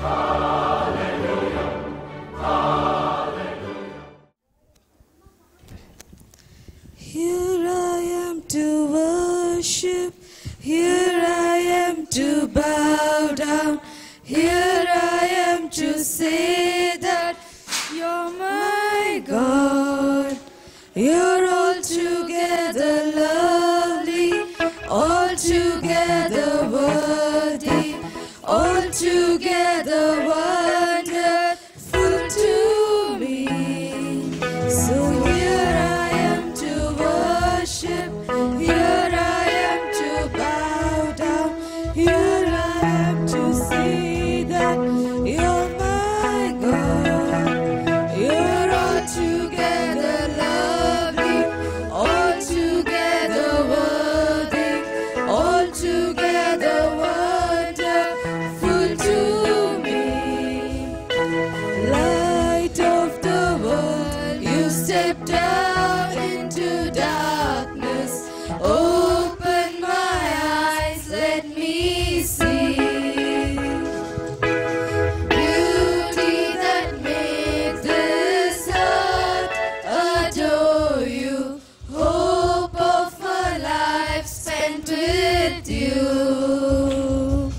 Here I am to worship, here I am to bow down, here I am to say that you're my God. You're altogether lovely, altogether worthy, altogether wonderful to me. So here I am to worship, here I am to bow down, here I am to see that you're my God. You're altogether lovely, altogether worthy, altogether wonderful to me. Light of the world, you stepped down into darkness. Open my eyes, let me see beauty that makes this heart adore you. Hope of a life spent with you.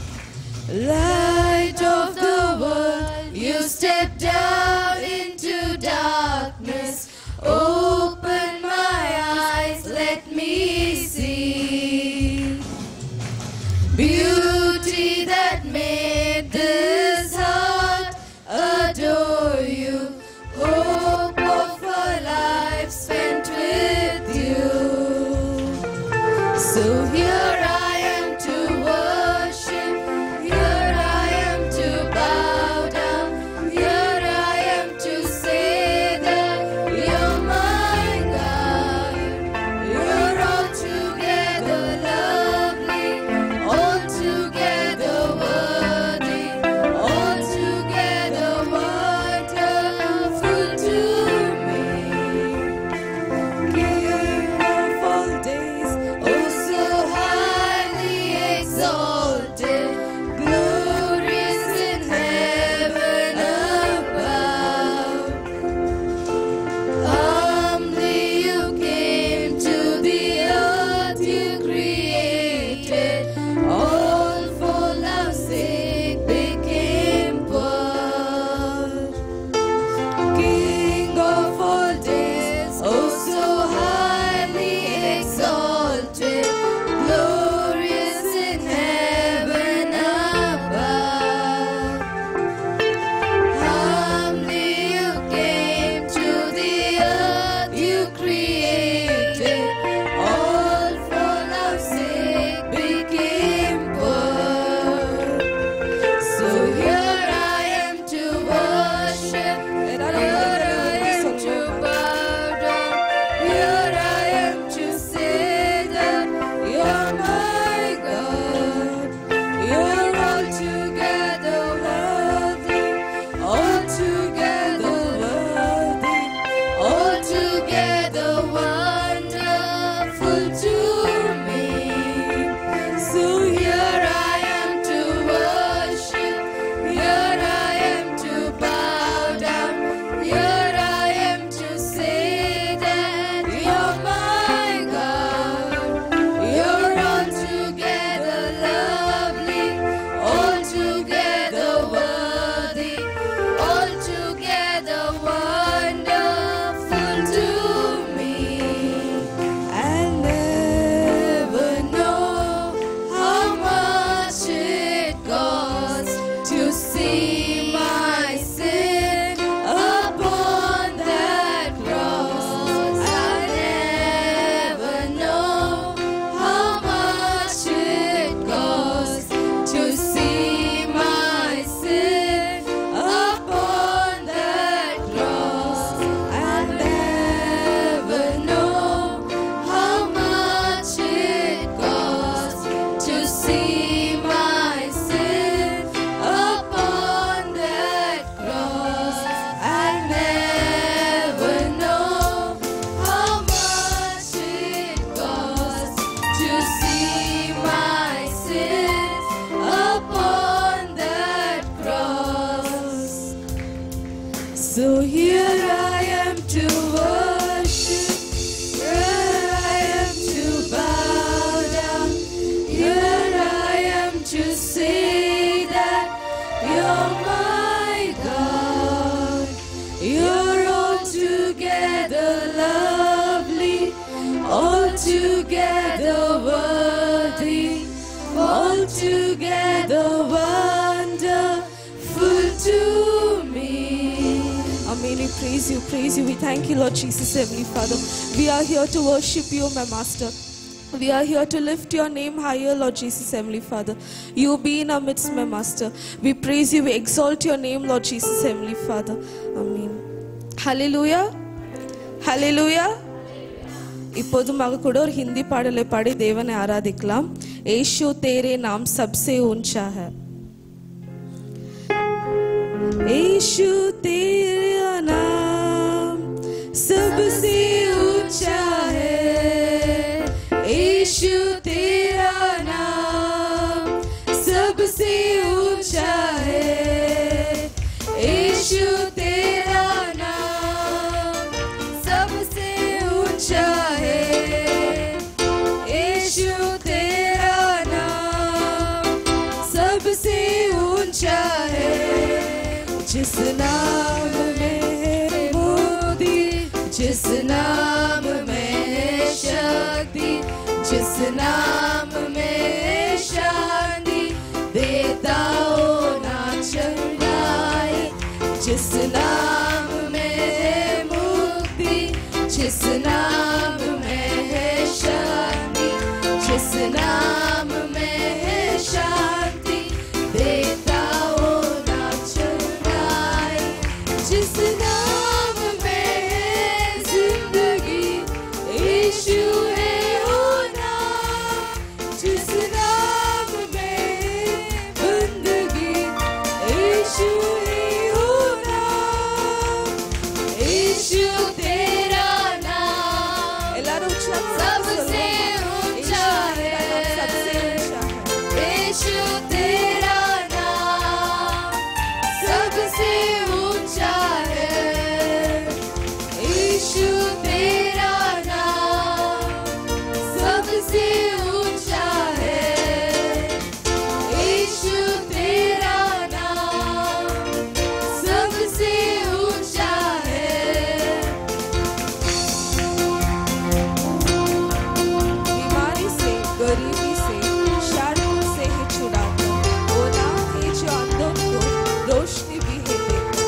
Light of the world, you stepped down into darkness. Open my eyes, let me see beauty that made this heart adore you. Hope of a life spent with you. So here I am to worship, here I am to bow down, here I So here I am to worship, here I am to bow down, here I am to say that you're my God. You're altogether lovely, altogether worthy, altogether wonderful to me. Amen. We praise you, praise you. We thank you, Lord Jesus, Heavenly Father. We are here to worship you, my Master. We are here to lift your name higher, Lord Jesus, Heavenly Father. You be in our midst, my Master. We praise you, we exalt your name, Lord Jesus, Heavenly Father. Amen. Hallelujah. Hallelujah. இப்போது மக கூட ஒரு ஹிந்தி பாடலை பாடி தேவனை ஆராதிக்கலாம். यीशु तेरे नाम सबसे ऊंचा है. यीशु तेरा नाम सबसे ऊंचा है. यीशु तेरा नाम सबसे ऊंचा है. यीशु तेरा नाम सबसे ऊंचा है. यीशु तेरा नाम सबसे ऊंचा है. जिस नाम में है मुक्ति, जिस नाम में है शक्ति, जिस नाम में है शांति, देता हो ना चंगाई. जिस नाम में है मुक्ति, जिस नाम में है शांति, जिस नाम में है शांति, देता हो ना चंगाई. जिस नाम में है जिंदगी, यीशु है वो नाम. जिस नाम में है बंदगी, यीशु है वो नाम. यीशु तेरा नाम सबसे ऊंचा है. यीशु तेरा नाम सबसे ऊंचा है. यीशु तेरा नाम सबसे ऊंचा है. यीशु तेरा नाम सबसे ऊंचा है. बीमारी से, गरीबी से, शारों से है छुड़ाता. वो नाम है जो अंधों को रोशनी भी है देता.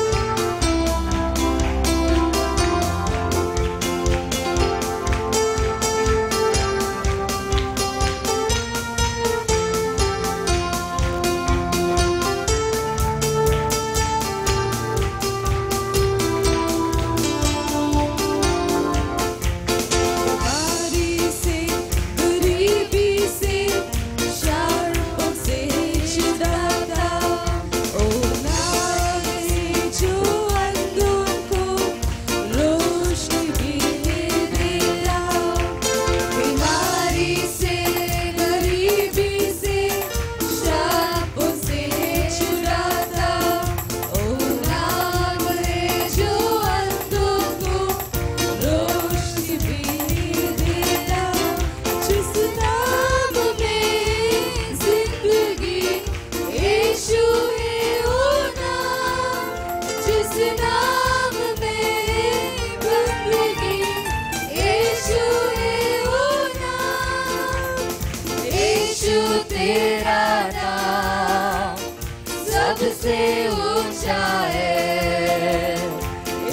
बीमारी से, गरीबी से, शारों से छुड़ाता. ओ नाम है जो अंधों को रोशनी भी देता. बीमारी से, गरीबी से, शारों से छुड़ाता. ओ नाम है जो अंधों को रोशनी भी देता. जिस नाम में जिंदगी, यीशु है वो नाम. जिस नाम में बंदगी, यीशु है वो नाम. यीशु तेरा नाम सबसे ऊंचा है.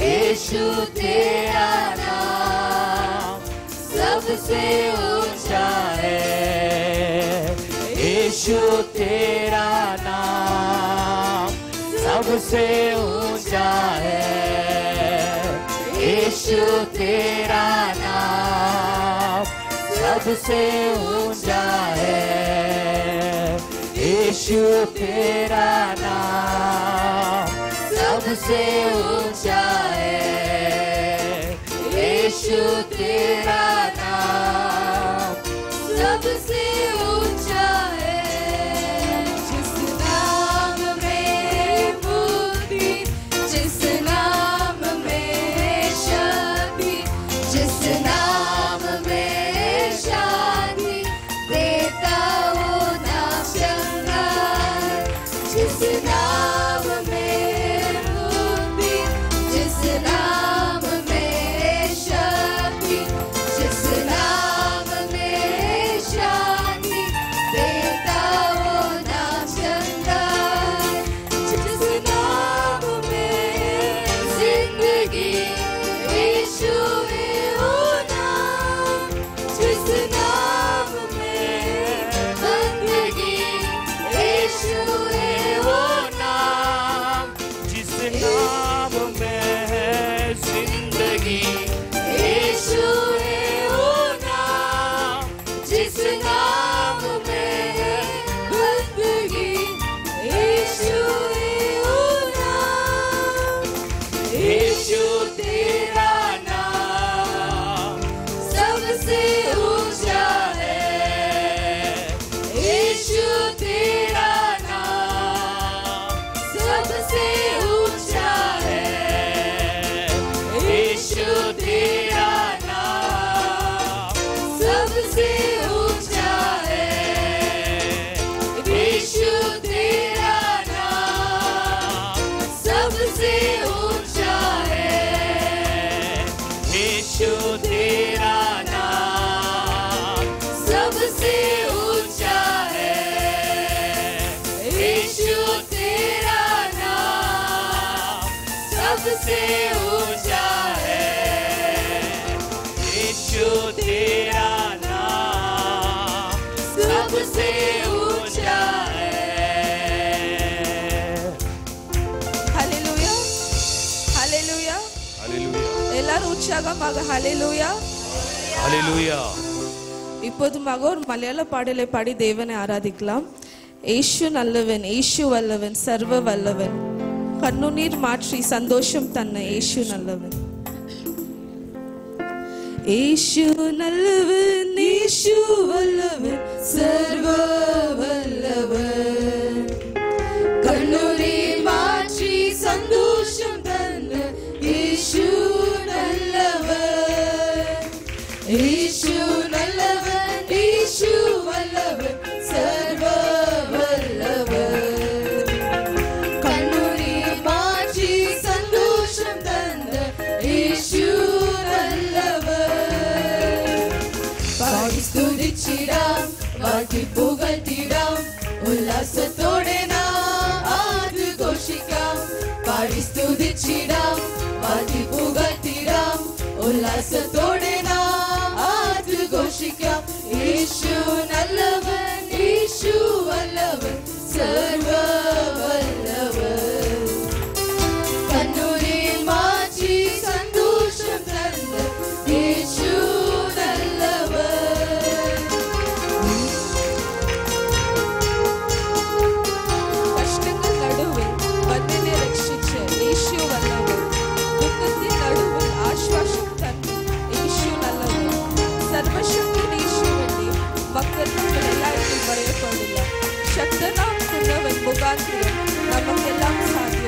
यीशु तेरा नाम सबसे ऊंचा है. यीशु तेरा नाम सबसे ऊंचा है. यीशु तेरा नाम सबसे ऊंचा है. यीशु तेरा नाम सबसे ऊंचा है. यीशु तेरा नाम सबसे ऊंचा है. जिस नाम में मुक्ति, जिस नाम नाम में मुक्ति, जिस नाम में शक्ति, जिस नाम में शांति, देता वो नाम चंगा है। जिस नाम में जिंदगी, यीशु है वो नाम। जिस नाम में बंदगी, यीशु है वो नाम। जिस नाम में है जिंदगी, यीशु है वो नाम। जिस नाम में है बंदगी, यीशु है वो नाम। यीशु तेरा नाम सबसे ऊंचा है। यीशु तेरा नाम सबसे ऊंचा है। यीशु तेरा नाम सबसे ऊंचा है। यीशु तेरा नाम सबसे ऊंचा है। यीशु तेरा नाम सबसे ऊंचा है। यीशु तेरा नाम सबसे ऊंचा है। यीशु तेरा नाम सबसे ऊंचा है। Hallelujah. Hallelujah. Hallelujah. எல்லாரும் உற்சாகமாக ஹalleluya. Hallelujah. இப்போதுமாக ஒரு மலையாள பாடலை பாடி தேவனை ஆராதிக்கலாம். ஏசு நல்லவன், ஏசு வல்லவன், சர்வ வல்லவன், கண்ணுநீர் மாற்றி சந்தோஷம் தன்ன ஏசு நல்லவன். ஏசு நல்லவன், ஏசு வல்லவன், சர்வ வல்லவன், கண்ணுநீர் மாற்றி சந்தோஷம் தந்த இயேசு நல்லவன். இயேசு நல்லவன், இயேசு வல்லவன், சர்வ வல்லவன், கண்ணுநீர் மாற்றி சந்தோஷம் தந்த இயேசு நல்லவன். பாடி ஸ்துதிச்சிடாம், வாழ்த்தி புகழ்த்திடாம், உல்லாசத்தோടെ நாம் ஆது கோஷிക്കാം. பாடி ஸ்துதிச்சிடாம், வாழ்த்தி புகழ்த்திடாம், உல்லாசத்தோടെ நாம் ஆது கோஷிക്കാം. இயேசு நல்லவன், இயேசு வல்லவன், சர்வ வல்லவன், கண்ணுநீர் மாற்றி சந்தோஷம் தந்த இயேசு நல்லவன். கஷ்டங்கள் நடுவில் வந்தனை ரட்சிச்ச ஏசு வல்லவன், துக்கத்தின் நடுவில் ஆஸ்வாசம் தந்த ஏசு நல்லவன், சர்வசக்தி ஏசு வேண்டி மக்கள் தங்கள் எல்லாருக்கும் ಬರೆಯಪಡಿಲ್ಲ. ಶಕ್ತನಾಂ ಕುನ್ನವನ್ ಮುಖಾಂತರ ನಮಗೆல்லாம் ಸಾಧ್ಯ.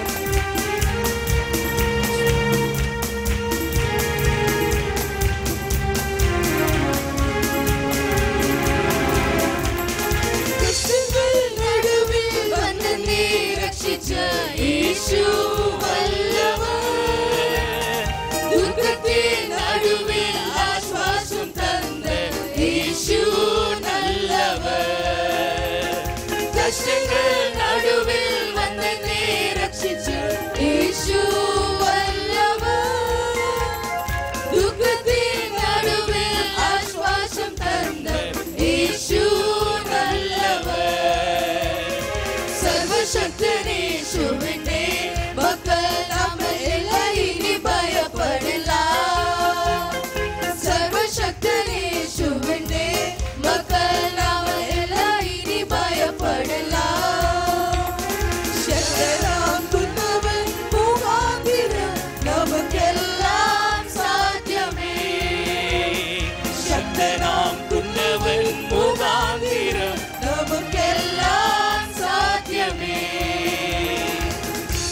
கஷ்டங்கள் நடுவில் வந்து நீ ரட்சிச்ச இயேசு வல்லவன், துக்கத்தின் நடுவில் ஆஸ்வாசம் தந்த இயேசு நல்லவன். கஷ்டங்கள் நடுவில் வந்து நீ ரட்சிச்ச இயேசு வல்லவன், துக்கத்தின் நடுவில் ஆஸ்வாசம் தந்த இயேசு நல்லவன். சர்வசக்தன் இயேசுவின் மக்கள் நாம எல்லாம் இனி பயப்படலாம். சர்வசக்தன் இயேசுவின் மக்கள் நாம எல்லாம் இனி பயப்படலாம். சக்தனாம் குன்னவன் முகாந்திரம் நமக்கெல்லாம் சாத்தியமே. சக்தனாம் குன்னவன் முகாந்திரம் நமக்கெல்லாம் சாத்தியமே.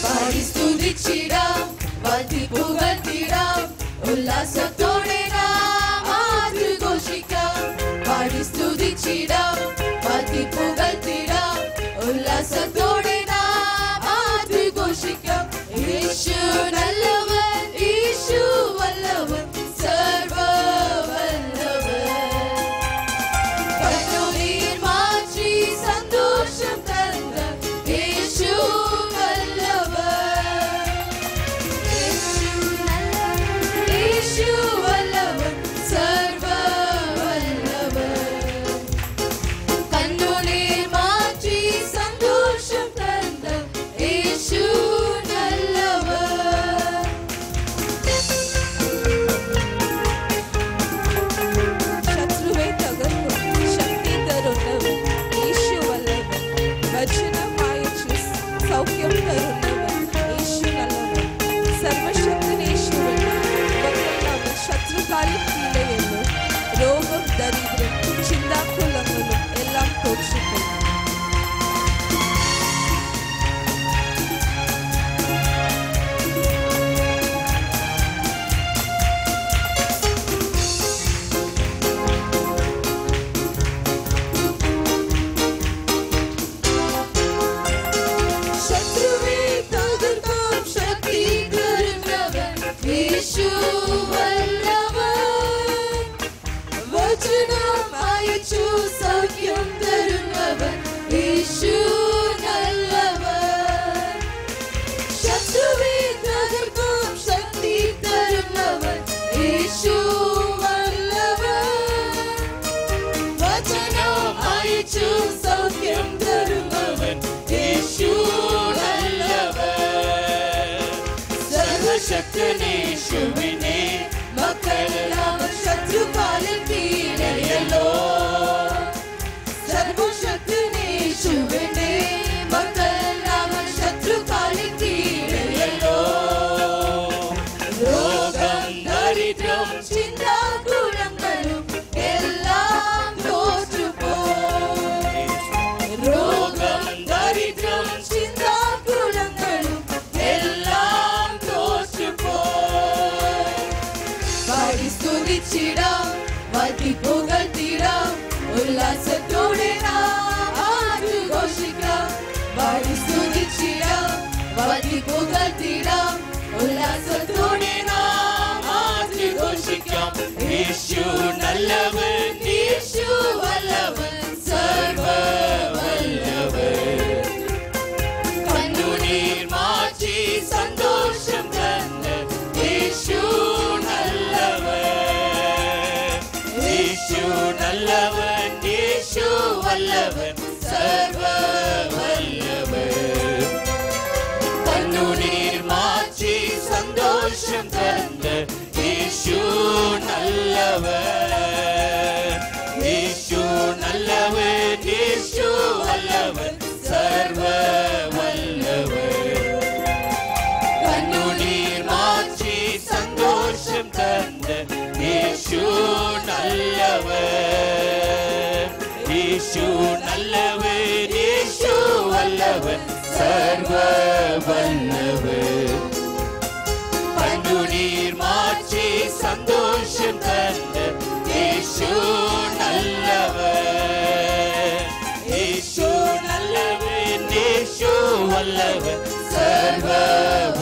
பாடி ஸ்துதிச்சிடாம், வாழ்த்தி புகழ்த்திடாம், உல்லாசத்தோടെ நாம் ஆது கோஷிക്കാം. பாடி ஸ்துதிச்சிடாம், வாழ்த்தி புகழ்த்திடாம், உல்லாசத்தோടെ நாம் സർവശക്തനേശുവിനെ മക്കളെല്ലാം ശത്രുകാലിൽ കീഴടങ്ങിയല്ലോ. സർവശക്തനേശുവിനെ മക്കളെല്ലാം ശത്രുകാലിൽ കീഴടങ്ങിയല്ലോ. രോഗം, ദരിദ്രം, ചിന്താകുലങ്ങളും എല്ലാം തോറ്റുപോയി. രോഗം, ദരിദ്രം, ചിന്താകുലങ്ങളും എല്ലാം തോറ്റുപോയി. പാടി സ്തുതിച്ചിടാം, വാഴ്ത്തി പുകഴ്ത്തിടാം, ഉല്ലാസത്തോടെ നാം ആഘോഷിക്കാം. പാടി സ്തുതിച്ചിടാം, വാഴ്ത്തി പുകഴ്ത്തിടാം, ഉല്ലാസത്തോടെ നാം ആഘോഷിക്കാം. യേശു നല്ലവൻ, യേശു വല്ലവൻ, സർവ്വവല്ലവൻ. കണ്ണുനീർ മാറ്റി സന്തോഷം തന്ന് യേശു നല്ലവൻ. യേശു നല്ലവൻ, യേശു വല്ലവൻ, സർവ്വവല്ലവൻ. കണ്ണുനീർ മാറ്റി സന്തോഷം തന്ന് യേശു നല്ലവൻ. യേശു നല്ലവൻ, യേശു വല്ലവൻ, സർവ്വവല്ലവൻ. കണ്ണുനീർ മാറ്റി സന്തോഷം തന്ന് യേശു നല്ലവൻ. യേശു നല്ലവൻ, യേശു വല്ലവൻ, സർവ്വവല്ലവൻ. കണ്ണുനീർ മാറ്റി സന്തോഷം തന്ന് യേശു നല്ലവൻ. യേശു നല്ലവൻ, യേശു വല്ലവൻ, സർവ്വവല്ലവൻ.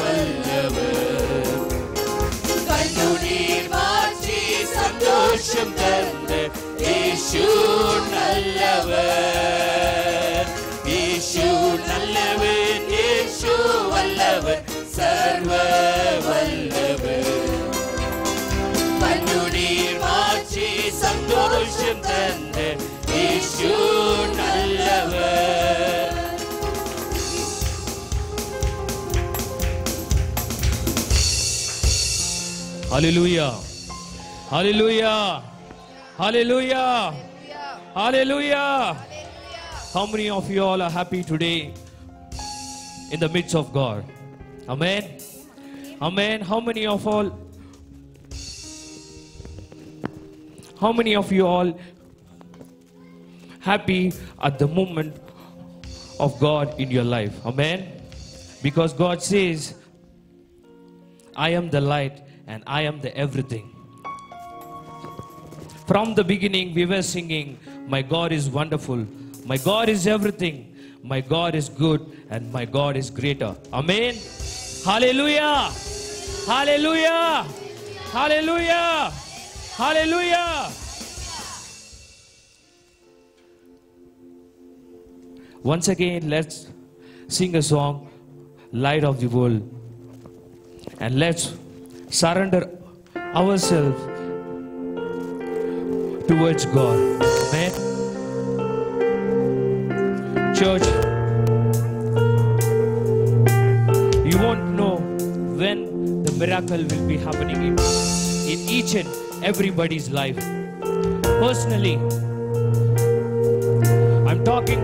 കണ്ണുനീർ മാറ്റി സന്തോഷം തന്ന് യേശു നല്ലവൻ. യേശു നല്ലവൻ, യേശു വല്ലവൻ, സർവ്വവല്ലവൻ. കണ്ണുനീർ മാറ്റി സന്തോഷം തന്ന് യേശു നല്ലവൻ. Hallelujah. Hallelujah. Hallelujah. Hallelujah. How many of you all are happy today in the midst of God? Amen. Amen. How many of you all happy at the moment of God in your life? Amen. Because God says, I am the light and I am the everything. From the beginning we were singing, my God is wonderful, my God is everything, my God is good and my God is greater. Amen. Hallelujah. Hallelujah. Hallelujah. Hallelujah. Once again, let's sing a song, Light of the World, and let's surrender ourselves towards God. Amen. Church, you won't know when the miracle will be happening in each and everybody's life. Personally, I'm talking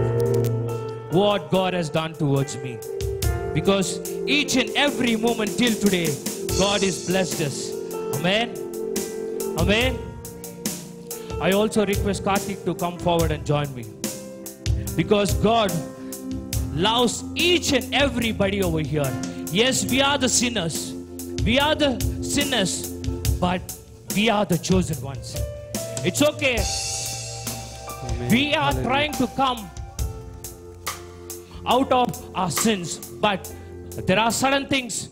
what God has done towards me, because each and every moment till today God has blessed us. Amen. Amen. I also request Karthik to come forward and join me, because God loves each and everybody over here. Yes, we are the sinners. We are the sinners, but we are the chosen ones. It's okay. Amen. We are Hallelujah. trying to come out of our sins, but there are certain things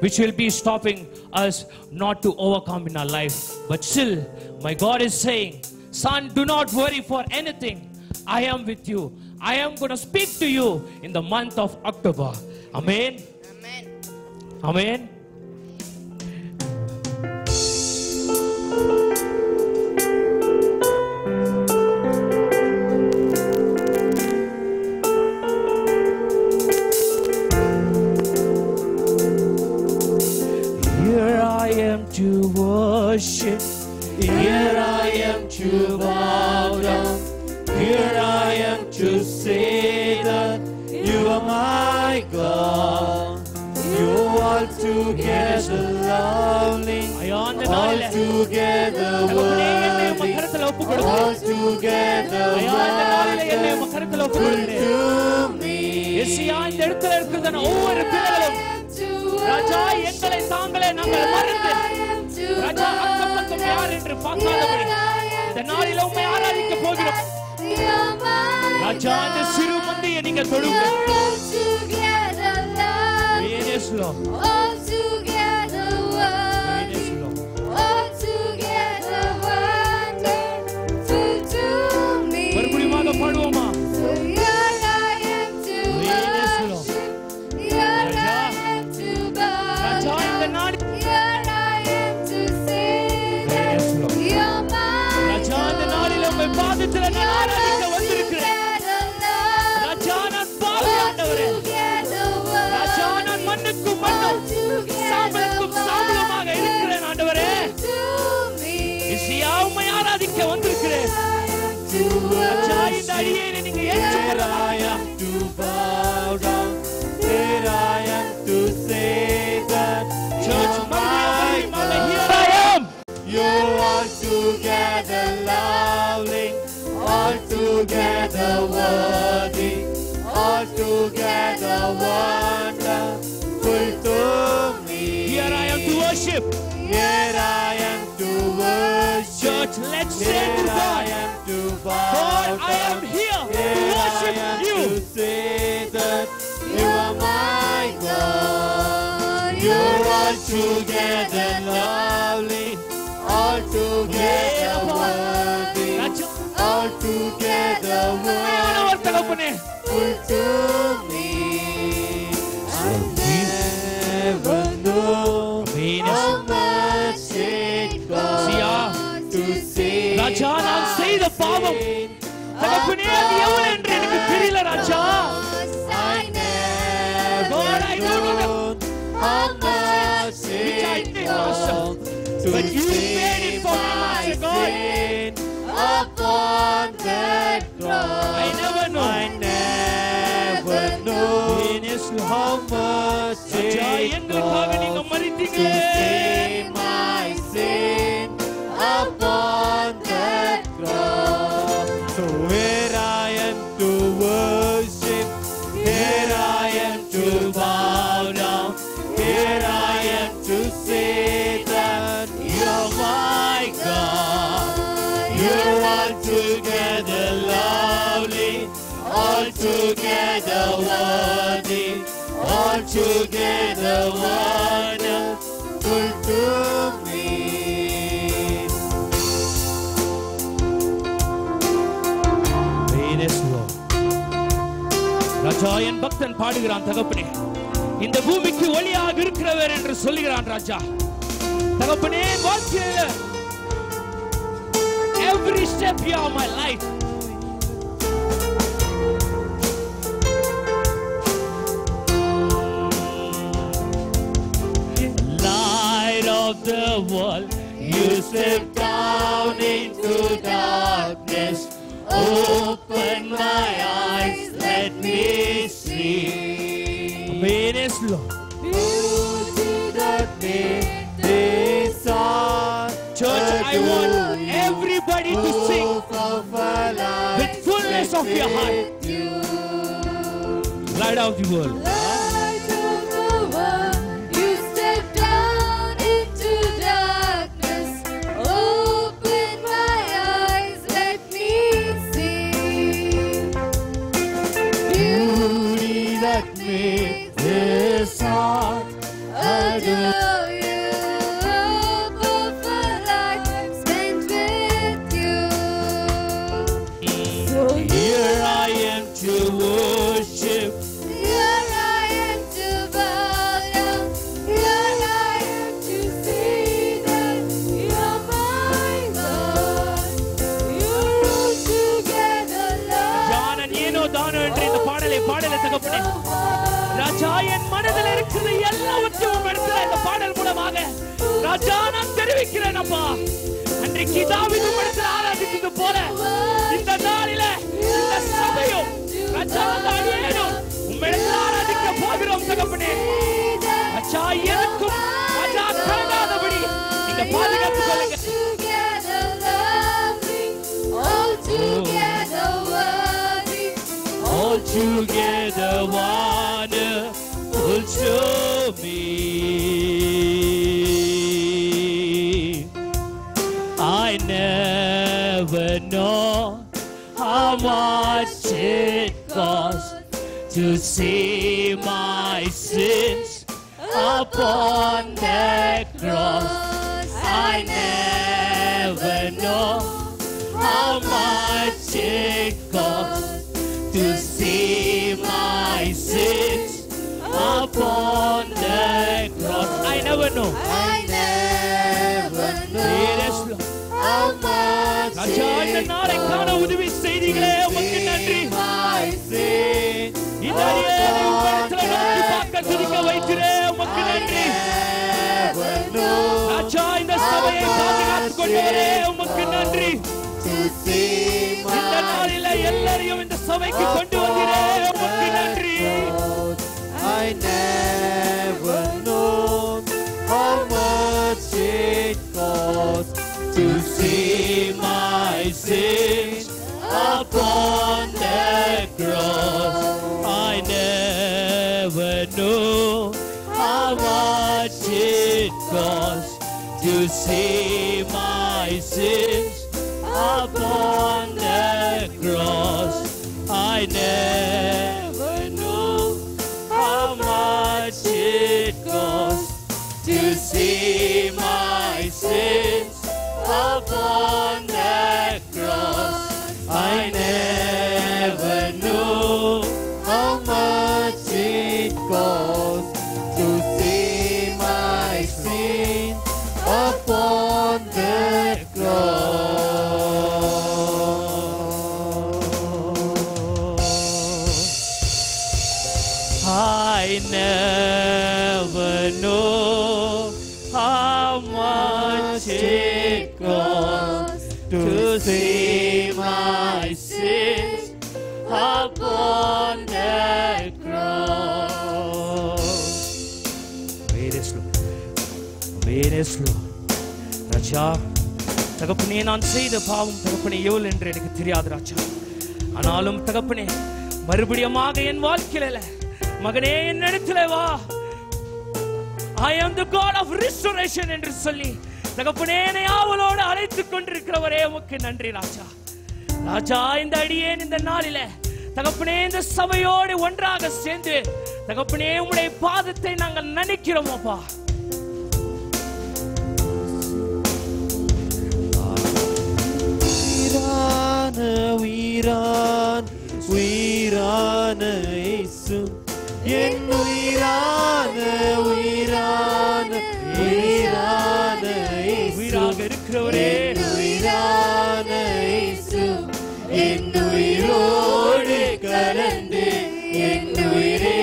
which will be stopping us not to overcome in our life. But still, my God is saying, son, do not worry for anything. I am with you. I am going to speak to you in the month of October. Amen. Amen. Amen. to worship. Here I am to bow down. Here I am to say that you are my God. You are together lovely, அந்த all நாளிலே together தகப்பனே, என்னை உம்முடைய worthy, கரத்துல ஒப்புக் all கொடுக்கிறேன். together அந்த நாளிலே என்னை உம்முடைய கரத்துல ஒப்புக் wonderful கொடுக்கிறேன். to me. யெசியா, இந்த இடத்துல இருக்கிறதான ஒவ்வொரு பிள்ளைகளும் ராஜா எங்களை தாங்களே நாங்கள் மறந்து ராஜா அக்கம் பக்கம் யார் என்று பார்க்காதபடி இந்த நாளில் உம்மை ஆராதிக்க போகிறோம். ராஜா அந்த சிறு மந்தையை நீங்க தொடுங்க. Yes, Lord. Yes, Lord. மறுபடியுமாக பாடுவோமா? ராஜா இந்த நாளில் ராஜா இந்த நாளில் உம்மை பாதத்தில் நான் ஆராதிக்க வந்திருக்கிறேன். ராஜா நான் பாவி ஆண்டவரே. ராஜா நான் மண்ணுக்கும் மண்ணும் சாம்பலுக்கும் சாம்பலுமாக இருக்கிறேன் ஆண்டவரே. யெசியா, உம்மை ஆராதிக்க வந்திருக்கிறேன். ராஜா இந்த அடியேனை நீங்க ஏற்றுக்கொள்ளலாம். To bow down, here I am to say that Church, you're my மறுபடியும் here God. I am. You are together lovely, all together worthy, all together wonderful to me. Here I am to worship. Here I am to worship. Church, let's say to Here I God, am to bow God, I down. am here to Here I worship am you. to say that you are my God. You are together lovely, all together worthy, Raja, all together உண்மையானவர் தகப்பனே. wonderful to me. I never know how much it costs to say ராஜா, நான் செய்த பாவம் தகப்பனே அது எவ்வளவு என்று எனக்கு தெரியல ராஜா. I never God, I don't know know how much which I it did, costs to but you see paid it for me, my Master God. sin upon that cross. I never know. I never know how much Raja, it எங்களுக்காக நீங்க costs to மரித்தீங்களே. see my sin upon that cross. So here I am to worship, here I am to bow down, here I am to say that you're my God. You are together lovely, all together worthy, all together wonderful to me. Praise the Lord. ராஜா, என் பக்தன் பாடுகிறான் தகப்பனே, இந்த பூமிக்கு ஒளியாக இருக்கிறவர் என்று சொல்லுகிறான் ராஜா. தகப்பனே, வாழ்க்கையில every step of my life light of the world, You step down into darkness, open my eyes, let me see. Praise the Lord. Beauty that made this heart. Church, I want everybody to sing with fullness of your heart. Light of the world. Light of the world, you step down into darkness. Open my eyes, let me see. Beauty that made this heart adore you. Hope of a life spent with you. So here I am to worship. Here I am to bow down. Here I am to see that you're my God. You're all together lovely. Gnanan ஏனோ தானோ என்று இந்த பாடலை தகப்பனே. ராஜா, என் மனதில் இருக்கிற எல்லாவற்றையும் உம்மிடத்தில் இந்த பாடல் மூலமாக ராஜா நான் தெரிவிக்கிறேன் அப்பா, அன்றைக்கு தாவீது உம்மிடத்தில் ஆராதித்தது போல இந்த நாளில இந்த சபையும் ராஜா அடியேனும் உம்மிடத்தில் ஆராதிக்க போகிறோம் தகப்பனே. ராஜா எனக்கும் ராஜா கலங்காதபடி நீங்க பாதுகாத்துக் கொள்ளுங்க. All together wonderful to me. I never know how much it costs to see my sins upon the cross. I never know how much it costs to see my sins upon the cross. I never know. I never know how much ராஜா இந்த நாளை காண உதவி செய்தீங்களே உமக்கு நன்றி. இந்த அடியேனை உம்மிடத்தில் நோக்கி பார்க்க துதிக்க வைக்கிறே உமக்கு நன்றி. ராஜா இந்த சபையை பாதுகாத்துக் கொண்டவரே உமக்கு நன்றி. இந்த நாளில எல்லாரையும் இந்த சபைக்கு கொண்டு வந்தீரே உமக்கு நன்றி. I never know how much it costs to see my sins upon the cross. I never know how much it costs to see my sins upon the cross. I never know how much it costs to see my sins upon the cross. I never know How much it costs to see my sin upon the cross. I never know how much it costs to see my sins upon the cross. Very slow, very slow. ராஜா தகப்பனே, நான் செய்த பாவம் தகப்பனே எவ்வளவு என்று எனக்கு தெரியாது ராஜா. ஆனாலும் தகப்பனே, மறுபடியுமாக என் வாழ்க்கையில மகனே என் இடத்துல வா, I am the God of restoration என்று சொல்லி தகப்பனே என்னை ஆவலோடு அழைத்துக் கொண்டிருக்கிறவரே உமக்கு நன்றி ராஜா. ராஜா இந்த அடியேன் இந்த நாளில தகப்பனே இந்த சபையோடு ஒன்றாக சேர்ந்து தகப்பனே உம்முடைய பாதத்தை நாங்கள் நினைக்கிறோம் அப்பா. உயிரான இயேசு, என் உயிரான உயிரான உயிரான இயேசு, உயிராக இருக்கிறவரே உயிரான இயேசு, என் உயிரோடு கலந்து என் உயிரே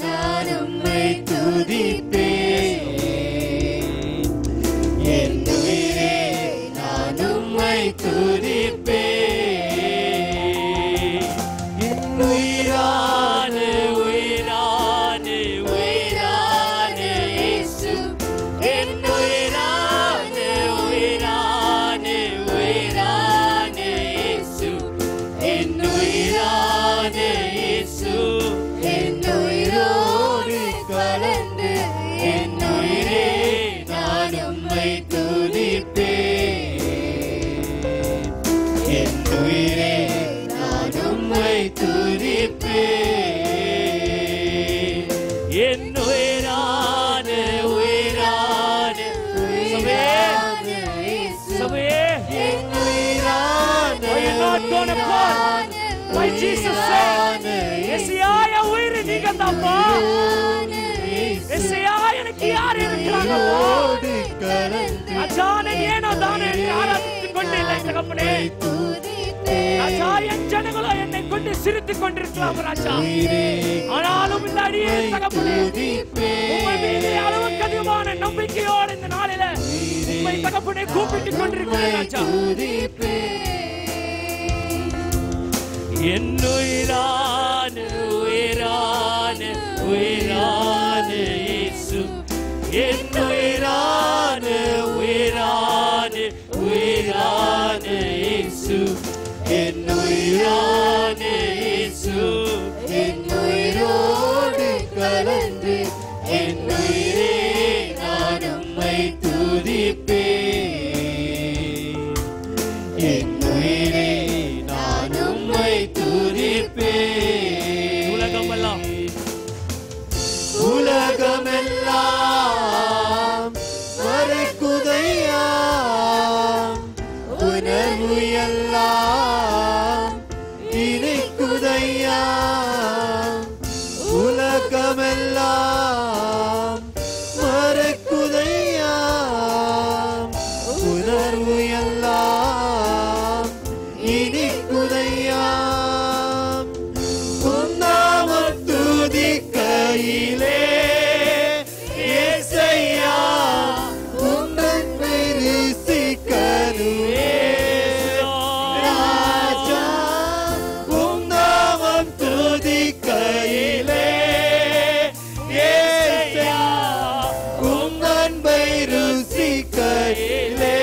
நான் உம்மை துதிப்பேன். என் உயிரே நான் உம்மை துதிப்பேன். உயிரான உயிரான உயிரான இயேசு, என் உயிரான உயிரான உயிரான இயேசு, என் உயிரான இயேசு, என் உயிரோடு கலந்து என் உயிரே நான் உம்மை துதிப்பேன். என் உயிரே நான் உம்மை துதிப்பேன். என் உயிரான உயிரான சபையே, என் உயிரான are you not gonna fall? Why Jesus said, Isaiah உயிர் நீங்க தான்ப்பா, எசையா எனக்கு யார் இருக்கிறாங்கப்பா. ராஜா ஏனோ தானே ஆராதித்துக் கொண்டு இல்லை தகப்பனே. ராஜா என் ஜனங்களோ என்னை கொண்டு சிரித்துக் கொண்டிருக்கலாம் ராஜா. ஆனாலும் இந்த அடியே தகப்பனே உங்கள் மீது அளவுக்கு அதிகமான நம்பிக்கையோடு இந்த நாளில உம்மை தகப்பனே கூப்பிட்டுக் கொண்டிருக்கிறேன் ராஜா. என் உயிரான உயிரான உயிரான இயேசு, என் உயிரான உயிரான உயிரான இயேசு, என் உயிரான இயேசு, என் உயிரோடு கலந்து என் உயிரே நான் உம்மை துதிப்பேன். என் உயிரே நான் உம்மை துதிப்பேன். உலகமெல்லாம் உலகமெல்லாம் மறைக்குதையா, உணர்வு எல்லாம் இணைக்குதையா. உலகமெல்லாம் மறைக்குதையா, உணர்வு எல்லாம் இனிக்குதையா. உன்னாமம் துதிக்கையிலே இயேசையா, உம்மை ருசிக்கணுமே ராஜா. உன்னாமம் துதிக்கையிலே இயேசையா, உம்மை ருசிக்கையிலே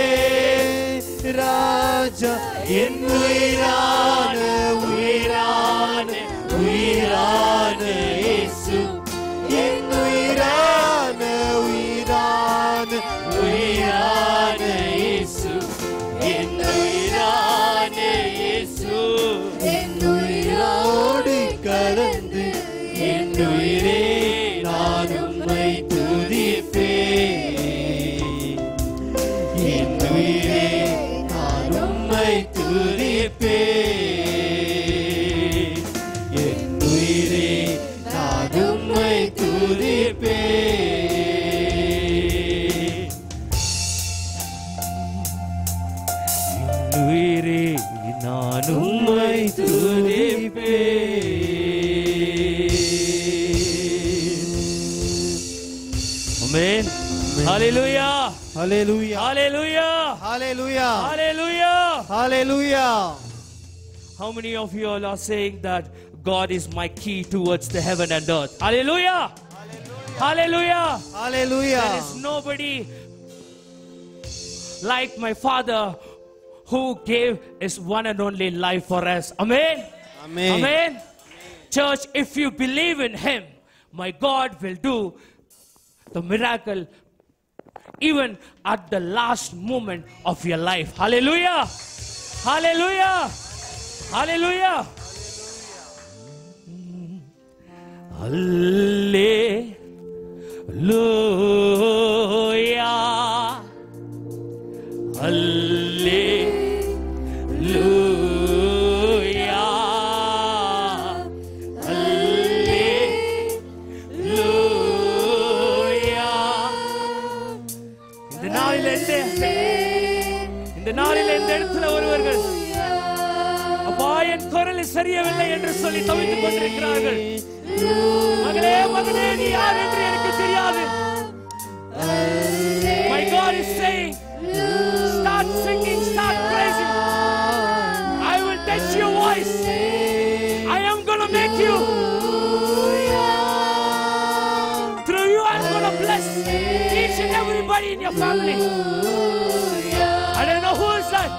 ராஜா. என் உயிரான உயிரான உயிரான இயேசு, என் உயிரான உயிரான உயிரான இயேசு, என் உயிரான இயேசு, என் உயிரோடு கலந்து என் உயிரே நான் உம்மை துதிப்பேன். என் உயிரே நான் உம்மை துதிப்பேன். என் உயிரே நான் உம்மை துதிப்பேன். என் உயிரே நான் உம்மை துதிப்பேன். Amen. Hallelujah. Hallelujah. Hallelujah. Hallelujah. Hallelujah. Hallelujah. How many of you all are saying that God is my key towards the heaven and earth? Hallelujah. Hallelujah. Hallelujah. There is nobody like my Father who gave his one and only life for us. Amen. Amen. Amen. Church, if you believe in him, my God will do the miracle even at the last moment of your life. Hallelujah. Hallelujah. Hallelujah. Hallelujah. இந்த நாளில் இந்த இடத்துல ஒருவர்கள் அப்பா என் குரல் சரியவில்லை என்று சொல்லி தவித்துக் கொண்டிருக்கிறார்கள். மகளே மகனே, நீ யார் என்று எனக்கு தெரியாது. My God is saying, start singing, start praising. I will touch your voice. I am going to make you. Through you I'm going to bless each and everybody in your family. I don't know who is that.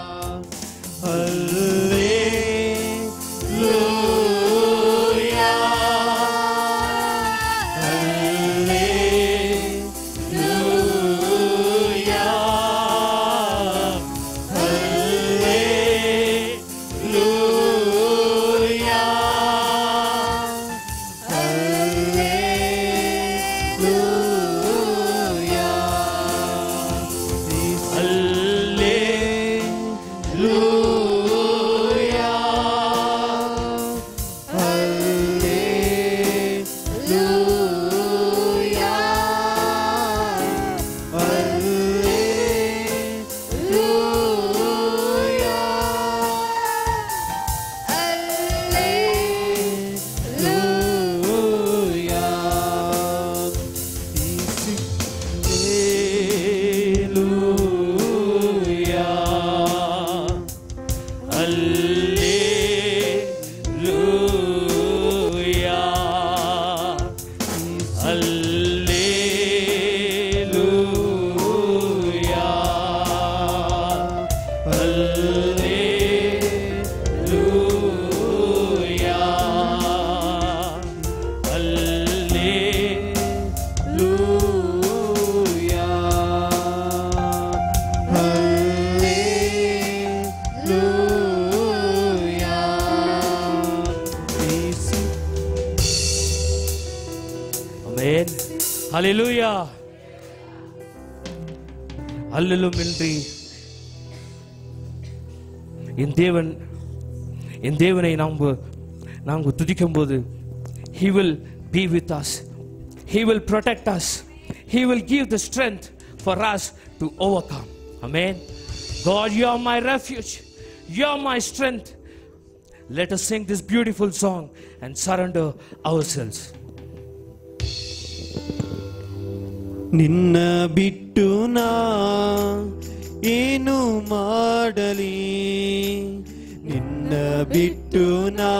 Hallelujah. ஹல்லேலூயா. அல்லலும் இன்றி என் தேவனை நாம் துதிக்கும் போது he will be with us, he will protect us, he will give the strength for us to overcome. Amen. God, you are my refuge, you are my strength. Let us sing this beautiful song and surrender ourselves. ನಿನ್ನ ಬಿಟ್ಟು ನಾ ಏನು ಮಾಡಲಿ, ನಿನ್ನ ಬಿಟ್ಟು ನಾ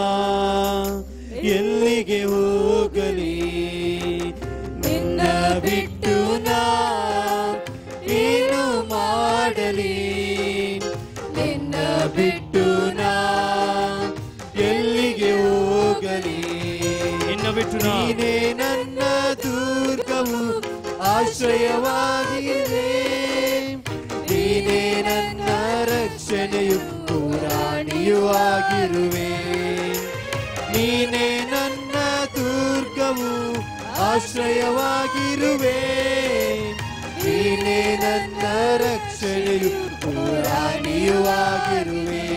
ಎಲ್ಲಿಗೆ ಹೋಗಲಿ, ನಿನ್ನ ಬಿಟ್ಟು ನಾ ಏನು ಮಾಡಲಿ, ನಿನ್ನ ಬಿಟ್ಟು ನಾ ಎಲ್ಲಿಗೆ ಹೋಗಲಿ, ನಿನ್ನ ಬಿಟ್ಟು ನೀನೇ ನನ್ನ ದುರ್ಗವು ಆಶ್ರಯವಾಗಿದೆ, ನೀನೇ ನನ್ನ ರಕ್ಷಣೆಯು ಪುರಾಣಿಯೂ ಆಗಿರುವೆ, ನೀನೇ ನನ್ನ ದುರ್ಗವು ಆಶ್ರಯವಾಗಿರುವೆ, ನೀನೇ ನನ್ನ ರಕ್ಷಣೆಯು ಪುರಾಣಿಯೂ ಆಗಿರುವೆ,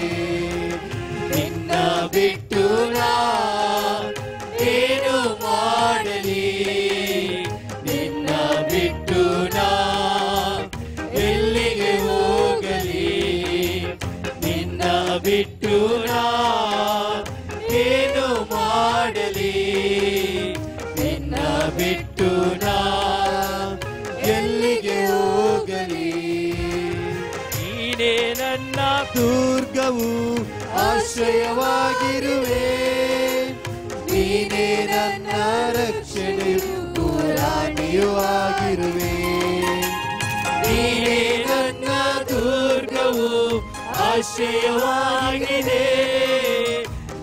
ನಿನ್ನ ಬಿಟ್ಟು ನಾ ಏನು ಮಾಡಲಿ, ನಿನ್ನ ಬಿಟ್ಟು ನಾ ಎಲ್ಲಿಗೆ ಹೋಗಲಿ, ನಿನ್ನ ಬಿಟ್ಟು ನಾ ಏನು ಮಾಡಲಿ, ನಿನ್ನ ಬಿಟ್ಟು ನಾ ಎಲ್ಲಿಗೆ ಹೋಗಲಿ, ನೀನೇ ನನ್ನ ದುರ್ಗವು ಆಶ್ರಯವಾಗಿರುವೆ, ನೀನೇ ನನ್ನ ರಕ್ಷಣೆಯು ಪುರಾಣಿಯೂ ಆಗಿರುವೆ, ನೀನೇ ನನ್ನ ದುರ್ಗವು ಆಶ್ರಯವಾಗಿದೆ,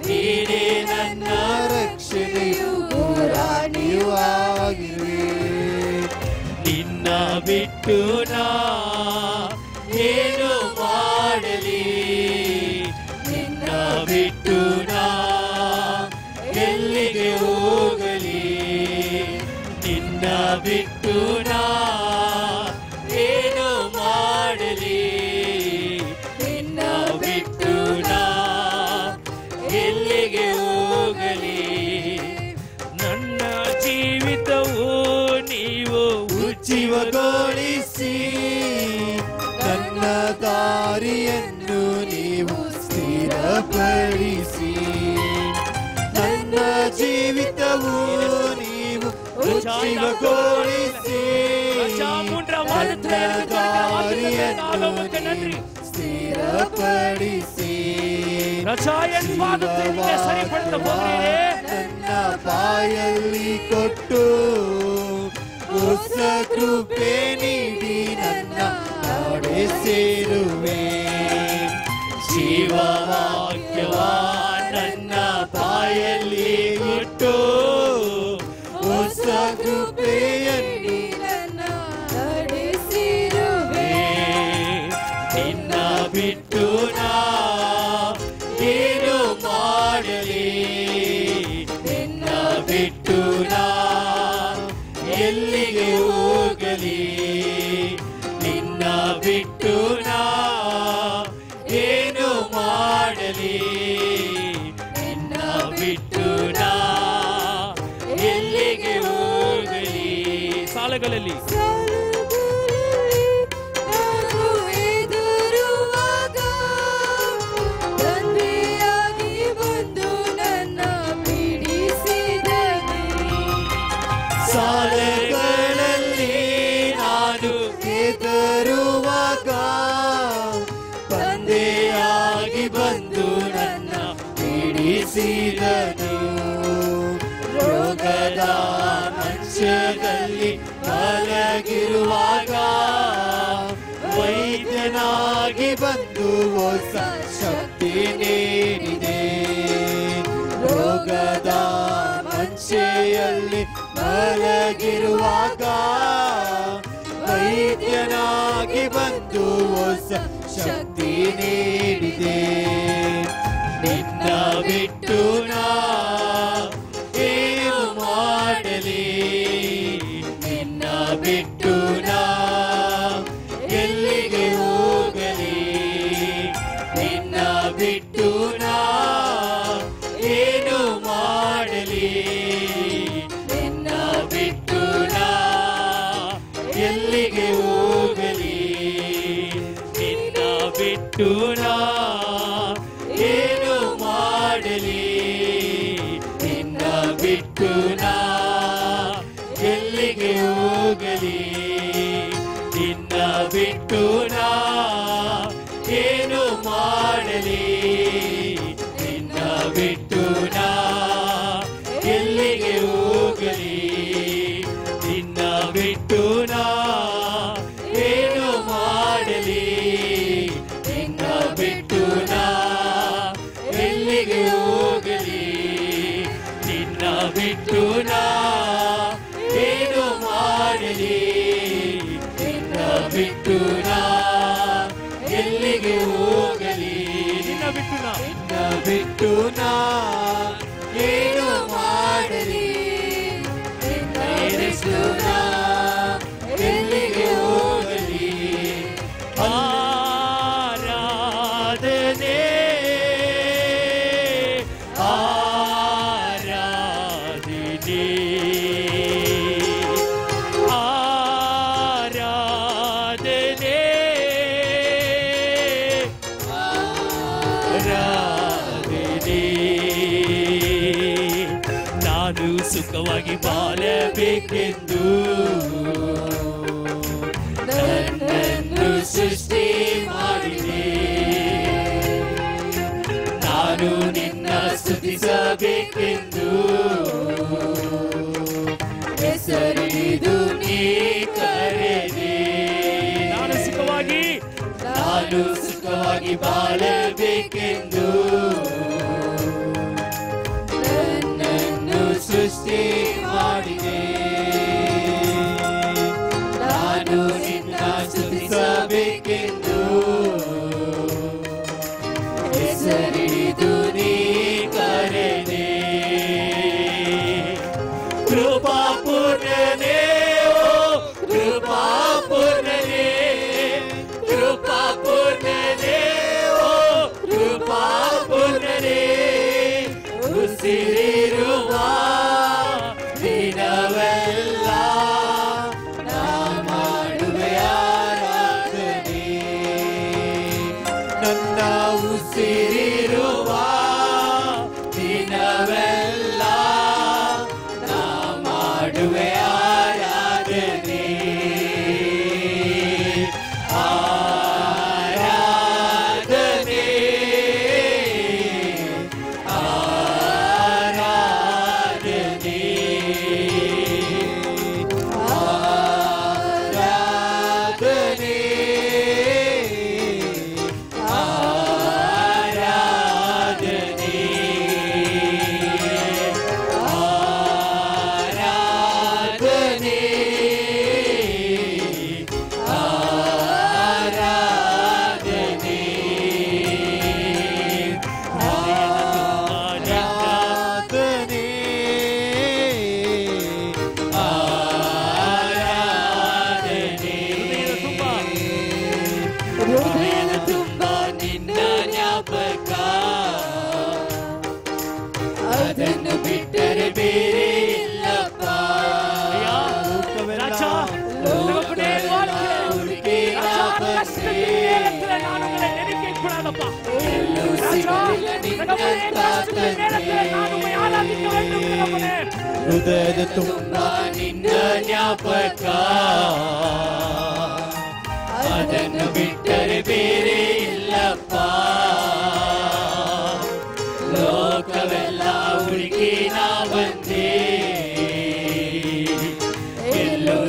ನೀನೇ ನನ್ನ ರಕ್ಷಣೆಯು ಪುರಾಣಿಯೂ ಆಗಿರುವೆ, ನಿನ್ನ ಬಿಟ್ಟು ನಾ ಏನು ಮಾಡಲಿ, ನಿನ್ನ ಬಿಟ್ಟು ನಾ ಎಲ್ಲಿಗೆ ಹೋಗಲಿ, ನಿನ್ನ ಬಿಟ್ಟು ನಾ ಏನು ಮಾಡಲಿ, ನಿನ್ನ ಬಿಟ್ಟು ನಾ ಎಲ್ಲಿಗೆ ಹೋಗಲಿ, ನನ್ನ ಜೀವಿತವು ನೀವು ಉಜ್ಜೀವಗೊಳಿಸಿ, ನನ್ನ ದಾರಿಯನ್ನು ನೀವು ಸ್ಥಿರಪಡಿಸಿ, ನನ್ನ ಜೀವಿತವು ನೀವು ಉಜ್ಜೀವಗೊಳಿಸಿ, ನನ್ನ ದಾರಿಯನ್ನು ನೀವು ಸ್ಥಿರಪಡಿಸಿ, ನನ್ನ ಬಾಯಲ್ಲಿ ಕೊಟ್ಟು ಹೊಸ ಕೃಪೆ ನೀಡಿ ನನ್ನ ನಾಡೆ ಸೇರುವೆ, ಜೀವವಾಕ್ಯವ ನನ್ನ ಬಾಯಲ್ಲಿ ಕೊಟ್ಟು ಹೊಸ ಕೃಪೆಯಲ್ಲಿ ನನ್ನ ನಡೆಸಿರುವೆ, ನಿನ್ನ ಬಿಟ್ಟು ನಾ ಏನು ಮಾಡಲಿ, ನಿನ್ನ ಬಿಟ್ಟು ನಾ ಎಲ್ಲಿಗೆ ಹೋಗಲಿ, ನಿನ್ನ ಬಿಟ್ಟು ನಾ ಏನು ಮಾಡಲಿ, ನಿನ್ನ ಬಿಟ್ಟು ನಾ ಎಲ್ಲಿಗೆ ಹೋಗಲಿ. ಸಾಲಗಳಲ್ಲಿ ನಾನು ಎದುರುವಾಗ ತಂದೆಯಾಗಿ ಬಂದು ನನ್ನ ಬಿಡಿಸಿದನೆ, ಸಾಲಗಳಲ್ಲಿ ನಾನು ಎದುರುವಾಗ ತಂದೆಯಾಗಿ ಬಂದು ನನ್ನ ಬಿಡಿಸಿದನು, ರೋಗದ ಮಂಚದಲ್ಲಿ ರೋಗದಲ್ಲಿ ಮಲಗಿರುವಾಗ ವೈದ್ಯನಾಗಿ ಬಂದು ಹೊಸ ಶಕ್ತಿ ನೀಡಿದೆ. ರೋಗದ ಮಂಚೆಯಲ್ಲಿ ಮಲಗಿರುವಾಗ ವೈದ್ಯನಾಗಿ ಬಂದು ಹೊಸ ಶಕ್ತಿ ನೀಡಿದೆ. ನಿನ್ನ ಬಿಟ್ಟು ನಾ ಏನು ಮಾಡಲಿ, ನಿನ್ನ ಬಿಟ್ಟು ನಾ ಎಲ್ಲಿಗೆ ಹೋಗಲಿ, ನಿನ್ನ ಬಿಟ್ಟು ನಾ ಏನು ಮಾಡಲಿ, ನಿನ್ನ ಬಿಟ್ಟು ನಾ ಎಲ್ಲಿಗೆ ಹೋಗಲಿ, ನಿನ್ನ ಬಿಟ್ಟು ನಾ ಏನು ಮಾಡಲಿ, ನಿನ್ನ ಬಿಟ್ಟು ನಾ ಎಲ್ಲಿಗೆ ಹೋಗಲಿ, ನಿನ್ನ ಬಿಟ್ಟು ನಾ ಏನು ಮಾಡಲಿ, ನಿನ್ನ ಬಿಟ್ಟು ನಾ ಎಲ್ಲಿಗೆ ಹೋಗಲಿ, ನಿನ್ನ ಬಿಟ್ಟು ನಾ ಏನು ಮಾಡಲಿ, ನಿನ್ನ ಬಿಟ್ಟು ನಾ ಎಲ್ಲಿಗೆ ಹೋಗಲಿ, ನಿನ್ನ ಬಿಟ್ಟು ನಾ ಏನು ಮಾಡಲಿ, ನಿನ್ನ ಬಿಟ್ಟು ನಾ ಎಲ್ಲಿಗೆ ಹೋಗಲಿ, ನಿನ್ನ ಬಿಟ್ಟು ನಾ ಏನು ಮಾಡಲಿ, ನಿನ್ನ ಬಿಟ್ಟು ನಾ ಎಲ್ಲಿಗೆ ಹೋಗಲಿ. ಆರಾಧನೆ ಆರಾಧನೆ ಆರಾಧನೆ ಆರಾಧನೆ. ನಾನು ಸುಖವಾಗಿ ಬಾಳಬೇಕೆಂದು ನನ್ನನ್ನು ಸೃಷ್ಟಿ ಮಾಡಿದೆ. ನಾನು ನಿನ್ನ ಸ್ತುತಿಸಬೇಕೆಂದು ಹೆಸರಿದು ನೀ ಕರೆದೆ. ನಾನು ಸುಖವಾಗಿ ಬಾಳಬೇಕೆಂದು ನನ್ನನ್ನು ಸೃಷ್ಟಿ ಮಾಡಿದೆ. ನಾನು ನಿನ್ನ ಸ್ತುತಿಸಬೇಕೆಂದು ಹೆಸರಿದು ನೀ ಕರೆದೆ. ಕೃಪಾಪೂರ್ಣನೇ ಓ ಕೃಪಾಪೂರ್ಣನೇ, ಕೃಪಾಪೂರ್ಣನೇ ಓ ಕೃಪಾಪೂರ್ಣನೇ, ಉಸಿರಿರುವ ದಿನವೆಲ್ಲ ನಾ ಮಾಡುವೆ ಆರಾಧನೆ. ನನ್ನ ಉಸಿರಿರುವ ದಿನವೆಲ್ಲ ನಾ ಮಾಡುವೆ ಆರಾಧನೆ. ಆರಾಧನೆ ಆರಾಧನೆ ಆರಾಧನೆ ಆರಾಧನೆ ಆರಾಧನೆ ಆರಾಧನೆ ಆರಾಧನೆ ಆರಾಧನೆ. ಹೃದಯದ ತುಂಬ ನಿನ್ನ ಜ್ಞಾಪಕ, ಅದನ್ನು ಬಿಟ್ಟರೆ ಬೇರೆ ಇಲ್ಲಪ್ಪ. ಹೃದಯದ ತುಂಬ ನಿನ್ನ ಜ್ಞಾಪಕ, ಅದನ್ನು ಬಿಟ್ಟರೆ ಬೇರೆ ಇಲ್ಲಪ್ಪ. ಲೋಕವೆಲ್ಲ ಹುಡುಕಿ ನಾ ಬಂದೆ,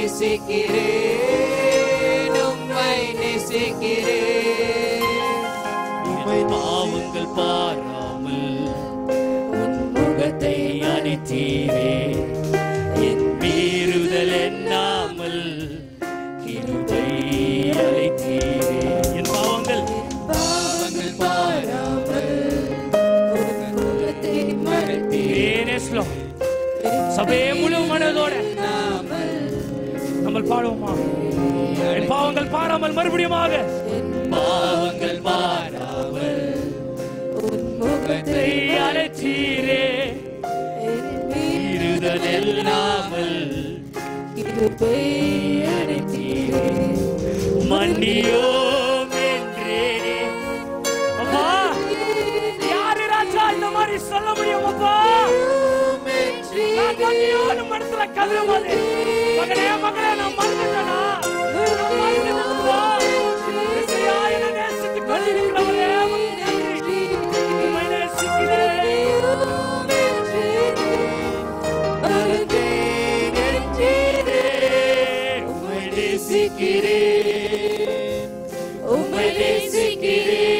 நேசிக்கிறேன் உம்மை நேசிக்கிறேன் என் பாவங்கள் பாராமல் உன் முகத்தை அளித்தீரே என் மீறுதல் எண்ணாமல் கிருபை அளித்தீரே என் பாவங்கள் பாராமல் உன் முகத்தை மறைத்தீரே சபையே முழு மனதோட நம்ம பாடுவோமா? என் பாவங்கள் பாராமல் மறுபடியுமாக பாவங்கள் பாராமல் உன் முகத்தை அழைத்தீரே மீறுதல் இல்லாமல் கிருபை அளித்தீரே மன்னியோம் என்றே. அப்பா, யாரு ராஜா இந்த மாதிரி சொல்ல முடியும்? அப்பா, நான் மன்னியோடு மனசுல கதறும்போது, மகனே மகளே நான் மறந்துட்டேனா? நான் மறந்துட்டேனப்பா. இசையா என்னை நேசித்துக் கொண்டிருக்கிறவரே, உமக்கு நன்றி. உம்மை நேசிக்கிறேன். உம்மை நேசிக்கிறேன். உம்மை நேசிக்கிறேன்.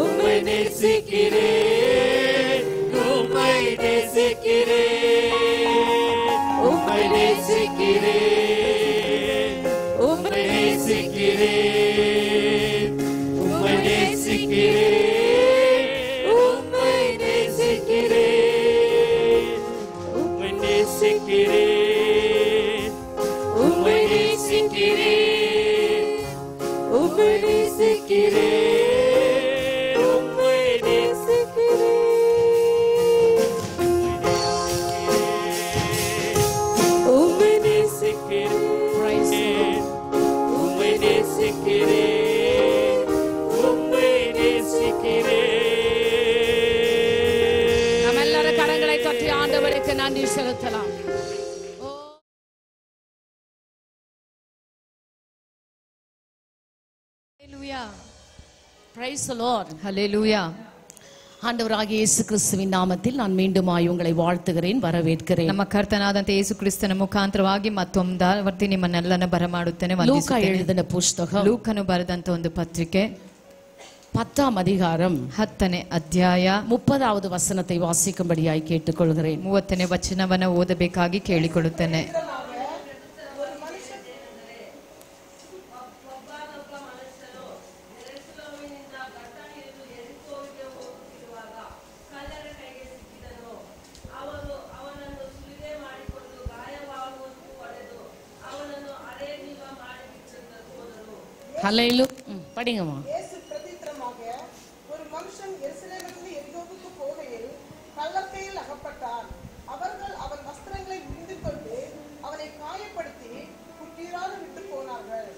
உம்மை நேசிக்கிறேன். உம்மை நேசிக்கிறேன். உம்மை நேசிக்கிறேன். உம்மை நேசிக்கிறேன். உம்மை நேசிக்கிறேன். உம்மை நேசிக்கிறேன். உம்மை நேசிக்கிறேன். உம்மை நேசிக்கிறேன். உம்மை நேசிக்கிறேன். உம்மை நேசிக்கிறேன். உம்மை நேசிக்கிறேன். உம்மை நேசிக்கிறேன். உம்மை நேசிக்கிறேன். நம்ம எல்லாரும் கரங்களை தட்டி ஆண்டவருக்கு நன்றி செலுத்தலாம். Hallelujah. Praise the Lord. Hallelujah. ஆண்டவராகிய இயேசு கிறிஸ்துவின் நாமத்தில் நான் மீண்டுமாய் உங்களை வாழ்த்துகிறேன், வரவேற்கிறேன். ನಮ್ಮ ಕರ್ತನಾದಂತ ಯೇಸು ಕ್ರಿಸ್ತನ ಮುಖಾಂತರವಾಗಿ ಮತ್ತೊಂದಾವರ್ತಿ ನಿಮ್ಮನ್ನೆಲ್ಲನ ಬರಮಾಡುತ್ತೇನೆ. ಲೂಕಾ எழுதின புத்தகம் ಲೂಕನು ಬರೆದಂತ ಒಂದು ಪತ್ರಿಕೆ 10ஆம் அதிகாரம் 10ನೇ ಅಧ್ಯಾಯ 30வது வசனத்தை வாசிக்கும்படியாய் கேட்டுக்கொள்கிறேன். 30ನೇ ವಚನವನ್ನು ಓದಬೇಕಾಗಿ ಕೇಳಿಕೊಳ್ಳುತ್ತೇನೆ. ஹல்லேலூயா. படிங்கம்மா. இயேசு பிரதித்திரமாக, ஒரு மனுஷன் எருசலேமிலிருந்து எரிகோவுக்கு போகையில் கள்ளப்பையில் அகப்பட்டார். அவர்கள் அவன் வஸ்திரங்களை உரிந்து கொண்டு அவனை காயப்படுத்தி குற்றீராக விட்டு போனார்கள்.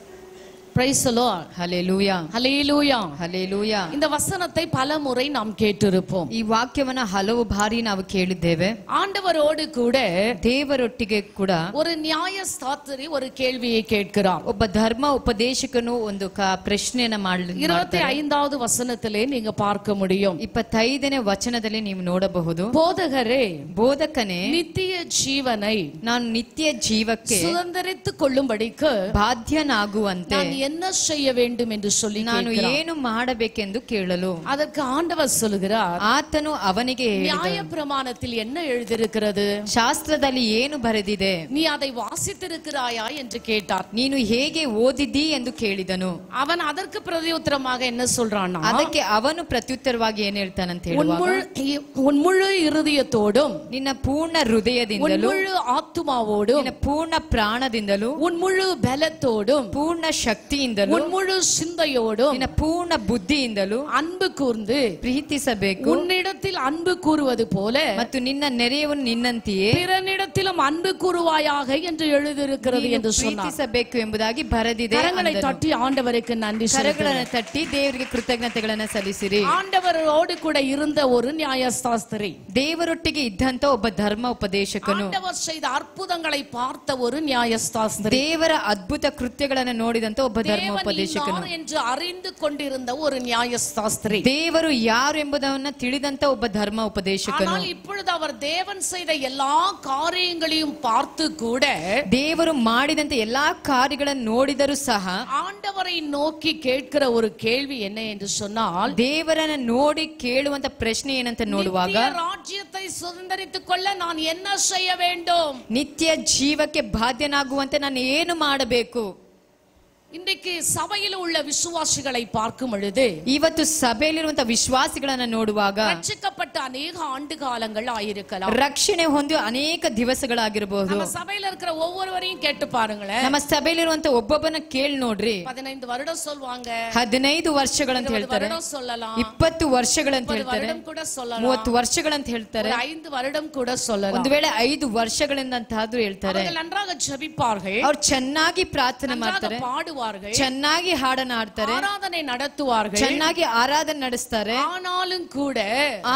Praise the Lord. Hallelujah. Hallelujah. Hallelujah. இந்த வசனத்தை பல முறை நாம் கேட்டிருப்போம். ಈ ವಾಕ್ಯವನ್ನ ಹಲವು ಬಾರಿ ನಾವು ಕೇಳಿದ್ದೇವೆ. ஆண்டவரோடு கூட ದೇವರೊಟ್ಟಿಗೆ ಕೂಡ ஒரு நியாயஸ்தாத்திரி ஒரு கேள்வியை கேட்கிறார். ಒಬ್ಬ ಧರ್ಮ ಉಪದೇಶಕನು ಒಂದು ಪ್ರಶ್ನೆಯನ್ನ ಮಾಡ್ತಾರೆ. 25வது வசனத்திலே நீங்க பார்க்க முடியும். 25ನೇ ವಚನದಲ್ಲಿ ನೀವು ನೋಡಬಹುದು, போதகரே, ಬೋಧಕನೇ, நித்திய ஜீவனை ನಾನು ನಿತ್ಯ ಜೀವಕ್ಕೆ சுதந்தரித்துக் கொள்ளும்படிக்கு ಬಾಧ್ಯನಾಗುವಂತೆ நான் என்ன செய்ய வேண்டும் என்று சொல்லி ನಾನು கேட்கிறார். ಏನು ಮಾಡಬೇಕೆಂದು ಕೇಳಲು அதற்கு ஆண்டவர் சொல்லுகிறார், ಆತನು ಅವನಿಗೆ நியாயப்பிரமாணத்தில் என்ன எழுதியிருக்கிறது, ಶಾಸ್ತ್ರದಲ್ಲಿ ಏನು ಬರೆದಿದೆ, நீ அதை வாசித்திருக்கிறாயா என்று கேட்டார். ನೀನು ಹೇಗೆ ಓದಿದ್ದೀ ಎಂದು ಕೇಳಿದನು. அவன் அதற்கு பிரதியுத்தரமாக என்ன சொல்றான்னா, ಅದಕ್ಕೆ ಅವನು ಪ್ರತ್ಯುತ್ತರವಾಗಿ ಏನ್ ಹೇಳ್ತಾನಂತ ಹೇಳುವಾಗ, உன் முழு இருதயத்தோடும், ನಿನ್ನ ಪೂರ್ಣ உன் ಹೃದಯದಿಂದಲೂ, முழு ஆத்துமாவோடும், ನಿನ್ನ ಪೂರ್ಣ ಪ್ರಾಣದಿಂದಲೂ, உன் முழு பலத்தோடும், ಪೂರ್ಣ ಶಕ್ತಿಯಿಂದಲೂ, உன் முழு சிந்தையோடும் ನಿನ್ನ ಪೂರ್ಣ ಬುದ್ಧಿಯಿಂದಲೂ அன்பு கூர்ந்து ಪ್ರೀತಿಸಬೇಕು. உன்னிடத்தில் அன்பு கூறுவது போல ಮತ್ತು ನಿನ್ನ ನೆರೆಯವನು ನಿನ್ನಂತೆಯೇ பிறனிடத்திலும் அன்பு கூறுவாயாக என்று எழுதியிருக்கிறது ನೀನು என்று சொன்னார். ಪ್ರೀತಿಸಬೇಕು ಎಂಬುದಾಗಿ ಬರೆದಿದೆ. கரங்களை ಅಂದನು. தட்டி ஆண்டவருக்கு நன்றி ಕರಗಳನ್ನು செலுத்துங்கள். ತಟ್ಟಿ ದೇವರಿಗೆ ಕೃತಜ್ಞತೆಗಳನ್ನ ಸಲ್ಲಿಸಿರಿ. ஆண்டவரோடு கூட இருந்த ஒரு நியாயசாஸ்திரி, ದೇವರೊಟ್ಟಿಗೆ ಇದ್ದಂತ ಒಬ್ಬ ಧರ್ಮ ಉಪದೇಶಕನು, ஆண்டவர் செய்த அற்புதங்களை பார்த்த ஒரு நியாயசாஸ்திரி, ದೇವರ ಅದ್ಭುತ ಕೃತ್ಯಗಳನ್ನು ನೋಡಿದಂತ ಒಬ್ಬ ಧರ್ಮೋಪದೇಶಕನು ಎಂದು ಅರಿದು ಕೊಂಡಿರುವಂತ ஒரு நியாயசாஸ்திரி. ದೇವರು ಯಾರು ಎಂಬುದನ್ನು ತಿಳಿದಂತ ಒಬ್ಬ ಧರ್ಮ ಉಪದೇಶಕನು. ஆனால் இப்பொழுது அவர் தேவன் செய்த எல்லா காரியங்களையும் பார்த்து கூட ದೇವರು ಮಾಡಿದಂತ ಎಲ್ಲಾ ಕಾರ್ಯಗಳನ್ನು ನೋಡಿದರೂ ಸಹ ஆண்டவரை நோக்கி கேட்கிற ஒரு கேள்வி என்ன என்று சொன்னால், ದೇವರನ್ನ ನೋಡಿ ಕೇಳುವಂತ ಪ್ರಶ್ನೆ ಏನಂತ ನೋಡುವಾಗ, ರಾಜ್ಯத்தை சுதந்தரித்துக் கொள்ள நான் என்ன செய்ய வேண்டும்? ನಿತ್ಯ ಜೀವಕ್ಕೆ ಬಾಧ್ಯನಾಗುವಂತೆ ನಾನು ಏನು ಮಾಡಬೇಕು? இன்றைக்கு சபையில் உள்ள விசுவாசிகளை பார்க்கும் பொழுது, ಇವತ್ತು ಸಭೆಯಲ್ಲಿರುವಂತ ವಿಶ್ವಾಸಿಗಳನ್ನ ನೋಡುವಾಗ, ரட்சிக்கப்பட்ட அநேக ஆண்டு காலங்கள் ஆயிருக்கலாம். ರಕ್ಷಣೆ ಹೊಂದಿ ಅನೇಕ ದಿವಸಗಳಾಗಿರಬಹುದು. நம்ம சபையில இருக்கிற ஒவ்வொருவரையும் கேட்டு பாருங்களேன். ನಮ್ಮ ಸಭೆಯಲ್ಲಿರುವಂತ ಒಬ್ಬೊಬ್ಬನ ಕೇಳಿ ನೋಡ್ರಿ. 15 வருடம் சொல்வாங்க, 15 ವರ್ಷಗಳಂತ ಹೇಳ್ತಾರೆ, 20 ವರ್ಷಗಳಂತ ಹೇಳ್ತಾರೆ, 30 ವರ್ಷಗಳಂತ ಹೇಳ್ತಾರೆ, 5 வருடம் கூட சொல்லலாம். ಒಂದು ವೇಳೆ 5 ವರ್ಷಗಳಿಂದಂತಾದ್ರೂ ಹೇಳ್ತಾರೆ. நன்றாக ஜெபிப்பார்கள், ಅವ್ರು ಚೆನ್ನಾಗಿ ಪ್ರಾರ್ಥನೆ ಮಾಡ್ತಾರೆ, பாடுவார்கள், ಚೆನ್ನಾಗಿ ಹಾಡನ್ನ ಹಾಡ್ತಾರೆ, ஆராதனை நடத்துவார்கள், ಚೆನ್ನಾಗಿ ಆರಾಧನೆ ನಡೆಸ್ತಾರೆ. ஆனாலும் கூட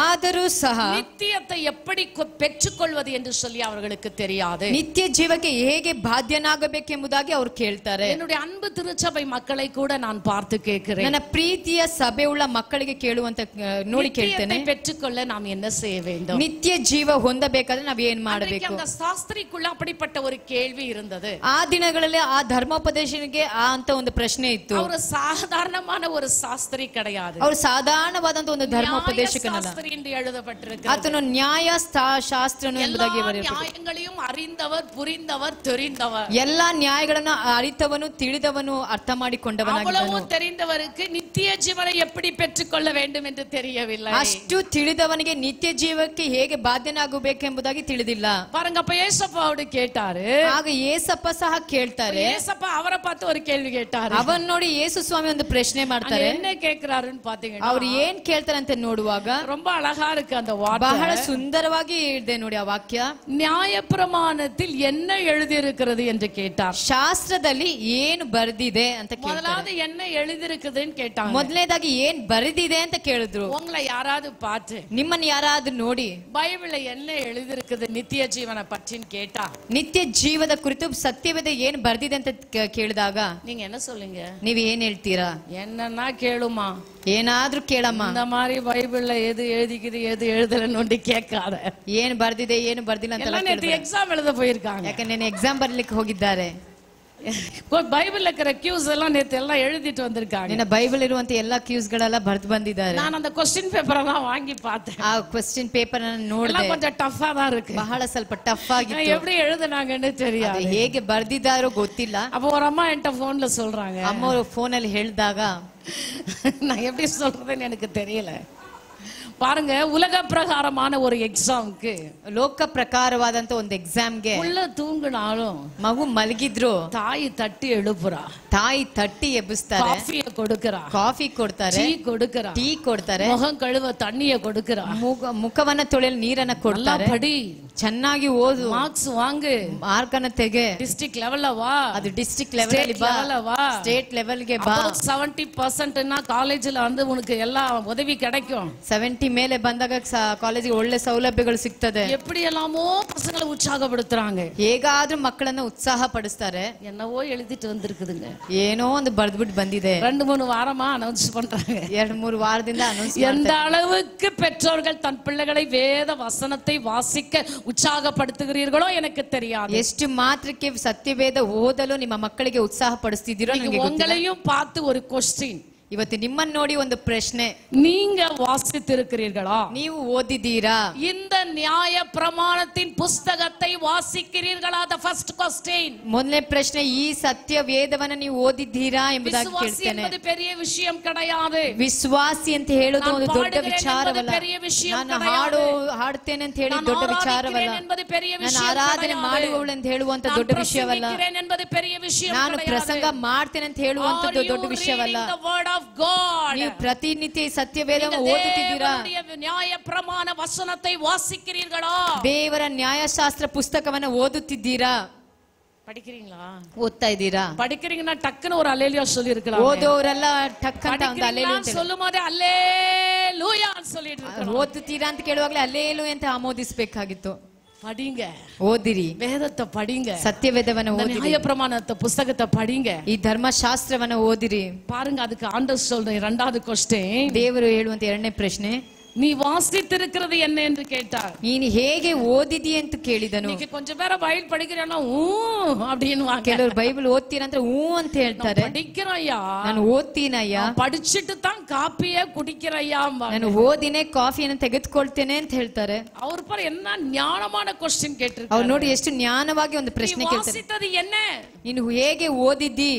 ಆದರೂ ಸಹ நித்தியத்தை எப்படி பெற்றுக்கொள்வது என்று சொல்லி அவர்களுக்கு தெரியாது. ನಿತ್ಯ ಜೀವಕ್ಕೆ ಹೇಗೆ ಬಾಧ್ಯನಾಗಬೇಕೆಂಬುದಾಗಿ ಅವ್ರು ಕೇಳ್ತಾರೆ. என்னுடைய அன்பு திருச்சபை மக்களை கூட நான் பார்த்து கேட்கிறேன், ನನ್ನ ಪ್ರೀತಿಯ ಸಭೆ ಉಳ್ಳ ಮಕ್ಕಳಿಗೆ ಕೇಳುವಂತ ನೋಡಿ ಕೇಳ್ತೇನೆ, பெற்றுக்கொள்ள நாம் என்ன செய்ய வேண்டும்? ನಿತ್ಯ ಜೀವ ಹೊಂದಬೇಕಾದ್ರೆ ನಾವ್ ಏನ್ ಮಾಡಬೇಕು? அந்த சாஸ்திரிக்குள்ள அப்படிப்பட்ட ஒரு கேள்வி இருந்தது. ಆ ದಿನಗಳಲ್ಲಿ ಆ ಧರ್ಮೋಪದೇಶನಿಗೆ ಆ ಅಂತ ಒಂದು ಪ್ರಶ್ನೆ ಇತ್ತು. ಅವರು ಸಾಧಾರಣமான ஒரு சாஸ்திரி கிடையாது, ಅವರು ಸಾಧಾರಣವಾದಂತ ಒಂದು ಧರ್ಮೋಪದೇಶಕನಲ್ಲ, என்று எழுதப்பட்டிருக்கிறது. ಆತನು ನ್ಯಾಯ ಶಾಸ್ತ್ರನು ಎಂಬುದಾಗಿ ಬರೆಯಲ್ಪಟ್ಟಿದೆ. ನ್ಯಾಯங்களையும் அறிந்தவர், புரிந்தவர், தெரிந்தவர். ಎಲ್ಲಾ ನ್ಯಾಯಗಳನ್ನು ಅರಿತವನು, ತಿಳಿದವನು, ಅರ್ಥ ಮಾಡಿಕೊಂಡವನಾಗಿದ್ದನು. அவ்வளவு தெரிந்தவருக்கு நித்திய ஜீவனை எப்படி பெற்றுக்கொள்ள வேண்டும் என்று தெரியவில்லை. ಅಷ್ಟು ತಿಳಿದವನಿಗೆ ನಿತ್ಯ ಜೀವಕ್ಕೆ ಹೇಗೆ ಬಾಧ್ಯನಾಗಬೇಕೆಂಬುದಾಗಿ ತಿಳಿದಿಲ್ಲ. பாருங்க, அப்ப ஏசப்பாவோடு கேட்டாரு. ಆಗ ಏಸಪ್ಪ ಸಹ ಕೇಳ್ತಾರೆ. ஏசப்பா அவரை பார்த்து ஒரு கேள்வி கேட்டாரு. ಅವನ್ ನೋಡಿ ಯೇಸು ಸ್ವಾಮಿ ಒಂದು ಪ್ರಶ್ನೆ ಮಾಡ್ತಾರೆ. என்ன கேக்குறாருன்னு பாத்தீங்கன்னா, ಅವ್ರು ಏನ್ ಕೇಳ್ತಾರೆ ಅಂತ ನೋಡುವಾಗ ரொம்ப அழகா இருக்கு அந்த வார்த்தை. ಬಹಳ ಸುಂದರವಾಗಿ ಇದೆ ನೋಡಿ ಆ ವಾಕ್ಯ. நியாயப்பிரமாணத்தில் என்ன எழுதி இருக்கிறது என்று கேட்டார். ಶಾಸ್ತ್ರದಲ್ಲಿ ಏನು ಬರೆದಿದೆ ಅಂತ ಕೇಳ್ತಾರೆ. முதலாவது என்ன எழுதி இருக்குதுன்னு கேட்டாங்க. ಮೊದಲನೇದಾಗಿ ಏನ್ ಬರೆದಿದೆ ಅಂತ ಕೇಳಿದ್ರು. உங்களை யாராவது பார்த்து, ನಿಮ್ಮನ್ನ ಯಾರಾದ್ರೂ ನೋಡಿ பைபிள்ல என்ன எழுதி இருக்குது நித்திய ஜீவனை பற்றின்னு கேட்டா, ನಿತ್ಯ ಜೀವದ ಕುರಿತು ಸತ್ಯವೇದ ಏನ್ ಬರೆದಿದೆ ಅಂತ ಕೇಳಿದಾಗ நீங்க என்ன சொல்லுங்க? ನೀವ್ ಏನ್ ಹೇಳ್ತೀರಾ? என்னன்னா ಕೇಳುமா, ಏನಾದ್ರೂ ಕೇಳಮ್ಮ, இந்த மாதிரி பைபிள்ல எது எழுதிக்குது எது எழுதலன்னு கேட்காத. ಏನ್ ಬರ್ದಿದೆ ಏನು ಬರ್ದಿಲ್ಲ ಅಂತ எக்ஸாம் எழுத போயிருக்காங்க. ಯಾಕಂದ್ರೆ ಎಕ್ಸಾಮ್ ಬರ್ಲಿಕ್ಕೆ ಹೋಗಿದ್ದಾರೆ. பைபிள்ல இருக்கிற கியூஸ் எல்லாம் நேத்து எல்லாம் எழுதிட்டு வந்திருக்காங்க. ನಿನ್ನ ಬೈಬಲ್ ಇರುವಂತ ಎಲ್ಲಾ ಕ್ಯೂಸ್ ಗಳೆಲ್ಲ ಬರ್ದು ಬಂದಿದ್ದಾರೆ. நான் அந்த क्वेश्चन பேப்பர் எல்லாம் வாங்கி பார்த்தேன். ಆ ಕ್ವೆಶ್ಚನ್ ಪೇಪರ್ ಅನ್ನು ನೋಡಿದೆ. எல்லாம் கொஞ்சம் டஃபா தான் இருக்கு. ಬಹಳ ಸ್ವಲ್ಪ ಟಫ್ ಆಗಿತ್ತು. எப்படி எழுதுனாங்கன்னு தெரியாது. ಹೇಗೆ ಬರ್ದಿದ್ದಾರೋ ಗೊತ್ತಿಲ್ಲ. அப்ப ஒரு அம்மா என்கிட்ட போன்ல சொல்றாங்க, ಅಮ್ಮ ಫೋನ್ ಅಲ್ಲಿ ಹೇಳಿದಾಗ நான் எப்படி சொல்றதுன்னு எனக்கு தெரியல. பாருங்க, உலக பிரகாரமான ஒரு எக்ஸாம்க்கு, ಲೋಕ ಪ್ರಕಾರವಾದಂತ ಒಂದು ಎಕ್ಸಾಮ್ಗೆ உள்ள தூங்குனாலும் ಮಗು ಮಲಗಿದ್ರು தாய் ತಟ್ಟಿ எழுப்புறா, ತಾಯಿ ತಟ್ಟಿ ಎಬ್ಬಿಸ್ತಾರೆ, ಕಾಫಿಯ ಕೊಡುಕರಾ, ಕಾಫಿ ಕೊಡ್ತಾರೆ, ಟೀ ಕೊಡುಕರಾ, ಟೀ ಕೊಡ್ತಾರೆ, ಮುಖಂ ಕಳುವ ತಣ್ಣಿಯ ಕೊಡುಕರಾ, ಮುಖವನ್ನ ತೊಳೆಯಲು ನೀರನ್ನ ಕೊಡ್ತಾರೆ. ಪಡಿ, ಚೆನ್ನಾಗಿ ಓದು, ಮಾರ್ಕ್ಸ್ ವಾಂಗು, ಮಾರ್ಕನ್ನ ತೆಗೆ, ಡಿಸ್ಟ್ರಿಕ್ಟ್ ಲೆವೆಲ್ ವಾ, ಅದು ಡಿಸ್ಟ್ರಿಕ್ಟ್ ಲೆವೆಲ್ ಅಲ್ಲಿ ಬಾ, ಸ್ಟೇಟ್ ಲೆವೆಲ್ ಗೆ ಬಾ. 70% னா காலேஜ்ல வந்து உனக்கு எல்லா உதவி கிடைக்கும். 70 ಮೇಲೆ ಬಂದಾಗ ಕಾಲೇಜಿಗೆ ಒಳ್ಳೆ ಸೌಲಭ್ಯಗಳು ಸಿಗ್ತದೆ. எப்படி எல்லாமோ பசங்களை உற்சாகப்படுத்துறாங்க. ಹೇಗಾದ್ರೂ ಮಕ್ಕಳನ್ನ ಉತ್ಸಾಹ ಪಡಿಸ್ತಾರೆ. என்னவோ எழுதிட்டு வந்திருக்குதுங்க, ಏನೋ ಒಂದು ಬರ್ದ್ಬಿಟ್ಟು ಬಂದಿದೆ. 2-3 வாரமா அனௌன்ஸ் பண்றாங்க. 2-3 ವಾರದಿಂದ ಅನೌನ್ಸ್. எந்த அளவுக்கு பெற்றோர்கள் தன் பிள்ளைகளை வேத வசனத்தை வாசிக்க உற்சாகப்படுத்துகிறீர்களோ எனக்கு தெரியாது. ಎಷ್ಟು ಮಾತ್ರಕ್ಕೆ ಸತ್ಯವೇದ ಓದಲು ನಿಮ್ಮ ಮಕ್ಕಳಿಗೆ ಉತ್ಸಾಹ ಪಡಿಸ್ತಿದ್ದೀರೋ ನನಗೆ ಗೊತ್ತಿಲ್ಲ. உங்களையும் பார்த்து ஒரு क्वेश्चन, ಇವತ್ತು ನಿಮ್ಮನ್ನ ನೋಡಿ ಒಂದು ಪ್ರಶ್ನೆ, நீங்க வாசித்திருக்கிறீர்களா? ನೀವು ಓದಿದ್ದೀರಾ? இந்த நியாய பிரமாணத்தின் புஸ்தகத்தை வாசிக்கிறீர்களா? the first question. ಮೊದಲನೇ ಪ್ರಶ್ನೆ, ಈ ಸತ್ಯ ವೇದವನ್ನ ನೀವು ಓದಿದ್ದೀರಾ ಎಂಬುದಾಗಿ விசுவாசி ಕೇಳ್ತೇನೆ. என்பது பெரிய விஷயம் கிடையாது. ವಿಶ್ವಾಸಿ ಅಂತ ಹೇಳೋದು ಒಂದು ದೊಡ್ಡ ವಿಚಾರವಲ್ಲ. ನಾನು ಹಾಡ್ತೇನೆ ಅಂತ ಹೇಳಿ ದೊಡ್ಡ ವಿಚಾರವಲ್ಲ. ನಾನು ಆರಾಧನೆ ಮಾಡುವವಳು ಅಂತ ಹೇಳುವಂತ ದೊಡ್ಡ ವಿಷಯವಲ್ಲ. ನಾನು ಪ್ರಸಂಗ ಮಾಡ್ತೇನೆ ಅಂತ ಹೇಳುವಂತದ್ದು ದೊಡ್ಡ ವಿಷಯವಲ್ಲ. ನೀವು ಪ್ರತಿನಿತ್ಯ ಸತ್ಯವೇದವನ್ನು ಓದುತ್ತಿದ್ದೀರಾ? ನ್ಯಾಯ ಪ್ರಮಾಣ ವಚನத்தை வாசிக்கிறீர்களா? ದೇವರ ನ್ಯಾಯಶಾಸ್ತ್ರ ಪುಸ್ತಕವನ್ನು ಓದುತ್ತಿದ್ದೀರಾ? படிக்கிறீங்களா? ಓದ್ತಾ ಇದ್ದೀರಾ? படிக்கிறீங்கன்னா டக்குன்னு ஒரு அல்லேலூயா சொல்லி இருக்கலாம். ಓದೋರೆಲ್ಲ ಟಕ್ ಅಂತ ಒಂದು அல்லேಲೂಯಾ சொல்லும்போது அல்லேலூயா சொல்லிட்டு இருக்காங்க. ಓದುತ್ತೀರಾ ಅಂತ ಕೇಳುವಾಗಲೇ அல்லேಲೂಯಾ ಅಂತ ಆಮೋದಿಸಬೇಕಾಗಿತ್ತು. படிங்க, ಓದಿರಿ, வேதத்தை படிங்க, ಸತ್ಯವೇದವನ್ನ ಓದಿರಿ, நியாயப்பிரமாணத்தை புஸ்தகத்தை படிங்க. ಈ ಧರ್ಮಶಾಸ್ತ್ರವನ್ನ ಓದಿರಿ. பாருங்க, அதுக்கு ஆண்டவர் சொல்ற இரண்டாவது क्वेश्चन, ದೇವರು ಹೇಳುವಂತ ಎರಡನೇ ಪ್ರಶ್ನೆ, நீ வாசித்திருக்கிறது என்ன என்று கேட்டார். ನೀನು ಹೇಗೆ ಓದಿದಿ ಅಂತ ಕೇಳಿದನು. நீங்க கொஞ்சம் பேரை பைபிள் படிக்கிறேன்னா அப்படின்னு ಕೆಲವರು ಬೈಬಲ್ ಓದ್ತೀರಂದ್ರೆ ಹೂ ಅಂತ ಹೇಳ್ತಾರೆ. படிக்கிறய்யா, ನಾನು ಓದ್ತೀನಯ್ಯ, படிச்சுட்டு தான் காப்பியே குடிக்கிறய்யா, ನಾನು ಓದಿನೇ ಕಾಫಿಯನ್ನು ತೆಗೆದುಕೊಳ್ತೇನೆ ಅಂತ ಹೇಳ್ತಾರೆ. அவர் பாரு என்ன ஞானமான क्वेश्चन கேட்டிருக்காரு. ಅವ್ರು ನೋಡಿ ಎಷ್ಟು ಜ್ಞಾನವಾಗಿ ಒಂದು ಪ್ರಶ್ನೆ ಕೇಳ್ತಾರೆ. வாசித்தது என்ன? ನೀನು ಹೇಗೆ ಓದಿದ್ದಿ?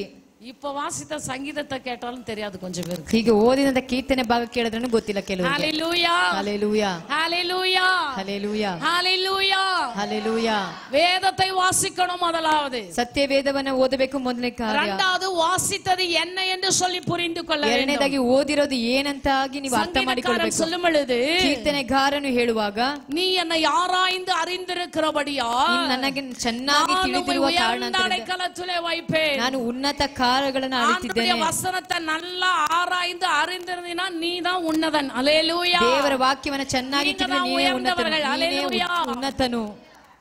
இப்ப வாசித்த சங்கீதத்தை கேட்டாலும் தெரியாது கொஞ்சம் பேருக்கு. ಹೀಗೆ ಓದಿದಂತ ಕೀರ್ತನೆ ಭಾಗ ಕೇಳಿದ್ರೂ ಗೊತ್ತಿಲ್ಲ ಕೆಲವರಿಗೆ. ஹalleluya, ஹalleluya, ஹalleluya, ஹalleluya, ஹalleluya, ஹalleluya. வேதத்தை வாசிக்கணும் முதலாவது. ಸತ್ಯ ವೇದವನ್ನ ಓದಬೇಕು ಮೊದಲನೇ ಕಾರ್ಯ. இரண்டாவது வாசித்தது என்ன என்று சொல்லி புரிந்து கொள்ள வேண்டும். ಎರಡನೇದಾಗಿ ಓದಿರೋದು ಏನಂತಾಗಿ ನೀವು ಅರ್ಥ ಮಾಡಿಕೊಳ್ಳಬೇಕು. சொல்லும் பொழுது ಕೀರ್ತನೆಗಾರನು ಹೇಳುವಾಗ, நீ என்னை ஆராய்ந்து அறிந்திருக்கிறபடியா ನನಗೆ ಚೆನ್ನಾಗಿ ತಿಳಿದಿರುವ ಕಾರಣದಿಂದ அடைக்கலத்திலே வைப்பேன். ನಾನು ಉನ್ನತ ಕಾರ್ಯಗಳನ್ನು ಅರಿತಿದ್ದೇನೆ. வசனத்தை நல்லா ஆராய்ந்து அறிந்திருந்தீனா நீதான் உன்னதன். அல்லேலூயா. ದೇವರ ವಾಕ್ಯವನ್ನ ಚೆನ್ನಾಗಿ ತಿಳಿದು ನೀನೇ ಉನ್ನತನು.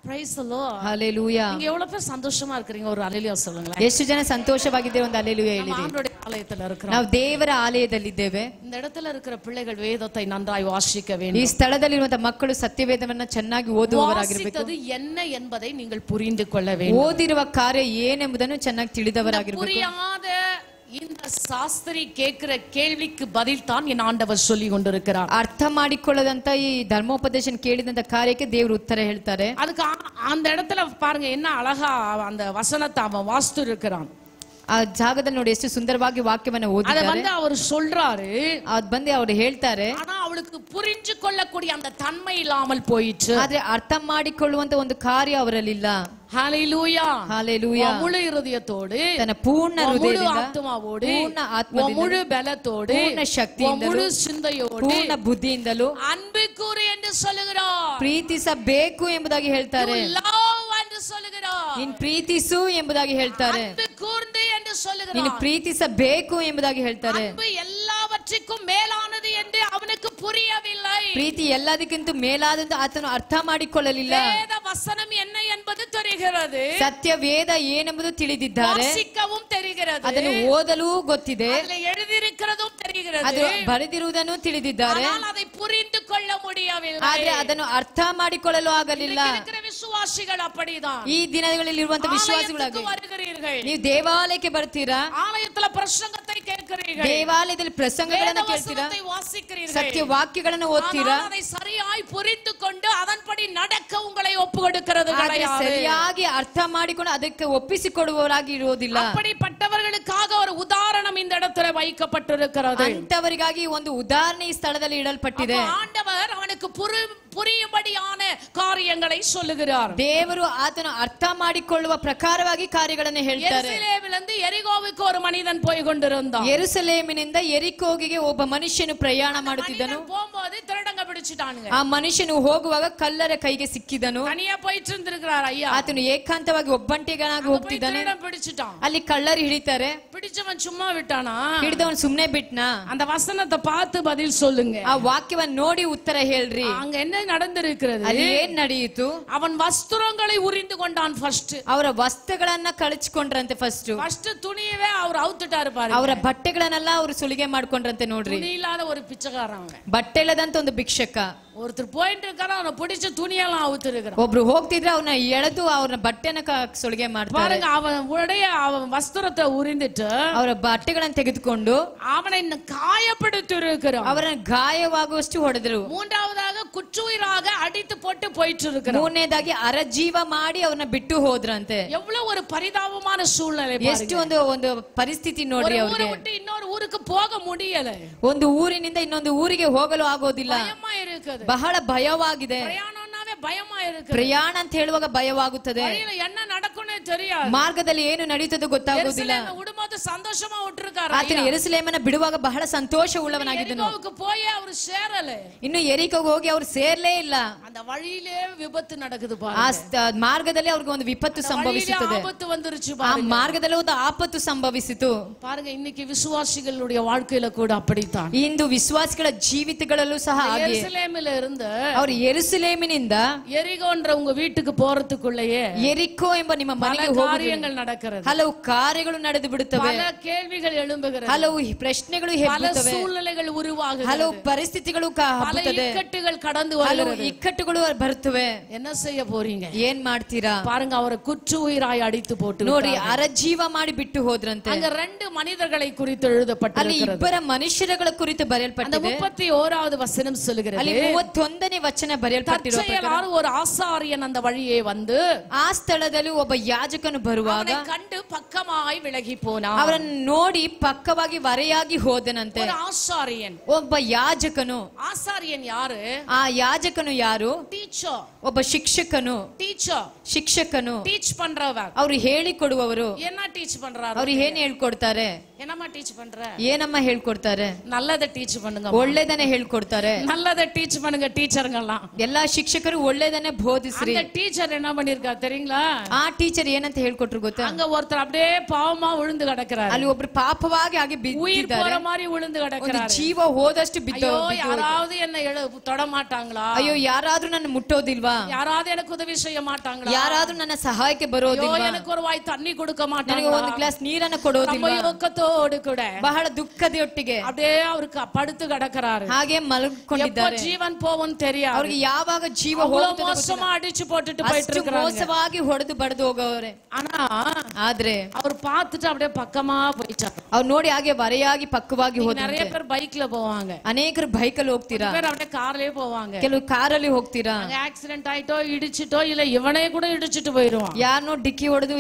Praise the Lord. ಹalleluya. நீங்க எவ்வளவு பேர் சந்தோஷமா இருக்கீங்க? ஒரு அல்லேலூயா சொல்லுங்களேன். ಎಷ್ಟು ಜನ ಸಂತೋಷವಾಗಿದ್ದೀರಾ? ಒಂದು ಹalleluya ಹೇಳಿರಿ. ஆண்டவருடைய ஆலயத்துல இருக்கிறோம். ನಾವು ದೇವರ ಆಲಯದಲ್ಲಿದ್ದೇವೆ. இந்த இடத்துல இருக்கிற பிள்ளைகள் வேதத்தை நன்றாய் வாசிக்க ಈ வேண்டும். ಸ್ಥಳದಲ್ಲಿರುವಂತ ಮಕ್ಕಳು ಸತ್ಯವೇದವನ್ನ ಚೆನ್ನಾಗಿ ಓದುವವರಾಗಿರಬೇಕು. வாசித்தது என்ன என்பதை நீங்கள் புரிந்து கொள்ள வேண்டும். ಓದಿರುವ ಕಾರ್ಯ ಏನೆಂಬುದನ್ನು ಚೆನ್ನಾಗಿ ತಿಳಿದವರಾಗಿರಬೇಕು. புரியாத இந்த சாஸ்திரி கேட்கிற கேள்விக்கு பதில் தான் என் ஆண்டவர் சொல்லி கொண்டிருக்கிறார். ಅರ್ಥ ಮಾಡಿಕೊಳ್ಳದಂತ ಈ ಧರ್ಮೋಪದೇಶ ಕೇಳಿದಂತ ಕಾರ್ಯಕ್ಕೆ ದೇವರು ಉತ್ತರ ಹೇಳ್ತಾರೆ. அதுக்கு அந்த இடத்துல பாருங்க என்ன அழகா அந்த வசனத்தை அவன் வாஸ்து இருக்கிறான். ಆ ಜಾಗದಲ್ಲಿ ನೋಡಿ ಎಷ್ಟು ಸುಂದರವಾಗಿ ವಾಕ್ಯವನ್ನ ಓದಿದ್ದಾರೆ. அவர் சொல்றாரு, ಅದ್ ಬಂದು ಅವರು ಹೇಳ್ತಾರೆ, ஆனா அவளுக்கு புரிஞ்சு கொள்ளக்கூடிய அந்த தன்மை இல்லாமல் போயிற்று. ಆದ್ರೆ ಅರ್ಥ ಮಾಡಿಕೊಳ್ಳುವಂತ ಒಂದು ಕಾರ್ಯ ಅವರಲ್ಲಿಲ್ಲ. ஹalleluya, ஹalleluya. முழு இருதயத்தோடு, ತನ್ನ ಪೂರ್ಣ ಹೃದಯದಿಂದ, ಆತ್ಮவோடு, ಪೂರ್ಣ ಆತ್ಮದಿಂದ, முழு பலத்தோடு, ಪೂರ್ಣ ಶಕ್ತಿಯಿಂದಲೂ, முழு சிந்தையோடு, ಪೂರ್ಣ ಬುದ್ಧಿಯಿಂದಲೂ அன்பு கூறு என்று சொல்லுகிறார். ಪ್ರೀತಿಸಬೇಕು ಎಂಬುದಾಗಿ ಹೇಳ್ತಾರೆ. love என்று சொல்லுகிறார். ನೀನು ಪ್ರೀತಿಸು ಎಂಬುದಾಗಿ ಹೇಳ್ತಾರೆ. அன்பு கூர்ந்து என்று சொல்லுகிறார். ನೀನು ಪ್ರೀತಿಸಬೇಕು ಎಂಬುದಾಗಿ ಹೇಳ್ತಾರೆ. அன்பு எல்லாவற்றுக்கும் மேலானது என்று அவனுக்கு புரியவில்லை. ಪ್ರೀತಿ ಎಲ್ಲದಕ್ಕಿಂತ ಮೇಲಾದಂತ ಆತನು ಅರ್ಥ ಮಾಡಿಕೊಳ್ಳಲಿಲ್ಲ. வேத வசனம் என்ன என்பது தெரிகிறது. ಸತ್ಯ ವೇದ ಏನೆಂಬುದು ತಿಳಿದಿದ್ದಾರೆ. வாசிக்கவும் தெரிகிறது. ಅದನ್ನು ಓದಲು ಗೊತ್ತಿದೆ. அதில் எழுதியிருக்கிறதும் தெரிகிறது. ಅದು ಬರೆದಿರುವುದನ್ನು ತಿಳಿದಿದ್ದಾರೆ. ஆனால் அதை புரிந்து கொள்ள முடியவில்லை. ಆದ್ರೆ ಅದನ್ನು ಅರ್ಥ ಮಾಡಿಕೊಳ್ಳಲು ಆಗಲಿಲ್ಲ. இருக்கிற விசுவாசிகள் அப்படிதான். ಈ ದಿನಗಳಲ್ಲಿ ಇರುವಂತ ವಿಶ್ವಾಸಿಗಳಾಗಿ வருகிறீர்கள். ನೀವು ದೇವಾಲಯಕ್ಕೆ ಬರ್ತೀರಾ, ஆலயத்துல பிரசங்கத்தை கேட்கிறீர்கள், ದೇವಾಲಯದಲ್ಲಿ ಪ್ರಸಂಗಗಳನ್ನು ಕೇಳ್ತೀರಾ, வாசிக்கிறீர்கள், ಸತ್ಯ ವಾಕ್ಯಗಳನ್ನು ಓದ್ತೀರಾ. அதை சரியாய் புரிந்து கொண்டு அதன்படி நடக்க உங்களை ஒப்பு கொடுக்கிறது ಆದ್ರೆ கிடையாது. ಸರಿಯಾಗಿ ಅರ್ಥ ಮಾಡಿಕೊಂಡು ಅದಕ್ಕೆ ಒಪ್ಪಿಸಿಕೊಡುವವರಾಗಿ ಇರುವುದಿಲ್ಲ. அப்படிப்பட்டவர்களுக்காக ஒரு உதாரணம் இந்த இடத்துல வைக்கப்பட்டிருக்கிறது. ಅಂತವರಿಗಾಗಿ ಒಂದು ಉದಾಹರಣೆ ಈ ಸ್ಥಳದಲ್ಲಿ ಇಡಲ್ಪಟ್ಟಿದೆ. ஆண்டவர் அவனுக்கு புரியும்படியான காரியங்களை சொல்லுகிறார். ದೇವರು ಆತನು ಅರ್ಥ ಮಾಡಿಕೊಳ್ಳುವ ಪ್ರಕಾರವಾಗಿ ಕಾರ್ಯಗಳನ್ನು ಹೇಳ್ತಾರೆ. ಯೆರೂಸಲೇಮಿನಿಂದ ಎರಿಕೋವಿಗೆ ஒரு மனிதன் போய் கொண்டிருந்தான். ಯೆರೂಸಲೇಮಿನಿಂದ ಎರಿಕೋಗಿಗೆ ಒಬ್ಬ ಮನುಷ್ಯನು ಪ್ರಯಾಣ ಮಾಡುತ್ತಿದ್ದನು. போகும்போது திருடங்க பிடிச்சிட்டானுங்க. ಆ ಮನುಷ್ಯನು ಹೋಗುವಾಗ ಕಲ್ಲರ ಕೈಗೆ ಸಿಕ್ಕಿದನು. தனியா போயிட்டு இருந்திருக்கிறார் ஐயா. ಆತನು ಏಕಾಂತವಾಗಿ ಒಬ್ಬಂಟಿಗನಾಗಿ ಹೋಗ್ತಿದ್ದಾನೆ. பிடிச்சிட்டான். ಅಲ್ಲಿ ಕಳ್ಳರು ಹಿಡಿತಾರೆ. பிடிச்சவன் சும்மா விட்டானா? ಹಿಡಿದವನು ಸುಮ್ನೆ ಬಿಟ್ನಾ? அந்த ವಸನத்தை பார்த்து பதில் சொல்லுங்க. ಆ ವಾಕ್ಯವನ್ನು ನೋಡಿ ಉತ್ತರ ಹೇಳ್ರಿ. அங்க என்ன நடந்திருக்கிறது? ಅಲ್ಲಿ ಏನ್ ನಡೆಯಿತು? அவன் ವಸ್ತ್ರங்களை ಉರಿந்து கொண்டான் ಫಸ್ಟ್. ಅವರ ವಸ್ತ್ರಗಳನ್ನ ಕಳಚಿಕೊಂಡ್ರಂತೆ ಫಸ್ಟ್ துணியவே அவர் அவுத்துட்டாரு பாருங்க. ಅವರ ಬಟ್ಟೆಗಳನ್ನೆಲ್ಲ ಅವರು ಸುಲಿಗೆ ಮಾಡ್ಕೊಂಡ್ರಂತೆ ನೋಡ್ರಿ. துணி இல்லாத ஒரு பிச்சைக்காரன் அவன். ಬಟ್ಟೆ ಇಲ್ಲದಂತ ಒಂದು ಭಿಕ್ಷಕ. ஒருத்தர் போயிட்டு இருக்காரு, அவனை பிடிச்ச துணியெல்லாம் அவுத்துருக்கான். ಒಬ್ರು ಹೋಗ್ತಿದ್ರೆ ಅವನ ಎಳೆದು ಅವ್ರನ್ನ ಬಟ್ಟೆನ ಸುಲಿಗೆ ಮಾಡ್ತಾರೆ. பாருங்க, அவன் வஸ்திரத்தை உரிந்துட்டு ಅವರ ಬಟ್ಟೆಗಳನ್ನ ತೆಗೆದುಕೊಂಡು அவனை காயப்படுத்தி இருக்கிறான். ಅವರನ್ನ ಗಾಯವಾಗುವಷ್ಟು ಹೊಡೆದ್ರು. மூன்றாவதாக குற்றுயிராக அடித்து போட்டு போயிட்டு இருக்கிறான். ಮೂರನೇದಾಗಿ ಅರಜೀವ ಮಾಡಿ ಅವ್ರನ್ನ ಬಿಟ್ಟು ಹೋದ್ರಂತೆ. எவ்வளவு ஒரு பரிதாபமான சூழ்நிலை பாருங்க. ಎಷ್ಟು ಒಂದು ಪರಿಸ್ಥಿತಿ ನೋಡ್ರಿ ಅವ್ರಿಗೆ. விட்டு இன்னொரு ஊருக்கு போக முடியல. ಒಂದು ಊರಿನಿಂದ ಇನ್ನೊಂದು ಊರಿಗೆ ಹೋಗಲು ಆಗೋದಿಲ್ಲ. பயமா இருக்குது. ಬಹಳ ಭಯವಾಗಿದೆ. ಪ್ರಯಾಣವೇ ಭಯமா இருக்குது. ಪ್ರಯಾಣ ಅಂತ ಹೇಳುವಾಗ ಭಯವಾಗುತ್ತದೆ. என்ன நடக்கும்னே தெரியாது. ಮಾರ್ಗದಲ್ಲಿ ಏನು ನಡೆಯುತ್ತದೋ ಗೊತ್ತಾಗೋದಿಲ್ಲ. ಉಡುಮ போது சந்தோஷமா விட்டுருக்காரு. ಆತನು ಯೆರೂಸಲೇಮನ್ನ ಬಿಡುವಾಗ ಬಹಳ ಸಂತೋಷ ಉಳ್ಳವನಾಗಿದ್ದನು. எரிகோவுக்கு போய் அவர் சேரல. ಇನ್ನು ಯೆರಿಕೋಗೆ ಹೋಗಿ ಅವರು ಸೇರ್ಲೇ ಇಲ್ಲ. அந்த வழியிலே விபத்து நடக்குது ಆ பாருங்க. ಮಾರ್ಗದಲ್ಲಿ ಅವ್ರಿಗೆ ಒಂದು ವಿಪತ್ತು ಸಂಭವಿಸುತ್ತದೆ. ஆபத்து வந்துருச்சு ಆ பாருங்க. ಮಾರ್ಗದಲ್ಲಿ ಒಂದು ಆಪತ್ತು ಸಂಭವಿಸಿತು. பாருங்க இன்னைக்கு விசுவாசிகளுடைய வாழ்க்கையில கூட அப்படித்தான். ಇಂದು ವಿಶ್ವಾಸಿಗಳ ಜೀವಿತಗಳಲ್ಲೂ ಸಹ ಹಾಗೆ. ಯೆರೂಸಲೇಮಿல இருந்து ಅವರು ಯೆರೂಸಲೇಮಿನಿಂದ எரிகோன்ற உங்க வீட்டுக்கு போறதுக்குள்ளேயே ಯೆರಿಕೋ ಎಂಬ ನಿಮ್ಮ ಮನೆಗೆ பல ಹೋಗುವ காரியங்கள் நடக்கிறது. ಹಲವು ಕಾರ್ಯಗಳು ನಡೆದು ಬಿಡುತ್ತವೆ. பல ಕೇಳ್ವಿಗಳು எழும்புகிறது. ಹಲವು ಪ್ರಶ್ನೆಗಳು பல ಹೆಬ್ಬುತ್ತವೆ. சூழ்நிலைகள் உருவாகுகிறது. ಹಲವು ಪರಿಸ್ಥಿತಿಗಳು பல ಹಬ್ಬುತ್ತದೆ. இக்கட்டுகள் கடந்து ಹಲವು வருகிறது. ಇಕ್ಕಟ್ಟುಗಳು ಬರುತ್ತವೆ. என்ன செய்ய போறீங்க? ಏನ್ ಮಾಡ್ತೀರಾ? பாருங்க அவரை குற்று உயிராய் அடித்து போட்டு ನೋಡಿ ಅರಜೀವ ಮಾಡಿ ಬಿಟ್ಟು ಹೋದ್ರಂತೆ. அங்க 2 மனிதர்களை குறித்து ಅಲ್ಲಿ எழுதப்பட்டிருக்கிறது. ಇಬ್ಬರ ಮನುಷ್ಯರುಗಳ ಕುರಿತು அந்த ಬರೆಯಲ್ಪಟ್ಟಿದೆ. 31வது வசனம் சொல்லுகிறது. ಅಲ್ಲಿ 31ನೇ ವಚನ ಬರೆಯಲ್ಪಟ್ಟಿರುವ ಪ್ರಕಾರ தற்செயலாக ஒரு ஆசாரியன் அந்த வழியே வந்து ಆ ಸ್ಥಳದಲ್ಲಿ ಒಬ್ಬ ಯಾಜಕನು ಬರುವಾಗ அவனை கண்டு பக்கமாய் விலகி போனான். ಅವರನ್ನು ನೋಡಿ ಪಕ್ಕವಾಗಿ ವರೆಯಾಗಿ ಹೋದನಂತೆ. ஒரு ஆசாரியன். ಒಬ್ಬ ಯಾಜಕನು. ஆசாரியன் யாரு? ಆ ಯಾಜಕನು ಯಾರು? ಟೀಚರ್. ಒಬ್ಬ ಶಿಕ್ಷಕನು. ಟೀಚರ್. ಶಿಕ್ಷಕನು. ಟೀಚ್ பண்றவர். ಅವರು ಹೇಳಿಕೊಡುವವರು. என்ன டீச் பண்றாரு? ಅವ್ರು ಏನ್ ಹೇಳ್ಕೊಡ್ತಾರೆ? என்னம்மா டீச் பண்ற? ಏನಮ್ಮ ಹೇಳ್ಕೊಡ್ತಾರೆ? நல்லத ಟೀಚ್ பண்ணுங்க. ಒಳ್ಳೆದನ್ನೇ ಹೇಳ್ಕೊಡ್ತಾರೆ. நல்லத டீச் பண்ணுங்க ಟೀಚರ್ங்கலாம். ಎಲ್ಲಾ ಶಿಕ್ಷಕರು ಒಳ್ಳೆದನ್ನೇ ಬೋಧಿಸ್ರಿ. அந்த டீச்சர் என்ன பண்ணிருக்காரு தெரியுங்களா? ಆ ಟೀಚರ್ ಏನಂತ ಹೇಳ್ಕೊಟ್ರು ಗೊತ್ತಾ? அங்க ஒருத்தர் அப்படியே பாவமா விழுந்து கிடக்குறாரு. ಅಲ್ಲಿ ಒಬ್ರು ಪಾಪವಾಗಿ ಹಾಗೆ உயிர் ಬಿದ್ದಿದ್ದಾರೆ. போற மாதிரி விழுந்து ಒಂದು கிடக்குறாரு. ಜೀವ ಹೋದಷ್ಟು ஐயோ யாராவது என்ன தொட மாட்டாங்களா? ಅಯ್ಯೋ ಯಾರಾದ್ರೂ ನನ್ನ ಮುಟ್ಟೋದಿಲ್ವಾ? யாராவது எனக்கு உதவி செய்ய மாட்டாங்களா? ಯಾರಾದ್ರೂ ನನ್ನ ಸಹಾಯಕ್ಕೆ ஐயோ ಬರೋದಿಲ್ವಾ? எனக்கு ஒரு வாய் தண்ணி கொடுக்க ನನಗೆ மாட்டாங்களா? ಒಂದು ಗ್ಲಾಸ್ ನೀರನ್ನ ரொம்ப ಕೊಡೋದಿಲ್ವಾ? யோக்கத்தோடு கூட ಬಹಳ ದುಃಖದೊಟ್ಟಿಗೆ அப்படியே அவருக்கு படுத்து கிடக்குறாரு. ಹಾಗೆ எப்ப ಮಲಗಿಕೊಂಡಿದ್ದಾರೆ. ஜீவன் போவும் தெரியாது. ಅವ್ರಿಗೆ ಯಾವಾಗ ಜೀವ அவ்வளவு ಹೋಗುತ್ತದೋ ಗೊತ್ತಿಲ್ಲ. மோசமா அடிச்சு போட்டுட்டு போயிட்டு ಅಷ್ಟು இருக்காங்க. ಮೋಸವಾಗಿ ಹೊಡೆದು ಬಡದು ಹೋಗೋರೆ. ஆனா ಆದ್ರೆ அவர் பார்த்துட்டு அப்படியே பக்கமா போயிட்டாரு. ಅವ್ರು ನೋಡಿ ಹಾಗೆ ವರೆಯಾಗಿ ಪಕ್ಕವಾಗಿ நிறைய ಹೋದಂತೆ. பேர் பைக்ல போவாங்க. ಅನೇಕರು ಬೈಕಲ್ಲಿ ಹೋಗ್ತೀರಾ, பேர் அப்படியே கார்லயே போவாங்க. ಕೆಲವು ಕಾರಲ್ಲಿ ಹೋಗ್ತೀರಾ. அங்க ஆக்சிடென்ட் ஆயிட்டோ இடிச்சிட்டோ இல்ல இவனே கூட இடிச்சிட்டு போயிடுவான். ಯಾರನ್ನೋ ಡಿಕ್ಕಿ ಹೊಡೆದು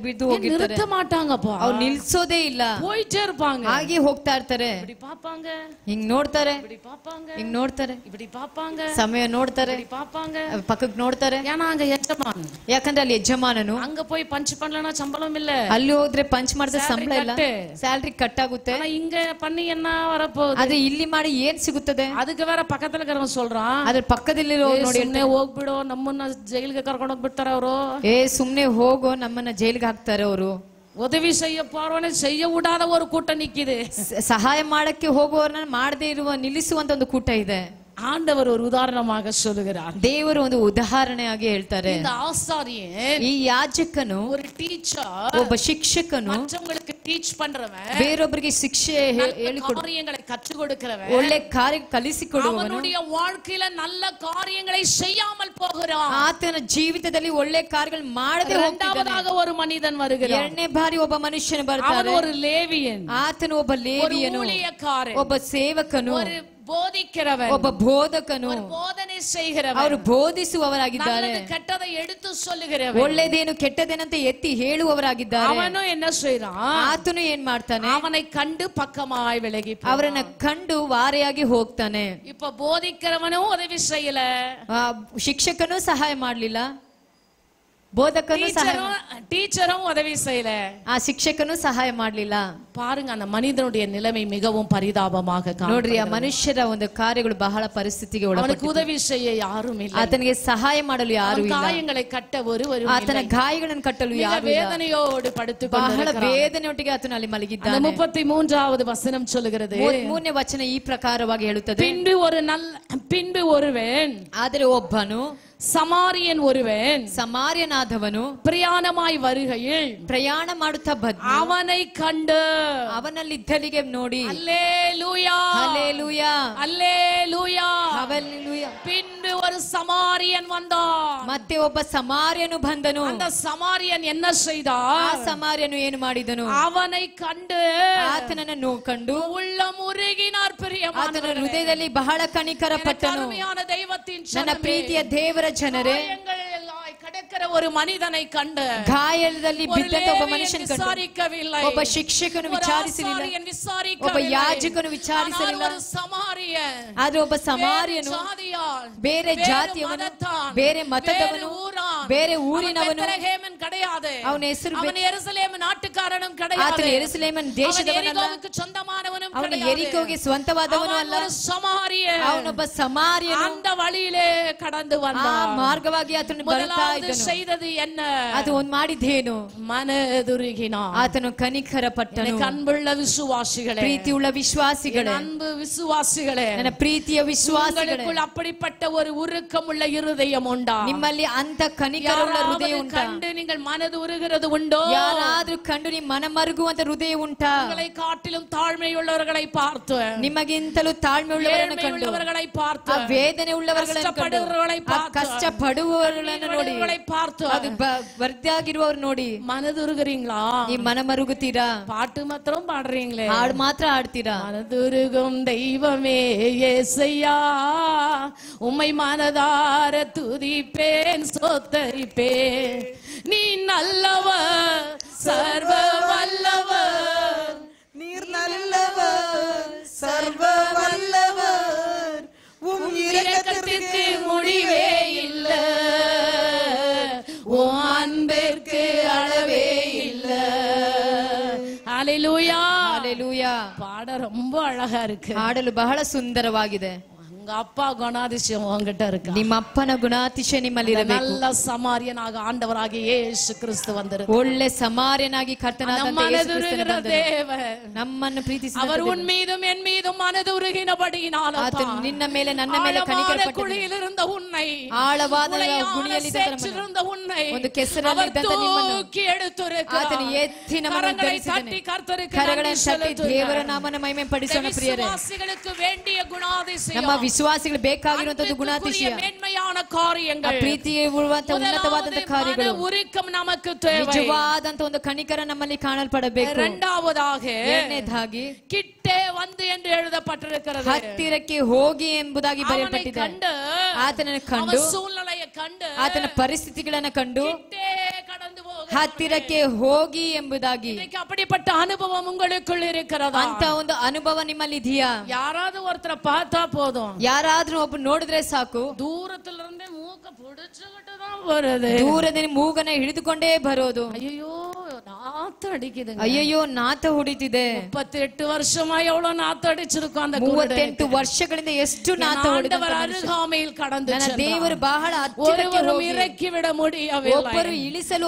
ಬಿದ್ದು ಹೋಗಿರ್ತಾರೆ. நிறுத்த மாட்டாங்கப்பா. ಅವ್ರು ನಿಲ್ಸೋದೇ ಇಲ್ಲ, போயிட்டே இருப்பாங்க. ಹಾಗೆ ಹೋಗ್ತಾ ಇರ್ತಾರೆ. இப்படி பாப்பாங்க, ಹಿಂಗ್ ನೋಡ್ತಾರೆ, இப்படி பாப்பாங்க, ಹಿಂಗ್ ನೋಡ್ತಾರೆ, இப்படி பாப்பாங்க, ಸಮಯ ನೋಡ್ತಾರೆ, இப்படி பாப்பாங்க. ಪಕ್ಕಕ್ಕೆ ನೋಡ್ತಾರೆ. ஏன்னா அங்க ಯಜಮಾನ್. ಯಾಕಂದ್ರೆ ಅಲ್ಲಿ ಯಜಮಾನನು அங்க போய் பஞ்ச் பண்ணலனா சம்பளம் இல்ல. ಅಲ್ಲಿ ಹೋದ್ರೆ ಪಂಚ್ ಮಾಡಿದ್ರೆ ಸಂಬಳ ಇಲ್ಲ, ಸ್ಯಾಲ್ರಿ ಕಟ್ ಆಗುತ್ತೆ. ஆனா இங்க பண்ணி என்ன வரப்போகுது? ಆದ್ರೆ ಇಲ್ಲಿ ಮಾಡಿ ಏನ್ ಸಿಗುತ್ತದೆ? அதுக்கு வேற பக்கத்துல இருக்கிறவன் சொல்றான், ಅದ್ರ ಪಕ್ಕದಲ್ಲಿರೋ ನೋಡಿ ಸುಮ್ನೆ ಹೋಗ್ಬಿಡು, ನಮ್ಮನ್ನ ಜೈಲಿಗೆ ಕರ್ಕೊಂಡು ಹೋಗ್ಬಿಡ್ತಾರ ಅವರು. ಸುಮ್ನೆ ಹೋಗೋ, ನಮ್ಮನ್ನ ಜೈಲಿಗೆ ಹಾಕ್ತಾರೆ ಅವರು. உதவி செய்ய போறவனை செய்ய விடாத ஒரு கூட்டம் நிக்குது. ಸಹಾಯ ಮಾಡಕ್ಕೆ ಹೋಗುವವರನ್ನ ಮಾಡದೇ ಇರುವ ನಿಲ್ಲಿಸುವಂತ ಒಂದು ಕೂಟ ಇದೆ. ஆண்டவர் ஒரு உதாரணமாக சொல்லுகிறார். ದೇವರು ಒಂದು ಉದಾಹರಣೆಯಾಗಿ ಹೇಳ್ತಾರೆ. இந்த ஆசாரியன் ಈ ಯಾಜಕನು ஒரு டீச்சர், ಒಬ್ಬ ಶಿಕ್ಷಕನು மற்றவங்களுக்கு டீச் பண்றவன், ಬೇರೊಬ್ಬರಿಗೆ ಶಿಕ್ಷೆ ಹೇಳಿಕೊಡು, காரியங்களை கற்றுக் கொடுக்கிறவன், ಒಳ್ಳೆ ಕಾರ್ಯ ಕಲಿಸಿಕೊಡುವವನು, அவனுடைய வாழ்க்கையில நல்ல காரியங்களை செய்யாமல் போகிறான். ಆತನ ಜೀವಿತದಲ್ಲಿ ಒಳ್ಳೆ ಕಾರ್ಯಗಳು ಮಾಡದೆ ಹೋಗ್ತಾನೆ. இரண்டாவதாக ஒரு மனிதன் வருகிறான். ಎರಡನೇ ಬಾರಿ ಒಬ್ಬ ಮನುಷ್ಯನು அவன் ಬರ್ತಾನೆ. ஒரு லேவியன், ಆತನು ಒಬ್ಬ ஒரு ಲೇವಿಯನು, ஊழியக்காரன், ಒಬ್ಬ ಸೇವಕನು, ஒரு போதிக்கிறவன், ಒಬ್ಬ ಬೋಧಕನು. ஒரு போதனை செய்கிறவன், ಅವರು ಬೋಧಿಸುವವರಾಗಿದ್ದಾರೆ. நல்லது கெட்டதை எடுத்து சொல்லுகிறவன். ಒಳ್ಳೆದೇನು ಕೆಟ್ಟದೇನಂತ ಎತ್ತಿ ಹೇಳುವವರಾಗಿದ್ದಾರೆ. அவனும் என்ன செய்றான்? ಆತನು ಏನ್ ಮಾಡ್ತಾನೆ? அவனை கண்டு பக்கமாய் விலகி போனான். ಅವರನ್ನ ಕಂಡು ವಾರೆಯಾಗಿ ಹೋಗ್ತಾನೆ. இப்ப போதிக்கிறவனும் உதவி செய்யல, ಶಿಕ್ಷಕನು ಸಹಾಯ ಮಾಡ್ಲಿಲ್ಲ, ಬೋಧಕನು டீச்சரும் உதவி செய்யல, ಆ ಶಿಕ್ಷಕನು ಸಹಾಯ ಮಾಡ್ಲಿಲ್ಲ. பாருங்க அந்த மனிதனுடைய நிலைமை மிகவும் பரிதாபமாக ನೋಡ್ರಿ, ಆ ಮನುಷ್ಯರ ಒಂದು ಕಾರ್ಯಗಳು ಬಹಳ ಪರಿಸ್ಥಿತಿಗೆ அவனுக்கு உதவி செய்ய யாரும் இல்லை. ಆತನಿಗೆ ಸಹಾಯ ಮಾಡಲು ಯಾರು ಇಲ್ಲ. காயங்களை ಕಟ್ಟ ஒருவரும் ಆತನ ಗಾಯಗಳನ್ನು ಕಟ್ಟಲು ಯಾರು ಇಲ್ಲ. வேதனையோடு படுத்து ಬಹಳ ವೇದನೆಯೊಟ್ಟಿಗೆ ಆತನು ಅಲ್ಲಿ ಮಲಗಿದ್ದಾನೆ. 33வது வசனம் சொல்லுகிறது, 33ನೇ ವಚನ ಈ ಪ್ರಕಾರವಾಗಿ ಹೇಳುತ್ತದೆ. பின்பு ஒருவன், ಆದರೆ ಒಬ್ಬನು, சமாரியன் ஒருவன், ಸಮಾರ್ಯನಾದವನು பிரயாணமாய் வருகையில் ಪ್ರಯಾಣ ಮಾಡುತ್ತಾ ಬಂದ அவனை கண்டு ಅವನಲ್ಲಿದ್ದಲಿಗೆ ನೋಡಿ அல்லேலூயா ಹಲ್ಲೆಲೂಯಾ அல்லேலூயா ಹಲ್ಲೆಲೂಯಾ பின்பு ஒரு சமாரியன் வந்தான். ಮತ್ತೆ ಒಬ್ಬ ಸಮಾರ್ಯನು ಬಂದನು. அந்த சமாரியன் என்ன ಆ செய்தான்? ಸಮಾರ್ಯನು ಏನು ಮಾಡಿದನು? அவனை கண்டு ಆತನನ್ನು ಕಂಡು உள்ளம் உருகினார். ಆತನ பிரியமானவர்களே, ಹೃದಯದಲ್ಲಿ ಬಹಳ ಕನಿಕರ ಪಟ್ಟನು. அருமையான தெய்வத்தின் ನನ್ನ ಜನರೇ, ಪ್ರೀತಿಯ ದೇವರ ಜನರೇ, காயங்களாய் கிடக்கிற ஒரு மனிதனை கண்டு ಗಾಯದಲ್ಲಿ ஒரு ಬಿದ್ದಂತ ಒಬ್ಬ ಲೇವಿಯன் ಮನುಷ್ಯನ ಕಂಡು விசாரிக்கவில்லை, ಒಬ್ಬ ಶಿಕ್ಷಕನು ஒரு ವಿಚಾರಿಸಲಿಲ್ಲ, ஆசாரியன் ಒಬ್ಬ விசாரிக்கவில்லை, ಯಾಜಕನು ವಿಚಾರಿಸಲಿಲ್ಲ. ஆனால் ஒரு சமாரியன், ಆದ್ರೆ ಒಬ್ಬ ಸಮಾರ್ಯನು வேறு ஜாதியால், ಬೇರೆ வேறு ಜಾತಿಯವನು, மதத்தான், ಬೇರೆ ಮತದವನು, வேறு ஊரான், ಬೇರೆ அவன் ಊರಿನವನು, பெத்லகேமன் கிடையாது, ಅವನ ಹೆಸರು அவன் எருசலேம் நாட்டுக்காரனும் கிடையாது. ಆತನು ಯೆರೂಸಲೇಮಿನ ದೇಶದವನಲ್ಲ. ಎರಿಕೋಗೆ சொந்தமானவனும் ಅವನು கிடையாது. ಎರಿಕೋಗೆ ಸ್ವಂತವಾದವನು ಅಲ್ಲ. ಅವನು ಸಮಾರಿಯನ್. ಅವನೊಬ್ಬ ಸಮಾರ್ಯನು. அந்த வழியிலே கடந்து ಆ வந்தான். ಮಾರ್ಗವಾಗಿ ಆತನು ಬರ್ತಾ ಇದ್ದನು. செய்தது என்ன? ಅದು ಒಂದು ಮಾಡಿದ್ದೇನು? மனதுருகினான். ಆತನು ಕನಿಕರ ಪಟ್ಟನು. அன்புள்ள விசுவாசிகளே, ಪ್ರೀತಿಯುಳ್ಳ ವಿಶ್ವಾಸಿಗಳೇ, அன்பு விசுவாசிகளே, ನನ್ನ ಪ್ರೀತಿಯ ವಿಶ್ವಾಸಿಗಳೇ, உங்களுக்குள் அப்படிப்பட்ட ஒரு உருக்கமுள்ள இருதயம் உண்டா? ನಿಮ್ಮಲ್ಲಿ ಅಂತ ಕನಿಕರವುಳ್ಳ ಹೃದಯ ಉಂಟಾ? கண்டு நீங்கள் மனது உருகிறது உண்டோ? ಯಾರಾದ್ರೂ ಕಂಡು ನಿಮ್ಮ ಮನ ಮರುಗುವಂತ ಹೃದಯ ಉಂಟಾ? உங்களை காட்டிலும் தாழ்மையுள்ளவர்களை பார்த்து, ನಿಮಗಿಂತಲೂ ತಾಳ್ಮೆ ಉಳ್ಳವರನ್ನು ಕಂಡು, பார்த்து, ವೇದನೆ ಉಳ್ಳವರನ್ನು ಕಂಡು, ಕಷ್ಟಪಡುವವರನ್ನು ನೋಡಿ, பார்த்து, ಅದು ವರ್ತಿಯಾಗಿರುವವರು ನೋಡಿ மனதுருகிறீங்களா? ನೀವು ಮನ ಮರುಗುತ್ತೀರಾ? பாட்டு மாத்திரம் பாடுறீங்களே, ಹಾಡು ಮಾತ್ರ ಹಾಡ್ತೀರಾ? மனதுருகும் தெய்வமே యేసయ్యా, உம்மை மனதார துதிப்பேன் ஸ்தோத்தரிப்பேன். நீ நல்லவர், சர்வ வல்லவர், நீர் நல்லவர், சர்வ வல்லவர், உம் இரக்கத்திற்கு முடிவே இல்ல, உன் அன்பிற்கு அளவே இல்ல. ஹalleluya, ஹalleluya. பாட ரொம்ப அழகா இருக்கு. ಹಾಡಲು ಬಹಳ ಸುಂದರವಾಗಿದೆ. உங்க அப்பா குணாதிசயம் உங்ககிட்ட இருக்கு. ನಿಮ್ಮ ಅಪ್ಪನ ಗುಣಾತಿಶಯ ನಿಮ್ಮಲ್ಲಿ ಇರಬೇಕು. நல்ல சமாரியனாக ஆண்டவராகிய இயேசு கிறிஸ்து வந்திருக்கிறார். ಒಳ್ಳೆ ಸಮಾರ್ಯನಾಗಿ ಕರ್ತನಾದಂತ ಯೇಸು ಕ್ರಿಸ್ತನು ಬಂದನು. ನಮ್ಮನ್ನು ಪ್ರೀತಿಸಿದ அவர் உன் மீதும் என் மீதும் மனதுருகினபடியினால் ಆತನು ನಿನ್ನ ಮೇಲೆ ನನ್ನ ಮೇಲೆ ಕನಿಕರಪಟ್ಟನು. குழியில் இருந்த உன்னை, ಆಳವಾದ ಗುಣಿಯಲ್ಲಿದ್ದ உன்னை, ಒಂದು ಕೆಸರಲ್ಲಿದ್ದಂತ ನಿಮ್ಮನ್ನು தூக்கி எடுத்துரைக்கிறார். ಆತನು ಎತ್ತಿ ನಮ್ಮನ್ನು ಉದ್ಧರಿಸಿದನು. ಕರಗಳನ್ನು ತಟ್ಟಿ ದೇವರ ನಾಮನ ಮಹಿಮೆ ಪಡಿಸೋಣ. ಪ್ರಿಯರೇ, விசுவாசிகளுக்கு வேண்டிய குணಾதிசயம், ನಮ್ಮ ವಿಶ್ವಾಸಿಗಳು ಬೇಕಾಗಿರುವಂತದ್ದು ಗುಣಾತಿಶಯ, ಮೇನ್ಮೆಯಾನ ಕಾರ್ಯಗಳು, ಪ್ರೀತಿಗೆ ಉಳ್ಳುವಂತ ಉನ್ನತವಾದಂತ ಕಾರ್ಯಗಳು, ಉರಿಕಂ ನಮக்கு தேவை. ನಿಜವಾದಂತ ಒಂದು ಕನಿಕರ ನಮ್ಮಲ್ಲಿ ಕಾಣಲ್ಪಡಬೇಕು. இரண்டாவதாக, ಎರಡನೇದಾಗಿ, கிட்டே வந்து என்று எழுதப்பட்டிருக்கிறது. ಹತ್ತಿರಕ್ಕೆ ಹೋಗಿ ಎಂಬುದಾಗಿ ಬರೆಯಲ್ಪಟ್ಟಿದೆ. ಆತನನ್ನು ಕಂಡು, ಸೂழ்நிலையை ಕಂಡು, ಆತನ ಪರಿಸ್ಥಿತಿಗಳನ್ನು ಕಂಡು, கிட்டே கடந்து போக, ಹತ್ತಿರಕ್ಕೆ ಹೋಗಿ ಎಂಬುದಾಗಿ. அப்படிப்பட்ட அனுபவம் உங்களுக்குள் இருக்கிறதா? ಅಂತ ಒಂದು ಅನುಭವ ನಿಮ್ಮಲ್ಲಿ ಇದೆಯಾ? யாராவது ஒருத்தரை பார்த்தா போதும், ಯಾರಾದ್ರೂ ಒಬ್ಬ ನೋಡಿದ್ರೆ ಸಾಕು, தூரத்துல இருந்தே மூக்க புடிச்சுக்கிட்டு தான் வருது. ದೂರದಲ್ಲಿ ಮೂಗನ ಹಿಡಿದುಕೊಂಡೇ ಬರೋದು. ஐயோ நாத்து அடிக்குது, ಅಯ್ಯಯ್ಯೋ ನಾತ ಹೊಡಿತಿದೆ. 38 வருஷமா எவ்வளவு நாத்து அடிச்சிருக்கோம். அந்த 38 ವರ್ಷಗಳಿಂದ ಎಷ್ಟು ನಾತ ಹೊಡಿದ. அருகாமையில் கடந்து ನನ್ನ ದೇವರು ಬಹಳ ಹತ್ತಿರಕ್ಕೆ ஒருவரும் ಹೋಗಿ, இறக்கி விட முடியவில்லை. ಒಬ್ಬರು ಇಳಿಸಲು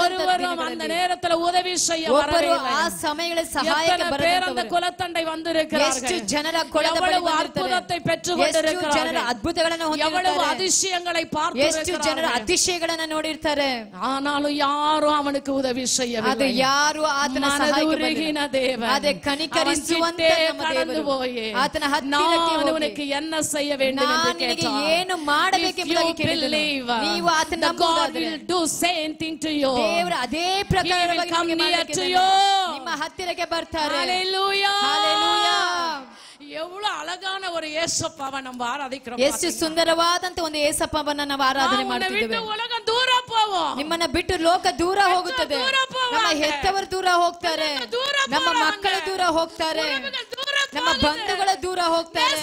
ஒருவரும் அந்த நேரத்துல உதவி செய்ய ಒಬ್ಬರು வரவில்லை. ಆ ಸಮಯಗಳ ಸಹಾಯಕ್ಕೆ அந்த ಬರದಂತವರು குலத்தண்டை வந்திருக்கிறார்கள். ಎಷ್ಟು ಜನರ ಕೊಳದ ಬಳಿ எவ்வளவு ಬಂದಿರ್ತಾರೆ. அற்புதத்தை பெற்றுக் ಎಷ್ಟು ಜನರ கொண்டிருக்கிறார்கள். ಅದ್ಭುತಗಳನ್ನು எவ்வளவு ಹೊಂದಿರ್ತಾರೆ. அதிசயங்களை ಎಷ್ಟು ಜನರ பார்த்து ಅತಿಶಯಗಳನ್ನ ನೋಡಿರ್ತಾರೆ. ஆனாலும் யாரும் அவனுக்கு உதவி ಅದು செய்யவில்லை. ಯಾರು ಆತನ ಸಹಾಯಕ್ಕೆ மனதுருகின ಬಂದಿಲ್ಲ. தேவன், ಅದೇ ಕನಿಕರಿಸುವಂತ அவன் ನಮ್ಮ கிட்டே கடந்து ದೇವರು போய், ಆತನ ಹತ್ತಿರಕ್ಕೆ நான் ಹೋಗಿ, உனக்கு என்ன செய்ய வேண்டும் என்று ನಾನು ನಿನಗೆ கேட்டார். ಏನು ಮಾಡಬೇಕೆಂಬುದಾಗಿ ಕೇಳಿದನು. ನೀವು ಆತನ the God ನಂಬುವುದಾದರೆ will do same thing to you. ದೇವರು ಅದೇ He will ಪ್ರಕಾರವಾಗಿ come ನಿಮಗೆ near ಮಾಡಲಿಕ್ಕೆ to ಇದ್ದಾನೆ. you. ನಿಮ್ಮ ಹತ್ತಿರಕ್ಕೆ ಬರ್ತಾರೆ. Hallelujah. Hallelujah. எவ்வளவு அழகான ஒரு இயேசுப்பாவை நம்ம ஆராதிக்கிறோம். ಎಷ್ಟು ಸುಂದರವಾದಂತ ಒಂದು ಏಸಪ್ಪವನ್ನ ನಾವು ಆರಾಧನೆ ಮಾಡ್ತಿದ್ದೇವೆ. உலகம் தூரம் போவோம், ನಿಮ್ಮನ್ನ ಬಿಟ್ಟು ಲೋಕ ದೂರ ಹೋಗುತ್ತದೆ. ನಮ್ಮ ಹೆತ್ತವರು ದೂರ ಹೋಗ್ತಾರೆ, ನಮ್ಮ ಮಕ್ಕಳು ದೂರ ಹೋಗ್ತಾರೆ, ನಮ್ಮ ಬಂಧುಗಳ ದೂರ ಹೋಗ್ತಾರೆ,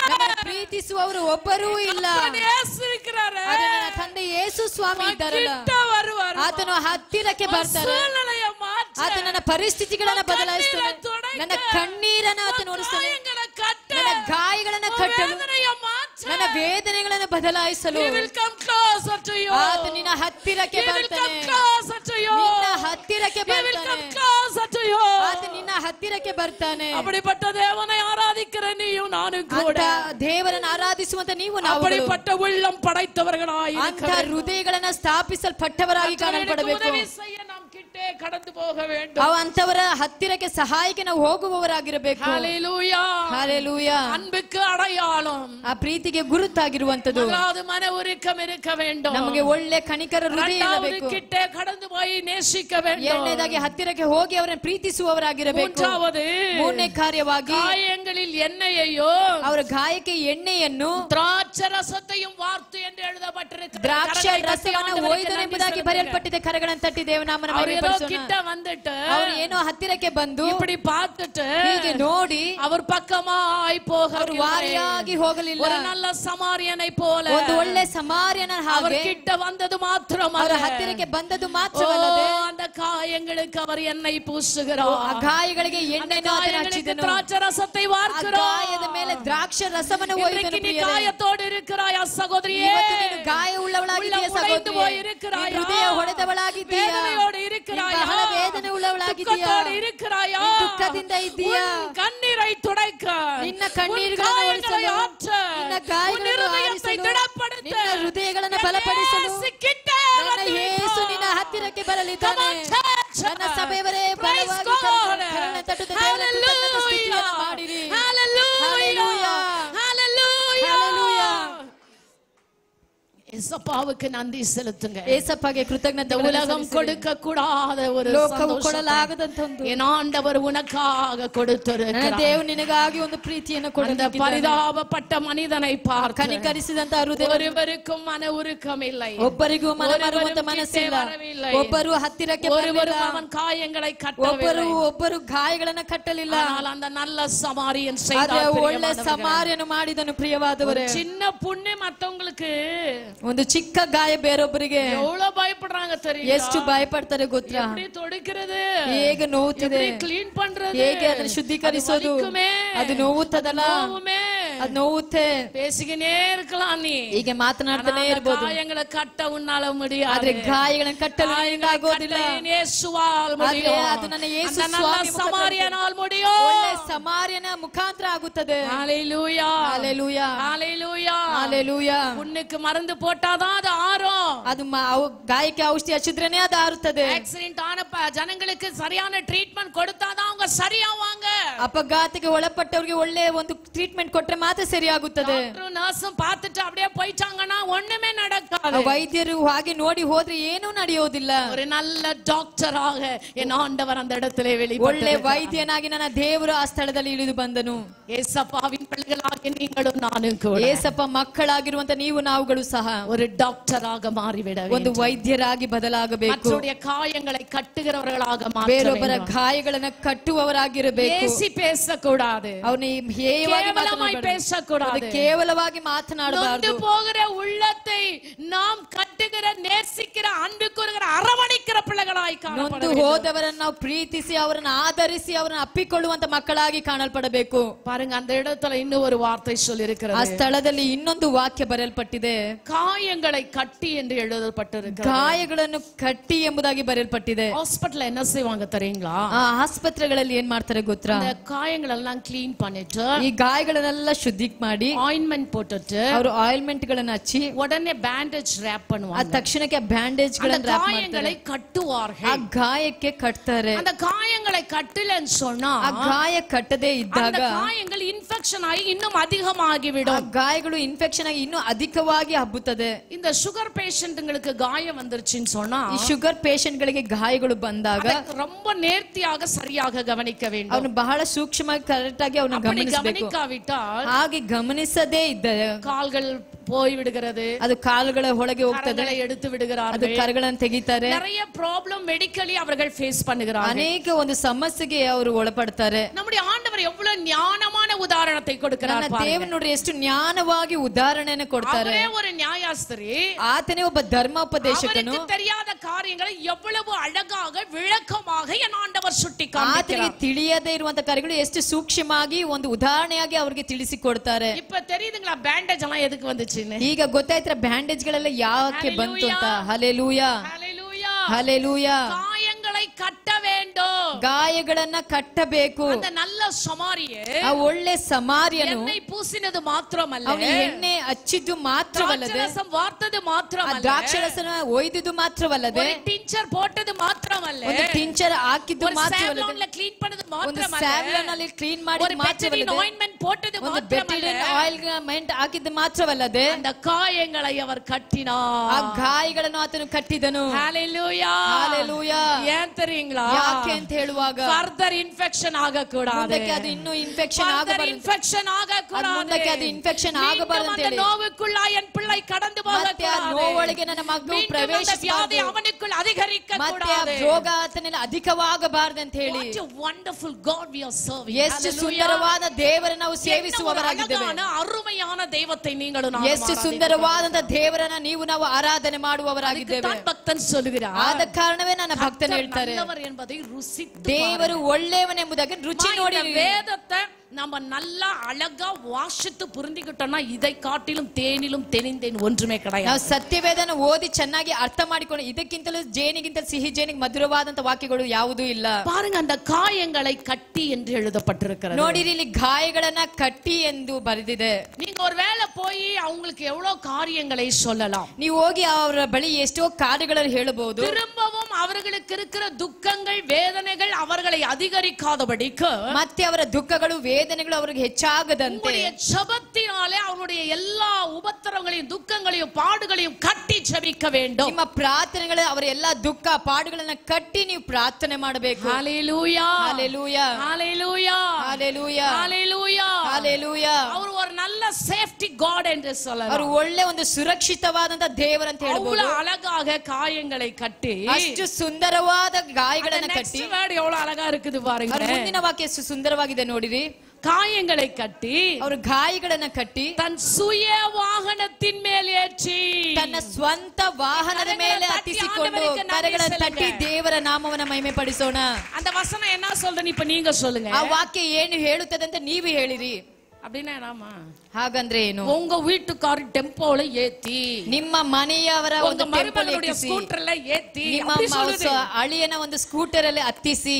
ನಮ್ಮನ್ನು ಪ್ರೀತಿಸುವವರು ಒಬ್ಬರೂ ಇಲ್ಲ. ಆದರೆ ನನ್ನ ತಂದೆ ಯೇಸು ಸ್ವಾಮಿ ಇದ್ದಾರಲ್ಲ, ಆತನು ಹತ್ತಿರಕ್ಕೆ ಬರ್ತಾರೆ. ಆತ ನನ್ನ ಪರಿಸ್ಥಿತಿಗಳನ್ನ ಬದಲಾಯಿಸ್ತಾನೆ, ನನ್ನ ಕಣ್ಣೀರನ್ನ ಆತ ನೋಡಿಸ್ತಾನೆ, ನನ್ನ ಗಾಯಗಳನ್ನ ಕಟ್ಟಲು, ನನ್ನ ವೇದನೆಗಳನ್ನು ಬದಲಾಯಿಸಲು ಆತ ನಿನ್ನ ಹತ್ತಿರಕ್ಕೆ ಬರ್ತಾನೆ. ನಿನ್ನ ಹತ್ತಿರಕ್ಕೆ ಬರ್ತಾನೆ. ಆತ ನಿನ್ನ ಹತ್ತಿರಕ್ಕೆ ಬರ್ತಾನೆ. அப்படிப்பட்ட தேவனை ஆராதிக்கிற நீயும் நானும் கூட ದೇವರನ್ನು ಆರಾಧಿಸುವಂತ ನೀವು ನಾವು அப்படிப்பட்ட உள்ளம் படைத்தவர்களாய் ಅಂತ ಹೃದಯಗಳನ್ನ ಸ್ಥಾಪಿಸಲ್ಪಟ್ಟವರಾಗಿ ಕಾಣಲ್ಪಡಬೇಕು. நாம் கிட்டே கடந்து போக வேண்டும். ಅವ ಅಂತವರ ಹತ್ತಿರಕ್ಕೆ ಸಹಾಯಕ್ಕೆ ನಾವು ಹೋಗುವವರಾಗಿರಬೇಕು. ஹalleluya. ஹalleluya. அன்புக்கு அடையாளம், ಆ ಪ್ರೀತಿಗೆ ಗುರುತಾಗಿರುವಂತದ್ದು அதாவது மன உருக்கம் இருக்க வேண்டும். ನಮಗೆ ಒಳ್ಳೆ ಕನಿಕರ ಹೃದಯ ಇರಬೇಕು. கிட்டே கடந்து போய் நேசிக்க வேண்டும். ಎರಡನೇದಾಗಿ ಹತ್ತಿರಕ್ಕೆ ಹೋಗಿ ಅವರನ್ನು ಪ್ರೀತಿಸುವವರಾಗಿರಬೇಕು. ಮೂರನೇ ಕಾರ್ಯವಾಗಿ காயங்களில் எண்ணெயையோ ಅವರ ಗಾಯಕ್ಕೆ ಎಣ್ಣೆಯನ್ನು திராட்சரசத்தையும் வார்த்து என்று எழுதப்பட்டிருக்கிறது. ದ್ರಾಕ್ಷ ರಸವನ್ನು ಒಯ್ದನೆಂಬುದಾಗಿ ಬರೆಯಲ್ಪಟ್ಟಿದೆ. ಕರಗಳನ್ನು ತಟ್ಟಿ ದೇವನಾಮನ ಮಹಿಮೆ ಪಡಿಸೋಣ. கிட்ட வந்துட்டு ಅವರು ಏನೋ ಹತ್ತಿರಕ್ಕೆ ಬಂದು இப்படி பார்த்துட்டு ಹೀಗೆ ನೋಡಿ அவர் பக்கமாய் ಅವರು ವಾರಿಯಾಗಿ ಹೋಗಲಿಲ್ಲ. ஒரு நல்ல சமாரியனை போல ಒಂದು ಒಳ್ಳೆ ಸಮಾರ್ಯನ அவர் ಹಾಗೆ கிட்ட வந்தது ಅವರ மாத்திரமல்ல, ಹತ್ತಿರಕ್ಕೆ ಬಂದದ್ದು ಮಾತ್ರವಲ್ಲದೆ அந்த காயங்களுக்கு அவர் எண்ணெய் பூசுகிறார். ಆ ಗಾಯಗಳಿಗೆ அந்த ಎಣ್ಣೆಯನ್ನು காயங்களுக்கு ಹಚ್ಚಿದನು. திராட்சை ரசத்தை ಆ வார்க்கிறார். ಗಾಯದ ಮೇಲೆ ದ್ರಾಕ್ಷ ರಸವನ್ನು இன்றைக்கு நீ காயத்தோடு இருக்கிறாயா சகோதரியே? ಇವತ್ತು ನೀನು ಗಾಯ ಉಳ್ಳವಳಾಗಿದ್ದೀಯ ಸಹೋದರಿ. இருக்கிறாயா? ಹೃದಯ ಹೊಡೆದವಳಾಗಿದ್ದೀಯ. வேதனையோடு இருக்கிறாயா? ಬಹಳ ವೇದನೆ ಉಳ್ಳವಳಾಗಿದ್ದೀಯ. துக்கத்தோடு இருக்கிறாயா? ದುಃಖದಿಂದ ಇದ್ದೀಯಾ? உன் கண்ணீரை துடைக்க, ನಿನ್ನ உன் ಕಣ್ಣೀರುಗಳನ್ನು காயங்களை ಒರೆಸಲು, ஆற்ற, ನಿನ್ನ உன் ಗಾಯಗಳನ್ನು இருதயத்தை ಆರಿಸಲು, திடப்படுத்த, ನಿನ್ನ ಹೃದಯಗಳನ್ನು ಬಲಪಡಿಸಲು ಯೇಸು கிட்டே ನನ್ನ வந்து ಯೇಸು நிற்பார். ನಿನ್ನ ಹತ್ತಿರಕ್ಕೆ ಬರಲಿದ್ದಾನೆ. Come on, church. ನನ್ನ ಸಭೆಯವರೇ Praise ಬಲವಾಗಿ God. ಕರಗಳನ್ನು ತಟ್ಟುತ್ತಾ ದೇವರ ಕೃತಜ್ಞತಾ ಸ್ತುತಿಯನ್ನು ಮಾಡಿರಿ. Hallelujah. Hallelujah. Hallelujah. ஏசப்பாவுக்கு நன்றி செலுத்துங்க. ஏசப்பாಗೆ ಕೃತಜ್ಞತೆ உலகம் கொடுக்க கூடாத ஒரு ಲೋಕವು சந்தோஷத்தை ಕೊಡಲಾಗದಂತ ಒಂದು என் ஆண்டவர் உனக்காக ನನ್ನ கொடுத்திருக்கிறார். ದೇವರು ನಿನಗಾಗಿ ಒಂದು ಪ್ರೀತಿಯನ್ನು அந்த ಕೊಡಲಿದ್ದಾನೆ. பரிதாபப்பட்ட மனிதனை பார்க்க ಕನಿಕರಿಸಿದಂತ ಹೃದಯ ஒருவருக்கும் மன உருக்கம் இல்லை. ಒಬ್ಬರಿಗೂ ಮನ ಮಾರುವಂತ ಮನಸ್ಸಿಲ್ಲ. ಒಬ್ಬರು ಹತ್ತಿರಕ್ಕೆ ஒருவரும் ಬರಲಿಲ್ಲ. அவன் காயங்களை ಒಬ್ಬರು ಗಾಯಗಳನ್ನ ಕಟ್ಟಲಿಲ್ಲ. ஆனால் அந்த நல்ல சமாரியன் ಆದ್ರೆ செய்தார். ಒಳ್ಳೆ ಸಮಾರ್ಯನು ಮಾಡಿದನು. ಪ್ರಿಯವಾದವರೇ, சின்ன புண்ணு மத்தவங்களுக்கு ಒಂದು ಚಿಕ್ಕ ಗಾಯ ಬೇರೊಬ್ಬರಿಗೆ எவ்வளவு பயப்படுறாங்க தெரியுமா? ಎಷ್ಟು ಭಯಪಡ್ತಾರೆ ಗೊತ್ತಾ? எப்படி தொடுக்கிறது, ಹೇಗೆ ನೋವುತ್ತಿದೆ, ಕ್ಲೀನ್ பண்றது, ಹೇಗೆ ಅದನ್ನು ಶುದ್ಧೀಕರಿಸೋದು, ಅದು ನೋವುತ್ತದಲ್ಲ, ಅದು ನೋವುತ್ತೆ. பேசிக்கினே இருக்கலாம் நீ, ಹೀಗೆ ಮಾತನಾಡ್ತಾನೆ ಇರಬಹುದು. காயங்களை கட்ட உன்னால முடியாது. ಆದ್ರೆ ಗಾಯಗಳನ್ನು ಕಟ್ಟಲು ಆಗೋದಿಲ್ಲ. ಯೇಸುವಾಲ್ ಆದ್ರೆ முடியும். ಅದು ನನ್ನ ಯೇಸು அந்த நல்ல ಸ್ವಾಮಿ சமாரியனால் முடியும். ಒಳ್ಳೆ ಸಮಾರ್ಯನ ಮುಖಾಂತರ ಆಗುತ್ತದೆ. ஹalleluya, ஹalleluya, ஹalleluya, ஹalleluya. புண்ணுக்கு மருந்து போட்டாதான் அது ஆறும். ಅದು ಗಾಯಕ್ಕೆ ಔಷಧಿ ಹಚ್ಚಿದ್ರೇನೆ ಅದು ಆರುತ್ತದೆ. ஆக்சிடென்ட் ஆன ஜனங்களுக்கு சரியான ட்ரீட்மெண்ட் கொடுத்தாதான் அவங்க சரியாவாங்க. ಅಪಘಾತಕ್ಕೆ ಒಳಪಟ್ಟವರಿಗೆ ಒಳ್ಳೆ ಒಂದು ಟ್ರೀಟ್ಮೆಂಟ್ ಕೊಟ್ರೆ ಮಾತ್ರ ಸರಿಯಾಗುತ್ತದೆ. டாக்டர் நர்ஸும் பார்த்துட்டு அப்படியே போயிட்டாங்கன்னா ஒண்ணுமே நடக்காது. ವೈದ್ಯರು ಹಾಗೆ ನೋಡಿ ಹೋದ್ರೆ ಏನೂ ನಡೆಯೋದಿಲ್ಲ. ஒரு நல்ல டாக்டராக என் ஆண்டவர் அந்த இடத்திலே ಒಳ್ಳೆ வெளிப்பட்டார். ವೈದ್ಯನಾಗಿ ನನ್ನ ದೇವರು ಆ ಸ್ಥಳದಲ್ಲಿ ಇಳಿದು ಬಂದನು. ஏசப்பாவின் பிள்ளைகளாகிய நீங்களும் நானும் கூட ಏಸಪ್ಪ ಮಕ್ಕಳಾಗಿರುವಂತ ನೀವು ನಾವುಗಳು ಸಹ ஒரு டாக்டராக மாறிவிட ಒಂದು வேண்டும். ವೈದ್ಯರಾಗಿ ಬದಲಾಗಬೇಕು. மற்றவருடைய காயங்களை கட்டுகிறவர்களாக மாற்ற ಬೇರೊಬ್ಬರ வேண்டும். ಗಾಯಗಳನ್ನ ಕಟ್ಟುವವರಾಗಿರಬೇಕು. பேசி பேசக்கூடாது, ಅವನು ಹೇಯವಾಗಿ கேவலமாய் பேசக்கூடாது. ಕೇವಲವಾಗಿ நொந்து ಮಾತನಾಡಬಾರದು. போகிற உள்ளத்தை நாம் கட்டுகிற, நேசிக்கிற, அன்பு கூறுகிற, அரவணைக்கிற பிள்ளைகளாய் ನೊಂದು காணப்பட வேண்டும். ಹೋದವರನ್ನು ನಾವು ಪ್ರೀತಿಸಿ ಅವರನ್ನು ಆಧರಿಸಿ ಅವರನ್ನು ಅಪ್ಪಿಕೊಳ್ಳುವಂತ ಮಕ್ಕಳಾಗಿ ಕಾಣಲ್ಪಡಬೇಕು. பாருங்க, அந்த இடத்துல இன்னும் ஒரு வார்த்தை சொல்லி ಆ இருக்கிறது. ಸ್ಥಳದಲ್ಲಿ ಇನ್ನೊಂದು ವಾಕ್ಯ ಬರೆಯಲ್ಪಟ್ಟಿದೆ. காயங்களை கட்டி என்று எழுதப்பட்டிருக்கிறது. ಗಾಯಗಳನ್ನು ಕಟ್ಟಿ ಎಂಬುದಾಗಿ ಬರೆಯಲ್ಪಟ್ಟಿದೆ. ஹாஸ்பிடல்ல என்ன செய்வாங்க தெரியுங்களா? ಆ ಆಸ್ಪತ್ರೆಗಳಲ್ಲಿ ಏನ್ ಮಾಡ್ತಾರೆ ಗೊತ್ತಾ? அந்த காயங்கள் எல்லாம் கிளீன் பண்ணிட்டு, ಈ ಗಾಯಗಳನ್ನೆಲ್ಲ ಶುದ್ಧಿ ಮಾಡಿ ஆயின்மெண்ட் போட்டுட்டு, ಅವರು ಆಯಿಲ್ಮೆಂಟ್ ಗಳನ್ನ ಹಚ್ಚಿ உடனே பேண்டேஜ் ரேப் ಆ பண்ணுவாங்க. ತಕ್ಷಣಕ್ಕೆ ಬ್ಯಾಂಡೇಜ್ அந்த ಗಳನ್ನ wrap காயங்களை ಮಾಡ್ತಾರೆ. ಆ கட்டுவார்கள். ಗಾಯಕ್ಕೆ ಕಟ್ತಾರೆ. அந்த காயங்களை கட்டலன்னு சொன்னா ಆ ಗಾಯ ಕಟ್ಟದೇ அந்த ಇದ್ದಾಗ காயங்கள் இன்ஃபெக்ஷன் ஆகி இன்னும் அதிகமாகி ಆ விடும். ಗಾಯಗಳು ಇನ್ಫೆಕ್ಷನ್ ಆಗಿ ಇನ್ನೂ ಅಧಿಕವಾಗಿ ಹಬ್ಬುತ್ತದೆ. இந்த சுகர் பேஷண்ட்ங்களுக்கு காயம் வந்துருச்சுன்னு சொன்னா ಈ ಶುಗರ್ ಪೇಷಂಟ್ ಗಳಿಗೆ ಗಾಯಗಳು ಬಂದಾಗ அதை ரொம்ப நேர்த்தியாக சரியாக கவனிக்க வேண்டும். ಅವನು ಬಹಳ ಸೂಕ್ಷ್ಮವಾಗಿ ಕರೆಕ್ಟ್ ಆಗಿ ಅವನು அப்படி ಗಮನಿಸಬೇಕು. கவனிக்காவிட்டால் ಹಾಗೆ ಗಮನಿಸದೇ ಇದ್ದರೆ கால்கள் போய் விடுகிறது, ಅದು ಕಾಲುಗಳ ಒಳಗೆ ಹೋಗ್ತದೆ, கரங்களை எடுத்து ಅದು விடுகிறார்கள். ಕರಗಳನ್ನು ತೆಗಿತಾರೆ. நிறைய ப்ராப்ளம் மெடிக்கலி அவர்கள் ஃபேஸ் பண்ணுகிறார்கள். ಅನೇಕ ಒಂದು ಸಮಸ್ಯೆಗೆ ಅವರು ಒಳಪಡ್ತಾರೆ. நம்முடைய ஆண்டவர் எவ்வளவு ஞானமான உதாரணத்தை கொடுக்கிறார் ನನ್ನ பாருங்க. ದೇವರು ನೋಡ್ರಿ ಎಷ್ಟು ಜ್ಞಾನವಾಗಿ ಉದಾಹರಣೆಯನ್ನು ಕೊಡ್ತಾರೆ. அவரே ஒரு நியாயாஸ்திரி, ಆತನೇ ಒಬ್ಬ ಧರ್ಮೋಪದೇಶಕನು. அவருக்கு தெரியாத காரியங்களை எவ்வளவு அழகாக விளக்கமாக என் ஆண்டவர் சுட்டி ಆತನಿಗೆ காண்பிக்கிறார். ತಿಳಿಯದೇ ಇರುವಂತ ಕಾರ್ಯಗಳು ಎಷ್ಟು ಸೂಕ್ಷ್ಮವಾಗಿ ಒಂದು ಉದಾಹರಣೆಯಾಗಿ ಅವರಿಗೆ ತಿಳಿಸಿಕೊಡ್ತಾರೆ. இப்ப தெரியுதுங்களா பேண்டேஜ் எல்லாம் எதுக்கு வந்துச்சுன்னு? ಈಗ ಗೊತ್ತಾಯ್ತರ ಬ್ಯಾಂಡೇಜ್ ಗಳೆಲ್ಲ ಯಾಕೆ ಬಂತು ಅಂತ. ಹಲ್ಲೆಲೂಯಾ, ஹalleluya. ಹಲ್ಲೆಲೂಯಾ. காயங்களை கட்ட வேண்டும். ಗಾಯಗಳನ್ನ ಕಟ್ಟಬೇಕು. அந்த நல்ல சமாரியே ಆ ಒಳ್ಳೆ ಸಮಾರ್ಯನು எண்ணெய் பூசினது மாத்திரமல்ல, ಅವನು ಎಣ್ಣೆ ಹಚ್ಚಿದ್ದು ಮಾತ್ರವಲ್ಲದೆ, திராட்சரசம் வார்த்தது ಆ மாத்திரமல்ல, ದ್ರಾಕ್ಷರಸನ ಒಯ್ದಿದ್ದು ಮಾತ್ರವಲ್ಲದೆ, ஒரு டிஞ்சர் போட்டது மாத்திரமல்ல, ಒಂದು ಟಿಂಚರ್ ಹಾಕಿದ್ದು ஒரு ಮಾತ್ರವಲ್ಲದೆ, சாவ்லான்ல ಕ್ಲೀನ್ பண்ணது ಒಂದು ಮಾತ್ರಮಲ್ಲ, ಸ್ಯಾವ್ಲಾನ್ ಅಲ್ಲಿ ಕ್ಲೀನ್ ஒரு ಮಾಡಿದ್ದು பெட்டடின் ಮಾತ್ರವಲ್ಲದೆ, ஆயின்மெண்ட் போட்டது ಒಂದು மாத்திரமல்ல, ಬೆಟ್ಟಿಡಿನ್ ಆಯಿಲ್ಮೆಂಟ್ ಹಾಕಿದ್ದು ಮಾತ್ರವಲ್ಲದೆ, அந்த காயங்களை அவர் ಆ கட்டினார். ಗಾಯಗಳನ್ನು ಆತನು ಕಟ್ಟಿದನು. ஹalleluya. ಹಲ್ಲೆಲೂಯಾ. ஏன் தெரியுங்களா? ಯಾಕೆ ಅಂತ ಹೇಳುವಾಗ ಫರ್ದರ್ ಇನ್ಫೆಕ್ಷನ್ ಆಗக்கூடாது. ಮುಂದೆ ಮುಂದಕ್ಕೆ ಅದು ಇನ್ನೂ ಇನ್ಫೆಕ್ಷನ್ ಆಗಬಾರದು, இன்ஃபெக்ஷன் ஆகக்கூடாது. ಮುಂದಕ್ಕೆ ಅದು ಇನ್ಫೆಕ್ಷನ್ ಆಗಬಾರದು ಅಂತ ಹೇಳಿ நோவுக்குள்ள என் பிள்ளை கடந்து ಮತ್ತೆ ಆ போகக்கூடாது. ನೋವೊಳಗೆ ನನ್ನ ಮಗು வியாதி அவனுக்குள் அதிகரிக்க ಮತ್ತೆ ಆ கூடாது. ರೋಗ ಆತನಲ್ಲಿ ಅಧಿಕವಾಗಬಾರದು ಅಂತ ಹೇಳಿ. What a wonderful God we are serving. ಎಷ್ಟು ಸುಂದರವಾದ ದೇವರನ್ನು ನಾವು ಸೇವಿಸುವವರಾಗಿದ್ದೇವೆ. ಅರುಮೆಯಾನ ದೇವತೆ ನೀಗಳು ಎಷ್ಟು ಸುಂದರವಾದಂತ ದೇವರನ್ನ ನೀವು ನಾವು ಆರಾಧನೆ ಮಾಡುವವರಾಗಿದ್ದೇವೆ. ಭಕ್ತನ್ சொல்லுகிறார். ಆದ ಕಾರಣವೇ ನನ್ನ ಭಕ್ತನು ಹೇಳ್ತಾರೆ, என்பதை ருசித்து ದೇವರು ಒಳ್ಳೆಯವನೆಂಬುದಾಗಿ ರುಚಿ ನೋಡಿ. வேதத்தை நம்ம நல்லா அழகா வாசித்து புரிஞ்சுக்கிட்டோம்னா இதை காட்டிலும் தேனிலும் தெனிந்தேன் ஒன்றுமே கிடையாது. ನಾವು ಸತ್ಯವೇದನ ಓದಿ ಚೆನ್ನಾಗಿ ಅರ್ಥ ಮಾಡಿಕೊಂಡು ಇದಕ್ಕಿಂತಲೂ ಜೇನಿಗಿಂತ ಸಿಹಿ ಜೇನಿಗೆ ಮಧುರವಾದಂತ ವಾಕ್ಯಗಳು ಯಾವುದೂ ಇಲ್ಲ. பாருங்க, அந்த காயங்களை கட்டி என்று எழுதப்பட்டிருக்கிறது. ನೋಡಿರಿ, ಇಲ್ಲಿ ಗಾಯಗಳನ್ನ ಕಟ್ಟಿ ಎಂದು ಬರೆದಿದೆ. நீங்க ஒரு வேளை போய் அவங்களுக்கு எவ்வளவு காரியங்களை சொல்லலாம். ನೀವು ಹೋಗಿ ಅವರ ಬಳಿ ಎಷ್ಟೋ ಕಾರ್ಯಗಳನ್ನು ಹೇಳಬಹುದು. திரும்பவும் அவர்களுக்கு இருக்கிற துக்கங்கள் வேதனைகள் அவர்களை அதிகரிக்காதபடிக்கு ಮತ್ತೆ ಅವರ ದುಃಖಗಳು ವೇದನೆಗಳು ಅವರಿಗೆ ಹೆಚ್ಚಾಗದಂತೆ ஜெபத்தினாலே அவருடைய எல்லா உபத்திரங்களையும் துக்கங்களையும் பாடுகளையும் கட்டி ஜெபிக்க வேண்டும். ನಿಮ್ಮ ಪ್ರಾರ್ಥನೆಗಳು ಅವರ ಎಲ್ಲಾ ದುಃಖ ಪಾಡುಗಳನ್ನ ಕಟ್ಟಿ ನೀವು ಪ್ರಾರ್ಥನೆ ಮಾಡಬೇಕು. ஹalleluya ஹalleluya ஹalleluya ஹalleluya ஹalleluya ஹalleluya. அவர் ஒரு நல்ல சேஃப்டி காட் என்று சொல்லலாம். ಅವರು ಒಳ್ಳೆ ಒಂದು ಸುರಕ್ಷಿತವಾದಂತ ದೇವರಂತ ಹೇಳಬಹುದು. அவ்வளவு அழகாக காயங்களை கட்டி, ಅಷ್ಟು ಸುಂದರವಾದ ಗಾಯಗಳನ್ನ ಕಟ್ಟಿ. next word எவ்வளவு அழகா இருக்குது பாருங்க. ಮುಂದಿನ ವಾಕ್ಯ ಎಷ್ಟು ಸುಂದರವಾಗಿದೆ ನೋಡಿರಿ. காயங்களை கட்டி, ಅವರು ಗಾಯಗಳನ್ನ ಕಟ್ಟಿ தன் சுய வாகனத்தின் மேல் ஏற்றி, ತನ್ನ ಸ್ವಂತ ವಾಹನದ ಮೇಲೆ ಹತ್ತಿಸಿಕೊಂಡು ಕರಗಳನ್ನು ತಟ್ಟಿ ದೇವರ ನಾಮವನ್ನ ಮಹಿಮೆ ಪಡಿಸೋಣ. அந்த வசனம் என்ன சொல்றேன்னு இப்ப நீங்க சொல்லுங்க. ಆ ವಾಕ್ಯ ಏನು ಹೇಳುತ್ತದೆ ಅಂತ ನೀವು ಹೇಳಿರಿ. அப்படின்னா என்னமா? ಹಾಗಂದ್ರೆ ಏನು? உங்க வீட்டுக்காரி டெம்போல ஏத்தி, ನಿಮ್ಮ ಮನೆಯವರ ಒಂದು மருமகளுடைய ஸ்கூட்டர்ல ஏத்தி, ನಿಮ್ಮ ಅಳಿಯನ ಒಂದು ಸ್ಕೂಟರ್ ಅಲ್ಲಿ ಹತ್ತಿಸಿ,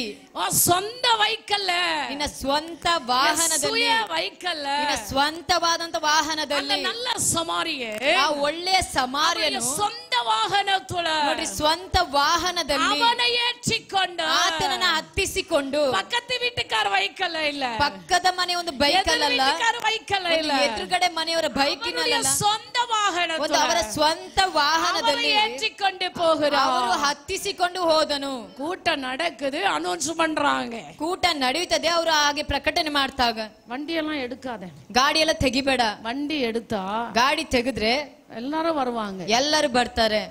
சொந்த வைக்கல்ல, ನಿನ್ನ ಸ್ವಂತ ವಾಹನದಲ್ಲಿ, வைக்கல்ல, ನಿನ್ನ ಸ್ವಂತವಾದಂತ ವಾಹನದಲ್ಲಿ, நல்ல சமாரியே, ಆ ಒಳ್ಳೆಯ ಸಮಾರ್ಯನು சொந்த ವಾಹನத்துல ನೋಡಿ ಸ್ವಂತ ವಾಹನದಲ್ಲಿ ಅವನ ಏற்றிಕೊಂಡು ಆತನನ್ನ ಹತ್ತಿಸಿಕೊಂಡು, ಪಕ್ಕದ வீட்டுக்கார வைக்கல்ல இல்ல, ಪಕ್ಕದ ಮನೆ ಒಂದು ಬೈಕ್ ಅಲ್ಲ, வைக்கல்ல இல்ல, ಎದುರುಗಡೆ ಮನೆಯವರ ಬೈಕಿನಲ್ಲ, சொந்த ವಾಹನ, ಅವರ ಸ್ವಂತ ವಾಹನದಲ್ಲಿ ஏற்றிಕೊಂಡು போகிறார். ಅವರು ಹತ್ತಿಸಿಕೊಂಡು ಹೋದನು. கூட்டம் நடக்குது, அனௌன்ஸ் பண்றாங்க, ಕೂಟ ನಡೆಯುತ್ತದೆ, ಅವರು ಹಾಗೆ ಪ್ರಕಟಣೆ ಮಾಡ್ತಾಗ. வண்டி எல்லாம் எடுக்காத, ಗಾಡಿ ಎಲ್ಲ ತೆಗಿಬೇಡ. வண்டி எடுத்தா ಗಾಡಿ ತೆಗೆದ್ರೆ எல்லாரும் வருவாங்க, ಎಲ್ಲರೂ ಬರ್ತಾರೆ.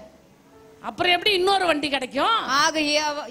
அப்புறம் எப்படி இன்னொரு வண்டி கிடைக்கும்? ಆಗ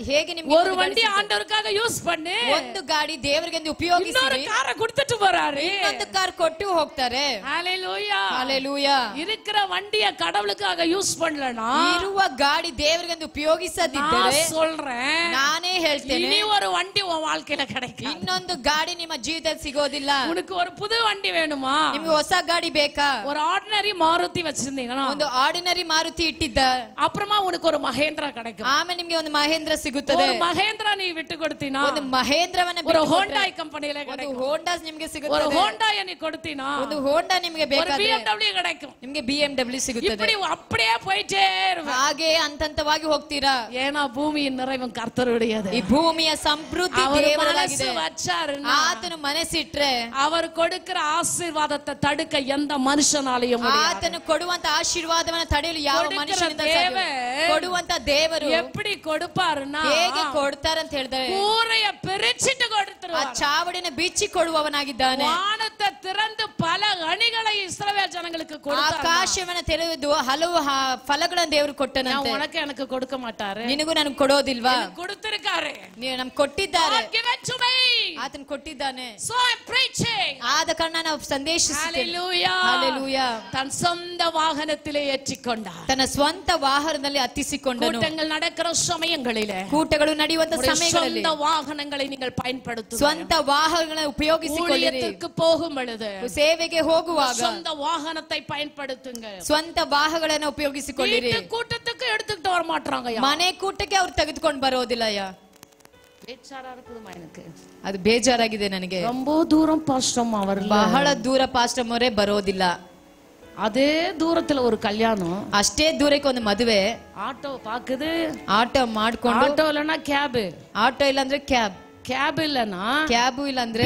ಹೇಗೆ ನಿಮಗೆ ஒரு வண்டி ஆண்டவருக்காக யூஸ் பண்ணு, ಒಂದು ಗಾಡಿ ದೇವರಿಗೆ ಉಪಯೋಗಿಸಿ, இன்னொரு காரை கொடுத்துட்டு போறாரு, ಇನ್ನೊಂದು ಕಾರ್ ಕೊಟ್ಟು ಹೋಗ್ತಾರೆ. ஹalleluya ஹalleluya. இருக்கிற வண்டிய கடவுளுக்காக யூஸ் பண்ணலனா, ಇರುವ ಗಾಡಿ ದೇವರಿಗೆ ಉಪಯೋಗಿಸದಿದ್ದರೆ, நான் சொல்றேன், ನಾನೇ ಹೇಳ್ತೇನೆ, இனி ஒரு வண்டி உன் வாழ்க்கையில கிடைக்கும். ಇನ್ನೊಂದು ಗಾಡಿ ನಿಮ್ಮ ಜೀವಿತದಲ್ಲಿ ಸಿಗೋದಿಲ್ಲ. உனக்கு ஒரு புது வண்டி வேணுமா? ನಿಮಗೆ ಹೊಸ ಗಾಡಿ ಬೇಕಾ? ஒரு ஆர்டினரி மாருதி வச்சிருந்தீங்கன்னா, ಒಂದು ಆರ್ಡಿನರಿ ಮಾರುತಿ ಇಟ್ಟಿದ್ದ, அப்புறமா உனக்கு ஒரு மகேந்திரா கிடைக்கும். ಆಮೇಲೆ ನಿಮಗೆ ಒಂದು ಮಹೇಂದ್ರ ಸಿಗುತ್ತದೆ. ஒரு மகேந்திரா நீ விட்டு கொடுத்தீனா, ಒಂದು ಮಹೇಂದ್ರವನ್ನ ஒரு ஹோண்டாய் ಕಂಪನಿயில ಒಂದು கிடைக்கும். ಹೋಂಡಾ ನಿಮಗೆ ஒரு ಸಿಗುತ್ತದೆ. ஹோண்டாய் நீ கொடுத்தீனா, ಒಂದು ಹೋಂಡಾ ನಿಮಗೆ ஒரு ಬೇಕಾದ್ರೆ BMW கிடைக்கும். ನಿಮಗೆ BMW ಸಿಗುತ್ತದೆ. இப்படி அப்படியே போயிட்டே இருப்ப. ಹಾಗೆ ಹಂತವಾಗಿ ಹೋಗ್ತೀರಾ. ஏனா பூமியின் நிறைவும் கர்த்தருடையது. ಈ ಭೂಮಿಯ ಸಮೃದ್ಧಿ அவர் ದೇವರದಾಗಿದೆ. மனசு வச்சாருன்னா, ಆತನು ಮನಸ್ಸಿಟ್ರೆ அவர் கொடுக்கிற ஆசீர்வாதத்தை தடுக்க எந்த மனுஷனாலயும் முடியாது. ಆತನು ಕೊಡುವಂತ ಆಶೀರ್ವಾದವನ್ನ ತಡೆಯಲು ಯಾವ ಮನುಷ್ಯನಿಂದ ಸಾಧ್ಯ? ಕೊಡುವಂತ ದೇವರು எப்படி கொடுப்பாருன்னா, ಹೇಗೆ ಕೊಡ್ತಾರೆ ಅಂತ ಹೇಳಿದ್ರೆ, கூரைய பிரிச்சிட்டு ಆ கொடுத்துருவார். ಚಾವಡಿನ ಬಿಚ್ಚಿ ಕೊಡುವವನಾಗಿದ್ದಾನೆ. வானத்தை திறந்து பல கனிகளை இஸ்ரவேல் ஜனங்களுக்கு கொடுத்தார். ಆಕಾಶವನ್ನ ತೆರೆದು ಹಲವು ಫಲಗಳನ್ನು ದೇವರು ಕೊಟ್ಟನಂತೆ. உனக்கு எனக்கு கொடுக்க மாட்டாரு, ನಿನಗೂ ನನಗೆ ಕೊಡೋದಿಲ್ವಾ? கொடுத்திருக்காரு, ನಮ್ಗೆ ಕೊಟ್ಟಿದ್ದಾರೆ. God give it to me. ಆತನು ಕೊಟ್ಟಿದ್ದಾನೆ. So I'm preaching. ಆದ ಕಾರಣ ನಾವು ಸಂದೇಶಿಸುತ್ತೇವೆ. Hallelujah. Hallelujah. தன் சொந்த வாகனத்திலே ஏற்றிக்கொண்டார். ತನ್ನ ಸ್ವಂತ ವಾಹನದಲ್ಲಿ ಹತ್ತಿಸಿಕೊಂಡನು. கூட்டங்கள் நடக்கிற சமயங்களிலே, ಕೂಟಗಳು ನಡೆಯುವಂತ ಸಮಯಗಳಲ್ಲಿ சொந்த வாகனங்களை நீங்கள் பயன்படுத்துங்க. ಸ್ವಂತ ವಾಹನಗಳನ್ನು ಉಪಯೋಗಿಸಿಕೊಳ್ಳಿರಿ. ஊழியத்துக்கு போகும் பொழுது ಸೇವೆಗೆ ಹೋಗುವಾಗ சொந்த வாகனத்தை பயன்படுத்துங்க. ಸ್ವಂತ ವಾಹನಗಳನ್ನು ಉಪಯೋಗಿಸಿಕೊಳ್ಳಿರಿ. வீட்டு கூட்டத்துக்கு எடுத்துக்கிட்டு வர மாட்டாங்க. ಮನೆ ಕೂಟಕ್ಕೆ ಅವ್ರು ತೆಗೆದುಕೊಂಡು ಬರೋದಿಲ್ಲ. ಬೇಜಾರಾ இருக்குதுமா எனக்கு. ಅದು ಬೇಜಾರಾಗಿದೆ ನನಗೆ. ரொம்ப தூரம் பாஸ்டம் அவர் ಬಹಳ ದೂರ ಪಾಸ್ಟರ್ ಅವರೇ ಬರೋದಿಲ್ಲ. அதே தூரத்துல ஒரு கல்யாணம், ಅಷ್ಟೇ ದೂರಕ್ಕೆ ಒಂದು ಮದುವೆ. ஆட்டோ பாக்குது, ಆಟೋ ಮಾಡ್ಕೊಂಡು, ஆட்டோ இல்லனா கேப், ಆಟೋ ಇಲ್ಲ ಅಂದ್ರೆ ಕ್ಯಾಬ್, கேப் இல்லனா ಕ್ಯಾಬು ಇಲ್ಲ ಅಂದ್ರೆ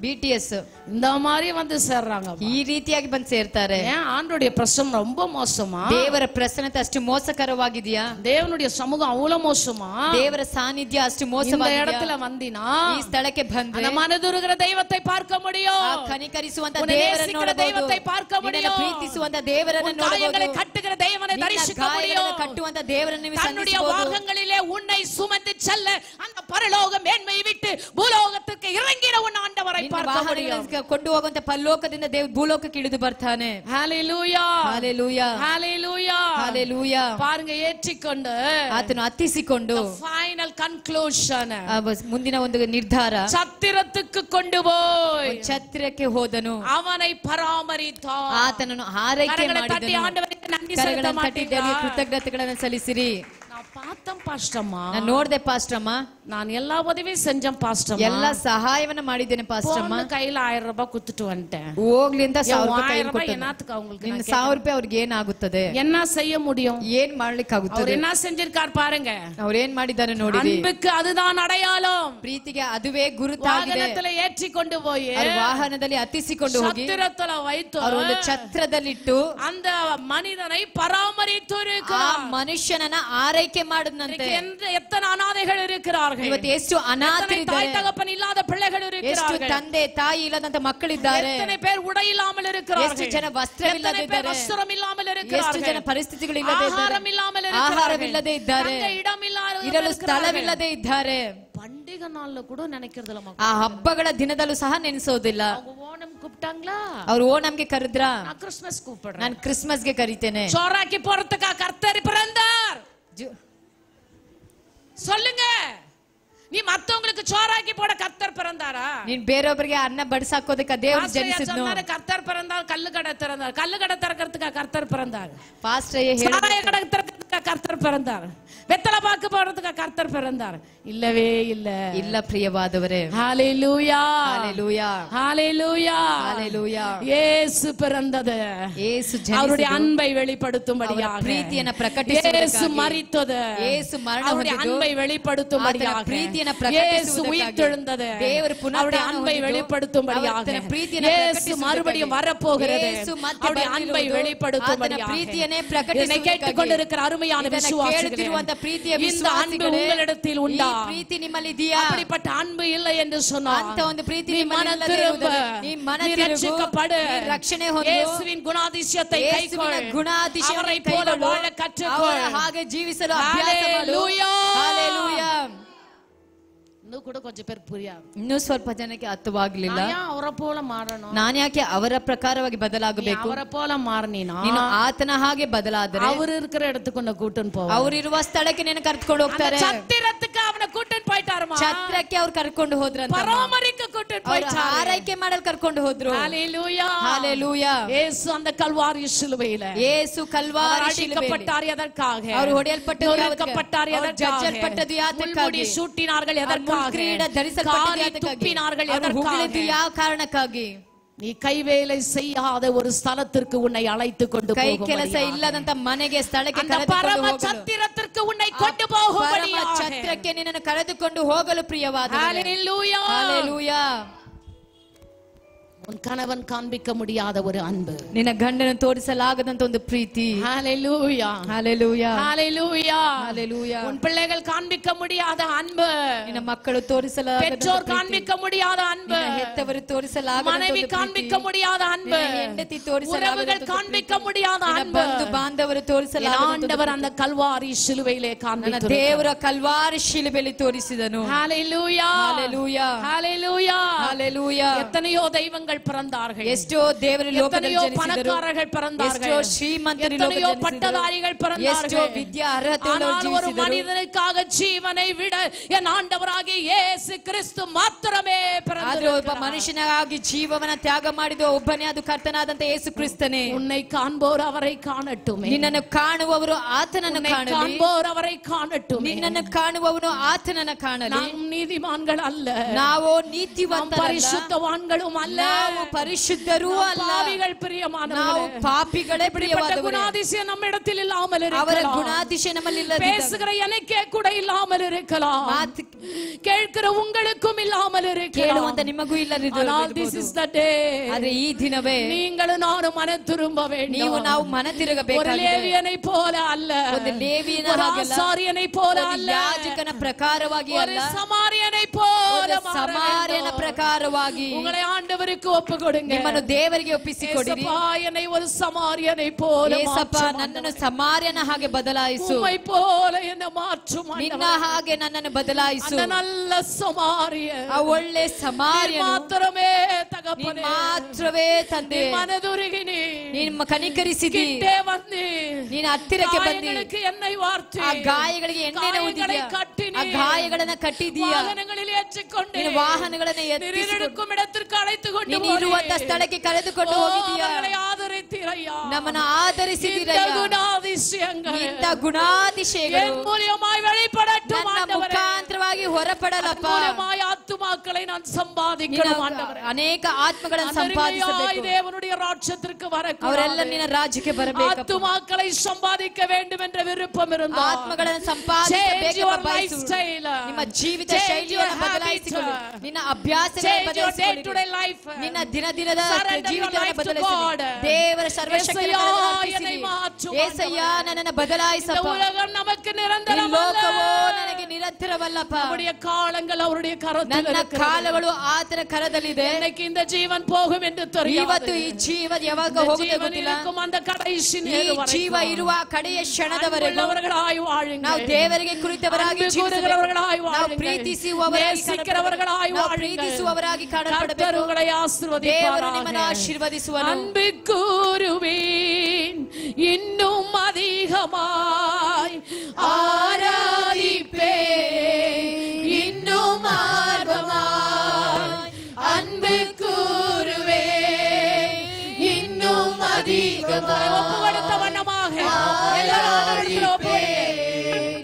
BTS இந்த மாதிரி வந்து சேர்றாங்க. ಈ ರೀತಿಯಾಗಿ ಬಂದು ಸೇರ್ತಾರೆ. ஏன் ஆண்டவருடைய பிரசன்னம் ரொம்ப மோசமா? ದೇವರ ಪ್ರಸನ್ನತೆ ಅಷ್ಟು ಮೋಸಕರವಾಗಿದೆಯಾ? தேவனுடைய சமூகம் அவ்வளவு மோசமா? ದೇವರ ಸಾನ್ನಿಧ್ಯ ಅಷ್ಟು இந்த ಮೋಸವಾಗಿದೆಯಾ? இடத்துல வந்தினா ಈ ಸ್ಥಳಕ್ಕೆ ಬಂದ್ರೆ அந்த மனதுருகிற தெய்வத்தை பார்க்க முடியும். ಆ ಕನಿಕರಿಸುವಂತ ದೇವರನ್ನು ನೋಡಬಹುದು. தெய்வத்தை பார்க்க முடியும். ಪ್ರೀತಿಸುವಂತ ದೇವರನ್ನು ನೋಡಬಹುದು. காயங்களை கட்டுகிற தேவனை தரிசிக்க முடியும். ಕಟ್ಟುವಂತ ದೇವರನ್ನು ನೀವು தன்னுடைய ಸಂಧಿಸಬಹುದು. வாகங்களிலே உன்னை சுமந்து செல்ல அந்த பரலோக மேன்மை விட்டு பூலோகத்துக்கு இறங்கின உன் ஆண்டவரை பார்க்க முடியும். ಕೊಂಡು ಹೋಗುವಂತ ಪರಲೋಕದಿಂದ ದೇವ ಭೂಲೋಕಕ್ಕೆ ಇಳಿದು ಬರ್ತಾನೆ. ஹalleluya ஹalleluya ஹalleluya ஹalleluya. பாருங்க ஏற்றிಕೊಂಡು ಆತನು ಹತ್ತಿಸಿಕೊಂಡು ಫೈನಲ್ ಕನ್ಕ್ಲೂಷನ್ ಮುಂದಿನ ಒಂದು ನಿರ್ಧಾರ ಛತ್ರಕ್ಕೆ ಕೊಂಡು ಹೋಯ್ ಛತ್ರಕ್ಕೆ ಹೋದನು. ಅವனை ಪರಾಮರಿತ ಆತನನ್ನು ಆರೈಕೆ ಮಾಡಿದನು. ಆಂಡವರಿಗೆ ನನ್ನಿ ಕರಗಳನ್ನು ತಟ್ಟಿ ದೇವರಿಗೆ ಕೃತಜ್ಞತೆಗಳನ್ನು ಸಲ್ಲಿಸಿರಿ. நான் பார்த்தேன் பாஸ்டம்மா, ನಾನು ನೋಡಿದೆ ಪಾಸ್ಟಮ್ಮ, நான் எல்லா உதவியும் செஞ்சேன் பாஸ்டம்மா, ಎಲ್ಲ ಸಹಾಯವನ್ನ ಮಾಡಿದ್ದೇನೆ ಪಾಸ್ಟಮ್ಮ. கையில 1000 ரூபாய் குத்துட்டு வந்துட்டேன். ಹೋಗ್ಲಿ ಅಂತ 1000 ರೂಪಾಯಿ என்னத்துக்கு அவங்களுக்கு? ನಿನ್ನ 1000 ರೂಪಾಯಿ ಅವ್ರಿಗೆ ಏನಾಗುತ್ತದೆ? என்ன செய்ய முடியும்? ಏನ್ ಮಾಡ್ಲಿಕ್ಕೆ ಆಗುತ್ತದೆ? அவர் என்ன செஞ்சிருக்கார் பாருங்க. ಅವ್ರು ಏನ್ ಮಾಡಿದ್ದಾರೆ ನೋಡಿ. அன்புக்கு அதுதான் அடையாளம். ಪ್ರೀತಿಗೆ ಅದುವೇ ಗುರುತಾಗಿದೆ. ವಾಹನದಲ್ಲಿ ಏற்றிಕೊಂಡು ಹೋಗಿ ವಾಹನದಲ್ಲಿ ಹತ್ತಿಸಿಕೊಂಡು ಹೋಗಿ ಛತ್ರದಲ್ಲಿ வைத்து ಅವರು ಒಂದು ಛತ್ರದಲ್ಲಿಟ್ಟು அந்த மனிதனை பராமரித்து ಆ ಮನುಷ್ಯನನ್ನ ಆರೈಕೆ ಮಾಡಿದಂತೆ. எத்தனை அனாதைகள் இருக்கிறார்கள். ಇವತ್ತು ಎಷ್ಟು ಅನಾಥರಿದ್ದಾರೆ. தாய் தகப்பன் ಇಲ್ಲದ பிள்ளைகள் இருக்கிறார்கள். ಎಷ್ಟು ತಂದೆ ತಾಯಿ ಇಲ್ಲದಂತ ಮಕ್ಕಳಿದ್ದಾರೆ. எத்தனை பேர் உடை இல்லாமல் இருக்கிறார்கள். ಎಷ್ಟು ಜನ ವಸ್ತ್ರವಿಲ್ಲದೆ ಇದ್ದಾರೆ. ವಸ್ತ್ರம் ಇல்லாமல் இருக்கிறார்கள். ಎಷ್ಟು ಜನ ಪರಿಸ್ಥಿತಿಗಳು ಇಲ್ಲದೆ ಇದ್ದಾರೆ. ಆಹಾರ ಇல்லாமல் இருக்கிறார்கள். ಆಹಾರವಿಲ್ಲದೆ ಇದ್ದಾರೆ. ಇರಲು ಸ್ಥಳವಿಲ್ಲದೆ ಇದ್ದಾರೆ. பண்டிகை நாள்ல கூட நினைக்கிறதுல மக்கள். ಆ ಹಬ್ಬಗಳ ದಿನದಲ್ಲೂ ಸಹ ನೆನೆಸೋದಿಲ್ಲ. ಓಣಂ கூப்பிட்டாங்களா? ಅವರು ಓಣಂಗೆ ಕರೆದ್ರ? நான் கிறிஸ்மஸ் கூப்பிடுறேன். ನಾನು ಕ್ರಿಸ್ಮಸ್ಗೆ ಕರೀತೇನೆ. சோறாக்கி போறதுக்கா கர்த்தர் பிறந்தார்? சொல்லுங்க. நீ மத்தவங்களுக்கு சோறாக்கி போட கர்த்தர் பிறந்தாரா? ನೀನ್ ಬೇರೆಯವರಿಗೆ ಅನ್ನ ಬಡಿಸಾಕೋದಕ್ಕೆ ದೇವರು ಜನಿಸಿದ್ನು. கர்த்தர் பிறந்தார். கல்லு கடை திறந்தார். கல்லு கடை திறக்கிறதுக்கா கர்த்தர் பிறந்தார். பாஸ்டரே சாராய கடை திறக்கிறதுக்கா கர்த்தர் பிறந்தார். வெத்தலை பாக்கு போடுறதுக்கா கர்த்தர் பிறந்தார்? இல்லவே இல்ல. ಇಲ್ಲ ಪ್ರಿಯವಾದವರೇ. ஹalleluya ஹalleluya ஹalleluya ஹalleluya. இயேசு பிறந்தது. இயேசு அவருடைய அன்பை வெளிப்படுத்தும்படியாக. ಪ್ರೀತಿಯನ್ನು ಪ್ರಕಟಿಸುವುದಕ್ಕಾಗಿ. இயேசு மரித்தது. இயேசு ಮರಣ அவருடைய ಹೊಂದಿದ್ದು. அன்பை வெளிப்படுத்தும்படியாக. ಪ್ರೀತಿಯನ್ನು இயேசு ಪ್ರಕಟಿಸುವುದಕ್ಕಾಗಿ. உயிர்த்தெழுந்தது. ದೇವರು ಪುನಃ அவருடைய அன்பை வெளிப்படுத்தும்படியாக. இயேசு மறுபடியும் வரப்போகிறது. அவருடைய அன்பை வெளிப்படுத்தும்படியாக. ಪ್ರೀತಿಯನ್ನೇ என்னை ಪ್ರಕಟಿಸುವುದಕ್ಕಾಗಿ. கேட்டுக்கொண்டிருக்கிற அருமையான விசுவாசிகளே, ಕೇಳುತ್ತಿರುವಂತ ಪ್ರೀತಿಯ இந்த அன்பு உங்களிடத்தில் உண்டா? ಪ್ರೀತಿ ನಿಮ್ಮಲ್ಲಿ ಇದೆಯಾ? அப்படிப்பட்ட அன்பு இல்லை என்று சொன்னார். ಅಂತ ಒಂದು ಪ್ರೀತಿ நீ ನಿಮ್ಮಲ್ಲಿ மனம் ಇಲ್ಲದೆ திரும்ப, ಇರುವುದು. ನೀ ಮನ நீ ತಿರುಗು, ರಕ್ಷಿಸಪಡು. ನೀ ರಕ್ಷಣೆ ಹೊಂದು. ಯೇಸುವಿನ ಗುಣಾತಿಶಯத்தை ಯೇಸುವಿನ ಕೈಕೊಳ್ಳು. ಗುಣಾತಿಶಯವನ್ನು ಅವரை போல ಕೈಗೊಳ್ಳು. வாழ ಕற்றுಕೊಳ್ಳು. ಅವರ ಹಾಗೆ ಜೀವಿಸಲು ಅಭ್ಯಾಸ ಮಾಡು. Hallelujah. Hallelujah. ಇನ್ನೂ ಕೂಡ ಕೊಂಚ ಪೇರ್ ಪುರಿಯಾಗ. ಇನ್ನೂ ಸ್ವಲ್ಪ ಜನಕ್ಕೆ ಅರ್ಥವಾಗಲಿಲ್ಲ. ಅವರ ಪೋಲ ಮಾರನು. ನಾನು ಯಾಕೆ ಅವರ ಪ್ರಕಾರವಾಗಿ ಬದಲಾಗಬೇಕು? ಅವರ ಪೋಲ ಮಾರ ನೀನು ಆತನ ಹಾಗೆ ಬದಲಾದರೆ ಅವರು ಇರುக்கிற இடத்துக்கு உன்னை கூட்டிட்டு போ. ಅವರಿರುವ ಸ್ಥಳಕ್ಕೆ ನಿನ್ನ ಕರ್ಕೊಂಡು ಹೋಗ್ತಾರೆ. சத்திரத்துக்கு அவனை கூட்டிட்டு போயிட்டாருமா. ಛತ್ರಕ್ಕೆ ಅವ್ರು ಕರ್ಕೊಂಡು ಹೋದ್ರಂತ. பராமரிக்க கூட்டிட்டு போயிட்டாரு. ಆರೈಕೆ ಮಾಡಲು ಕರ್ಕೊಂಡು ಹೋದ್ರು. ஹalleluya ஹalleluya. ಯೇಸು அந்த கல்வாரி சிலுவையில ಯೇಸು ಕಲ್ವಾರಿ ಶಿಲುಬೆಯಲ್ಲಿ ಅಡಿக்கப்பட்டார். ಎದಕ್ಕಾக? ಅವರು ಹೊಡೆಯಲ್ಪಟ್ಟರು ನೊರಕಪಟ್ಟಾರು. ಎದಕ್ಕಾக? ಜಜ್ಜಲ್ಪಟ್ಟದು ಯಾತಕ್ಕಾಗಿ? ಮುಳ್ಳುಮುಡಿ ಸೂಟಿನಾர்கள். ಎದಕ್ಕಾಗ? ಕಿರೀಟ ಧರಿಸಲ್ಪಟ್ಟದು ಯಾತಕ್ಕಾಗಿ? ತುಪ್ಪಿನಾர்கள். ಅವರು ಹುಗಿಲಿದ್ದು ಯಾವ ಕಾರಣಕ್ಕಾಗಿ? நீ கைவேலை செய்யாத ஒரு ஸ்தலத்திற்கு உன்னை அழைத்து கொண்டு ಕೈ ಕೆಲಸ ಇಲ್ಲದಂತ ಮನೆಗೆ ಸ್ಥಳಕ್ಕೆ அந்த பரம சத்திரத்திற்கு உன்னை கொண்டு போகும்படியாக ಛತ್ರಕ್ಕೆ ನಿನ್ನನ್ನು ಕರೆದುಕೊಂಡು ಹೋಗಲು ಪ್ರಿಯವಾದವರೇ. ஹalleluya ஹalleluya. உன் கணவன் காண்பிக்க முடியாத ஒரு அன்பு, ನಿನ್ನ ಗಂಡನ ತೋರಿಸಲಾಗದಂತ ಒಂದು ಪ್ರೀತಿ. ஹalleluya ஹalleluya ஹalleluya ஹalleluya. உன் பிள்ளைகள் காண்பிக்க முடியாத அன்பு, ನಿನ್ನ ಮಕ್ಕಳು ತೋರಿಸಲಾಗದಂತ பெற்றோர் காண்பிக்க முடியாத அன்பு, ಹೆತ್ತವರು ತೋರಿಸಲಾಗದಂತ மனைவி காண்பிக்க முடியாத அன்பு, ಹೆಂಡತಿ ತೋರಿಸಲಾಗದಂತ உறவுகள் காண்பிக்க முடியாத அன்பு, ಬಂಧು ಬಾಂಧವರು ತೋರಿಸಲಾಗದಂತ ஆண்டவர் அந்த கல்வாரி சிலுவையிலே காண்பித்தார். ದೇವರ ಕಲ್ವಾರಿ ಶಿಲುಬೆಯಲ್ಲಿ ತೋರಿಸಿದನು. ஹalleluya ஹalleluya ஹalleluya ஹalleluya. எத்தனையோ தெய்வங்கள் பிறந்தார்கள். ಎಷ್ಟೋ ದೇವರ ಲೋಕದಲ್ಲಿ ಜನಿಸಿದರು. பணக்காரர்கள் பிறந்தார்கள். ಎಷ್ಟೋ ಶ್ರೀಮಂತರು எத்தனையோ ಲೋಕದಲ್ಲಿ பட்டதாரிகள் பிறந்தார்கள். ಎಷ್ಟೋ ವಿದ್ಯಾ ಅರ್ಹತೆಯುಳ್ಳವರು ஒரு ಜೀವಿಸಿದರು. மனிதனுக்காக ஜீவனை விட என் ஆண்டவராகிய இயேசு கிறிஸ்து ಮಾತ್ರமே ಆದ್ರೆ ಒಬ್ಬ ಮನುಷ್ಯನಾಗಿ ಜೀವವನ್ನ ತ್ಯಾಗ ಮಾಡಿದ ಒಬ್ಬನೇ, ಅದು ಕರ್ತನಾದಂತ ಯೇಸು ಕ್ರಿಸ್ತನೇ. உன்னை காண்போர் அவரை காணட்டுமே. ನಿನ್ನನ್ನು ಕಾಣುವವರು ಆತನನ್ನು ಕಾಣಲಿ. காண்போர் அவரை காணட்டுமே. ನಿನ್ನನ್ನು ಕಾಣುವವನು ಆತನನ್ನು ಕಾಣಲಿ. நாம் நீதிமான்கள் அல்ல, ನಾವು ನೀತಿವಂತರಲ್ಲ, பரிசுத்தவான்களும் அல்ல, ನಾವು ನಾವು ಪರಿಶುದ್ಧರೂ ಅಲ್ಲ, பாவிகள் ನಾವು பிரியமானவர்களே. ಪಾಪಿಗಳೇ இப்படிப்பட்ட ಪ್ರಿಯವಾದವರೇ. குணாதிசயம் நம்மிடத்தில் இல்லாமல் ಅವರ இருக்கலாம். ಗುಣಾತಿಶಯ ನಮ್ಮಲ್ಲಿ ಇಲ್ಲದಿದ್ದಾಗ, பேசுகிற எனக்கே கூட இல்லாமல் இருக்கலாம், ಮಾತು கேட்கிற உங்களுக்கும் இல்லாமல் இருக்கலாம். ಕೇಳುವಂತ ನಿಮಗೂ ಇಲ್ಲದಿರಬಹುದು. ஆனால் this is the day. ಆದ್ರೆ ಈ ದಿನವೇ நீங்களும் நானும் மனம் திரும்ப ನೀವು வேண்டும். ನಾವು ಮನ ஒரு ತಿರುಗಬೇಕಾಗಿದೆ. லேவியனை போல அல்ல, ಒಂದು ಲೇವಿಯನ ஒரு ಹಾಗಲ್ಲ, ஆசாரியனை போல ಒಂದು அல்ல, ಯಾಜಕನ ಪ್ರಕಾರವಾಗಿ ஒரு ಅಲ್ಲ, ಸಮಾರ್ಯனை போல ಒಂದು ಸಮಾರ್ಯನ ಪ್ರಕಾರವಾಗಿ உங்களை ஆண்டவருக்கு ஒப்பு கொடுங்க. ನಿಮ್ಮನ್ನು ದೇವರಿಗೆ ಒಪ್ಪಿಸಿಕೊಡಿರಿ. ஏசப்பா, என்னை ஒரு சமாரியனை போல ಏಸಪ್ಪ, மாற்றும். ನನ್ನನ್ನು ಸಮಾರ್ಯನ ಹಾಗೆ ಬದಲಾಯಿಸು. உம்மை போல என்னை மாற்றும் ನಿನ್ನ ஆண்டவரே. ಹಾಗೆ ನನ್ನನ್ನು ಬದಲಾಯಿಸು. அந்த நல்ல சமாரியன் ಆ ಒಳ್ಳೆ நீர் ಸಮಾರ್ಯನು மாத்திரமே ನೀನ್ தகப்பனே. ಮಾತ್ರವೇ ತಂದೆ. நீர் மனதுருகி ನೀನು ಕನಿಕರಿಸಿದಿ, கிட்டே வந்து ನೀನು ಹತ್ತಿರಕ್ಕೆ ಬಂದಿ, காயங்களுக்கு எண்ணெய் வார்த்து ಆ ಗಾಯಗಳಿಗೆ ಎಣ್ಣೆನ காயங்களை ಊದಿದ್ಯಾ, கட்டினீர். ಆ ಗಾಯಗಳನ್ನ ಕಟ್ಟಿದೀಯಾ, வாகனங்களில் ஏற்றிக்கொண்டு ನೀನು ವಾಹನಗಳನ್ನ ಎತ್ತಿಸಿಕೊಂಡು இருக்கும் இடத்திற்கு ಅழைத்து கொண்டு ನೀನು ಇರುವಂತ ಸ್ಥಳಕ್ಕೆ ಕರೆದುಕೊಂಡು ಹೋಗಿದೀಯಾ, அவர்களை ஆதரித்தீரையா. ನಮ್ಮನ್ನ இந்த ಆಧರಿಸಿದೀರಯ್ಯ. குணாதிசயங்கள் ಇಂಥ ಗುಣಾತಿಶಯಗಳು என் மூலியமாய் வெளிப்படட்டும் ನನ್ನ ஆண்டவரே. ಮುಖಾಂತರವಾಗಿ ಹೊರಪಡಲಪ್ಪ. மூலியமாய் ஆத்துமாக்களை நான் சம்பாதிக்கணும் ஆண்டவரே. ಅನೇಕ ಆತ್ಮಗಳನ್ನು அந்தரிமையாய் ಸಂಪಾದಿಸಬೇಕು. தேவனுடைய ராஜ்யத்திற்கு ಅವರೆಲ್ಲ வரக்கூடாது. ನಿನ್ನ ರಾಜ್ಯಕ್ಕೆ ಬರಬೇಕು. ஆத்துமாக்களை சம்பாதிக்க வேண்டும் என்ற விருப்பம் இருந்தால் ಆತ್ಮಗಳನ್ನು change ಸಂಪಾದಿಸಬೇಕು your ಬಯಸು. lifestyle. ನಿಮ್ಮ ಜೀವಿತ Change ಶೈಲಿಯನ್ನು your ಬದಲಾಯಿಸಿಕೊಳ್ಳಿ. habit. ನಿನ್ನ ಅಭ್ಯಾಸಗಳನ್ನು Change your ಬದಲಾಯಿಸಿಕೊಳ್ಳಿ. day-to-day life. ನಿನ್ನ ದಿನದಿನದ Surrender your ಜೀವಿತವನ್ನು life to ಬದಲಾಯಿಸಿ. God. ದೇವರ ಸರ್ವಶಕ್ತಿಯನ್ನು ಏಸಯ್ಯ, ಅರ್ಪಿಸಿರಿ. என்னை மாற்றும் ಏಸಯ್ಯ, ನನ್ನನ್ನು இந்த ಬದಲಾಯಿಸಪ್ಪ. உலகம் நமக்கு ಈ நிரந்தரமல்ல. ಲೋಕವೋ ನನಗೆ ನಿರಂತರವಲ್ಲಪ್ಪ. நம்முடைய காலங்கள் அவருடைய கரத்தில் ನನ್ನ இருக்கிறது. ಕಾಲಗಳು ಆತನ ಕರದಲ್ಲಿದೆ. இன்னைக்கு இந்த ஜீவன் போகும் என்று தெரியாது. ಇವತ್ತು ಈ ಜೀವ ಯಾವಾಗ இந்த ಹೋಗುತ್ತೆ ஜீவன் ಗೊತ್ತಿಲ್ಲ. இருக்கும் அந்த கடைசி ಈ நேரம் ಜೀವ வரைக்கும் ಇರುವ ಕಡೆಯ ಕ್ಷಣದವರೆಗೂ அன்புள்ளவர்களாய் வாழுங்கள். ನಾವು ದೇವರಿಗೆ ಕುರಿತವರಾಗಿ அன்பு ಜೀವಿಸಬೇಕು. கூறுகிறவர்களாய் ನಾವು வாழுங்கள். ಪ್ರೀತಿಸುವವರಾಗಿ நேசிக்கிறவர்களாய் ನಾವು வாழுங்கள். ಪ್ರೀತಿಸುವವರಾಗಿ கர்த்தர் ಕಾಣಲ್ಪಡಬೇಕು. உங்களை ದೇವರು ஆசீர்வதிப்பாராக. ನಿಮ್ಮನ್ನು ಆಶೀರ್ವದಿಸುವನು. அன்பு கூறுவேன் இன்னும் அதிகமாய் ஆராதிப்பேன் இன்னும் ஆர்வமாய் அன்பு கூறுவேன் இன்னும் அதிகமாய் ஒப்பு கொடுத்த வண்ணமாக எல்லாரும் ஒப்புக்கொடுப்பேன்.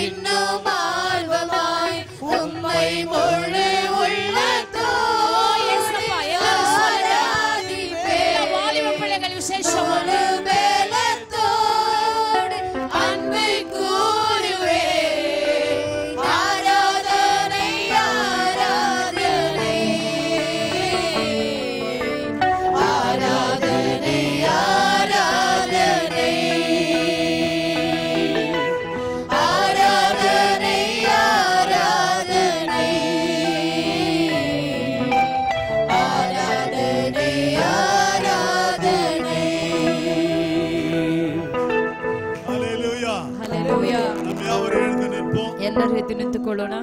இன்னும் ஆர்வமாய் உம்மை முழு உள்ளத்தோடு இயேசப்பா, எல்லாரும் ஆராதிப்பேன். வாலிப பிள்ளைகள் விசேஷம் முழு பலத்தோடு அன்பு கூறுவேன். ஆராதனை ஆராதனை ஆராதனை ஆராதனை ஆராதனை ஆராதனை ஆராதனை Hallelujah. ಹಲ್ಲೆಲೂಯಾ. நாம் யாவரும் எழுந்து நிற்போம். ಎಲ್ಲರೂ ಎದ್ದು ನಿಂತುಕೊಳ್ಳೋಣ.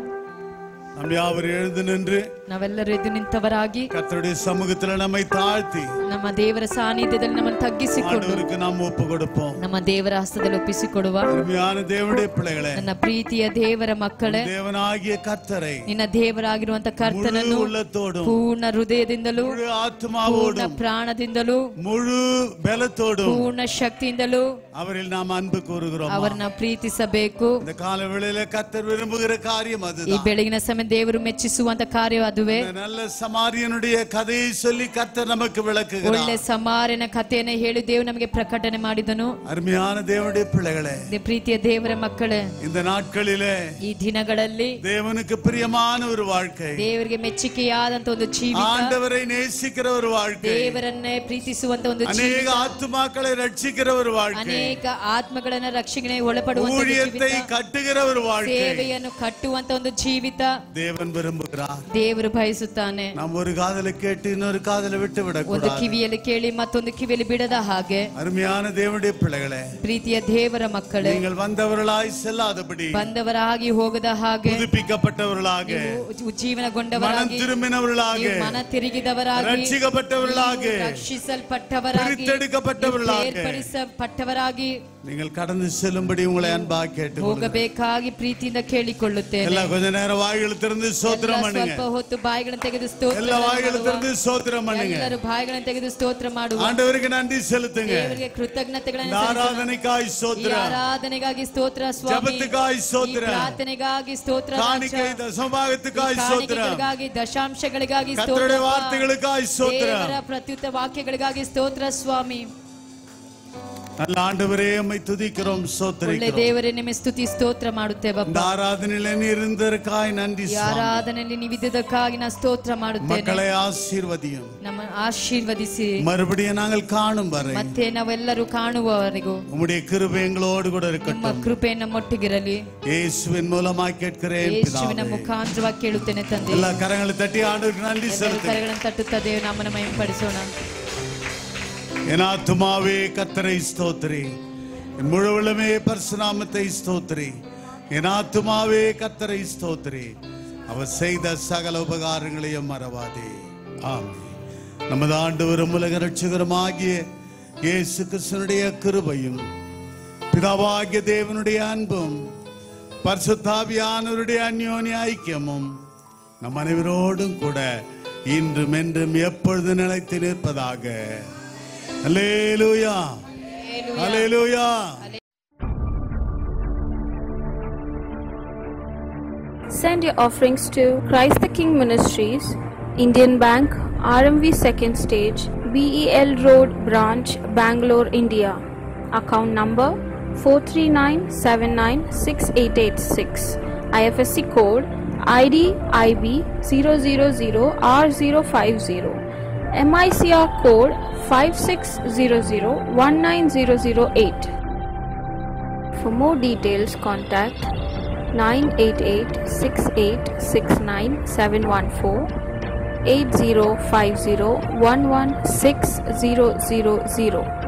நாம் யாவரும் எழுந்து நின்று ನಾವೆಲ್ಲರೂ ಎದ್ದು ನಿಂತವರಾಗಿ கர்த்தருடைய சமூகத்துல நம்மை தாழ்த்தி ನಮ್ಮ ದೇವರ ಸಾನ್ನಿಧ್ಯದಲ್ಲಿ ನಮ್ಮನ್ನು ತಗ್ಗಿಸಿಕೊಂಡು ஆண்டவருக்கு நாம் ஒப்பு கொடுப்போம். ನಮ್ಮ ದೇವರ ಹಸ್ತದಲ್ಲಿ ಒಪ್ಪಿಸಿಕೊಡುವ. அருமையான தேவனுடைய பிள்ளைகளே, ನನ್ನ ಪ್ರೀತಿಯ ದೇವರ ಮಕ್ಕಳೇ, தேவனாகிய கர்த்தரை ನಿನ್ನ ದೇವರಾಗಿರುವಂತ முழு ಕರ್ತನನ್ನು உள்ளத்தோடும் ಪೂರ್ಣ ಹೃದಯದಿಂದಲೂ முழு ಪೂರ್ಣ ஆத்மாவோடும் ಪ್ರಾಣದಿಂದಲೂ முழு பலத்தோடும் ಪೂರ್ಣ ಶಕ್ತಿಯಿಂದಲೂ அவரில் நாம் அன்பு கூறுகிறோம். ಅವರನ್ನ ಪ್ರೀತಿಸಬೇಕು. இந்த கால வேளையில கர்த்தர் விரும்புகிற காரியம் ಈ அதுதான். ಬೆಳಗಿನ ಸಮಯ ದೇವರು ಮೆಚ್ಚಿಸುವಂತ ಕಾರ್ಯ ಅದುವೇ. இந்த நல்ல சமாரியனுடைய கதையை சொல்லி கர்த்தர் நமக்கு ಒಳ್ಳೆ விளக்குகிறார். ಸಮಾರಿನ ಕಥೆಯನ್ನು ಹೇಳಿ ದೇವರು ನಮಗೆ ಪ್ರಕಟಣೆ ಮಾಡಿದನು. அருமையான தேவனுடைய பிள்ளைகளே, ಪ್ರೀತಿಯ ದೇವರ ಮಕ್ಕಳೇ, இந்த நாட்களிலே ಈ ದಿನಗಳಲ್ಲಿ தேவனுக்கு பிரியமான ஒரு வாழ்க்கை, ದೇವರಿಗೆ ಮೆಚ್ಚುಗೆಯಾದಂತ ಒಂದು ಜೀವಿತ, ஆண்டவரை நேசிக்கிற ஒரு வாழ்க்கை, ದೇವರನ್ನೇ ಪ್ರೀತಿಸುವಂತ ಒಂದು அநேக ಜೀವಿತ, ஆத்துமாக்களை ரட்சிக்கிற ஒரு வாழ்க்கை, ಅನೇಕ ಆತ್ಮಗಳನ್ನ ರಕ್ಷಣೆಗೆ ಒಳಪಡುವಂತ ஊழியத்தை ಜೀವಿತ, கட்டுகிற ஒரு வாழ்க்கை ಸೇವೆಯನ್ನು ಕಟ್ಟುವಂತ ಒಂದು ಜೀವಿತ தேவன் விரும்புகிறார். ದೇವರು ಬಯಸುತ್ತಾನೆ. நாம் ஒரு காதலை கேட்டு இன்னொரு காதலை விட்டு ಒಂದು விடக்கூடாது. ಕಿವಿಯಲ್ಲಿ ಕೇಳಿ ಮತ್ತೊಂದು ಕಿವಿಯಲ್ಲಿ ಬಿಡದ ಹಾಗೆ, அருமையான தேவனுடைய பிள்ளைகளே, ಪ್ರೀತಿಯ ದೇವರ ಮಕ್ಕಳೇ, நீங்கள் வந்தவர்களாய் செல்லாதபடி ಬಂದವರಾಗಿ ಹೋಗದ ಹಾಗೆ, புதுப்பிக்கப்பட்டவர்களாக, ಜೀವನಗೊಂಡವರಾಗಿ, மனம் திரும்பினவர்களாக, ನೀವು ಮನ ತಿರುಗಿದವರಾಗಿ, ரட்சிக்கப்பட்டவர்களாக, ನೀವು ರಕ್ಷಿಸಲ್ಪಟ್ಟವರಾಗಿ, பிரித்தெடுக்கப்பட்டவர்களாக, ಏರ್ಪಡಿಸಲ್ಪಟ್ಟವರಾಗಿ, நீங்கள் கடந்து செல்லும்படி உங்களை அன்பாக கேட்டுக்கொள்கிறேன். ಹೋಗಬೇಕಾಗಿ ಪ್ರೀತಿಯಿಂದ ಕೇಳಿಕೊಳ್ಳುತ್ತೇನೆ. ಎಲ್ಲ கொஞ்ச நேரம் வாய்களை திறந்து ஸ்தோத்திரம் பண்ணுங்க. ಸ್ವಲ್ಪ ಹೊತ್ತು ಬಾಯಿಗಳನ್ನು ತೆಗೆದು ಸ್ತೋತ್ರ ಎಲ್ಲ வாய்களை திறந்து ஸ்தோத்திரம் பண்ணுங்க. ಎಲ್ಲರೂ ಬಾಯಿಗಳನ್ನು ತೆಗೆದು ಸ್ತೋತ್ರ ಮಾಡುವ. ஆண்டவருக்கு நன்றி செலுத்துங்க. ದೇವರಿಗೆ ಕೃತಜ್ಞತೆಗಳನ್ನು ಸಲ್ಲಿಸೋಣ. ஆராதனைக்காய் ஸ்தோத்திரம். ಆರಾಧನೆಗಾಗಿ ಸ್ತೋತ್ರ ಸ್ವಾಮಿ. ஜெபத்துக்காய் ஸ்தோத்திரம். ಪ್ರಾರ್ಥನೆಗಾಗಿ ಸ್ತೋತ್ರ ರಾಜ. காணிக்கை தசமபாகத்துக்காய் ஸ்தோத்திரம். ಕಾಣಿಕೆಗಳಿಗಾಗಿ ದಶಾಂಶಗಳಿಗಾಗಿ ಸ್ತೋತ್ರ. கர்த்தருடைய வார்த்தைகளுக்காய் ஸ்தோத்திரம். ದೇವರ ಪ್ರತ್ಯುತ್ತರ ವಾಕ್ಯಗಳಿಗಾಗಿ ಸ್ತೋತ್ರ ಸ್ವಾಮಿ. நல்ல ஆண்டவரே உம்மை துதிக்கிறோம் ஸ்தோத்திரிக்கிறோம். ಒಳ್ಳೆ ದೇವರೇ ನಿಮಗೆ ಸ್ತುತಿ ಸ್ತೋತ್ರ ಮಾಡುತ್ತೇವೆ ಅಪ್ಪ. ಆರಾಧನೆಯಲ್ಲಿ ನೀರಿರುವುದಕ್ಕಾಗಿ ನಂದಿ ಸ್ವಾಮಿ. ಆರಾಧನೆಯಲ್ಲಿ ನೀವಿದ್ದಕ್ಕಾಗಿ ನಾನು ಸ್ತೋತ್ರ ಮಾಡುತ್ತೇನೆ. ಮಕ್ಕಳೇ ಆಶೀರ್ವದಿயும். ನಮ್ಮ ಆಶೀರ್ವದಿಸಿ மறுபடியும் நாங்கள் காணும் வரை ಮತ್ತೆ ನಾವೆಲ್ಲರೂ ಕಾಣುವವರೆಗೂ உம்முடைய கிருபை எங்களோடு கூட ನಿಮ್ಮ இருக்கட்டும். ಕೃಪೆ ನಮ್ಮೊಟ್ಟಿಗಿರಲಿ. இயேசுவின் மூலமாய் கேட்கிறேன் ಯೇಸುವಿನ பிதாவே. ಮುಖಾಂತರವಾಗಿ ಕೇಳುತ್ತೇನೆ ತಂದೆ. எல்லா கரங்களை தட்டி ஆண்டவருக்கு நன்றி ಎಲ್ಲರೂ செலுத்துங்க. ಕರಗಳನ್ನು ತಟ್ಟುತ್ತಾ ದೇವರ ನಾಮನ ಮಹಿಮೆಪಡಿಸೋಣ. என் ஆத்துமாவே கர்த்தரை ஸ்தோத்திரி, என் முழு உள்ளமே பரிசுநாமத்தை ஸ்தோத்திரி. என் ஆத்துமாவே கர்த்தரை ஸ்தோத்திரி, அவர் செய்த சகல உபகாரங்களையும் மறவாதே. ஆமென். நமது ஆண்டவரும் உலக ரட்சகருமாகிய இயேசு கிறிஸ்துவினுடைய கிருபையும் பிதாவாகிய தேவனுடைய அன்பும் பரிசுத்தாவியானவருடைய அந்யோன்ய ஐக்கியமும் நம் அனைவரோடும் கூட இன்றும் என்றும் எப்பொழுது நிலைத்து நிற்பதாக. Hallelujah. Hallelujah. Send your offerings to Christ the King Ministries, Indian Bank, RMV 2nd Stage, BEL Road Branch, Bangalore, India. Account number 439796886. IFSC code ID IB 000R050. MICR code 5600190008. For more details, contact 988-6869-714, 8050-11600.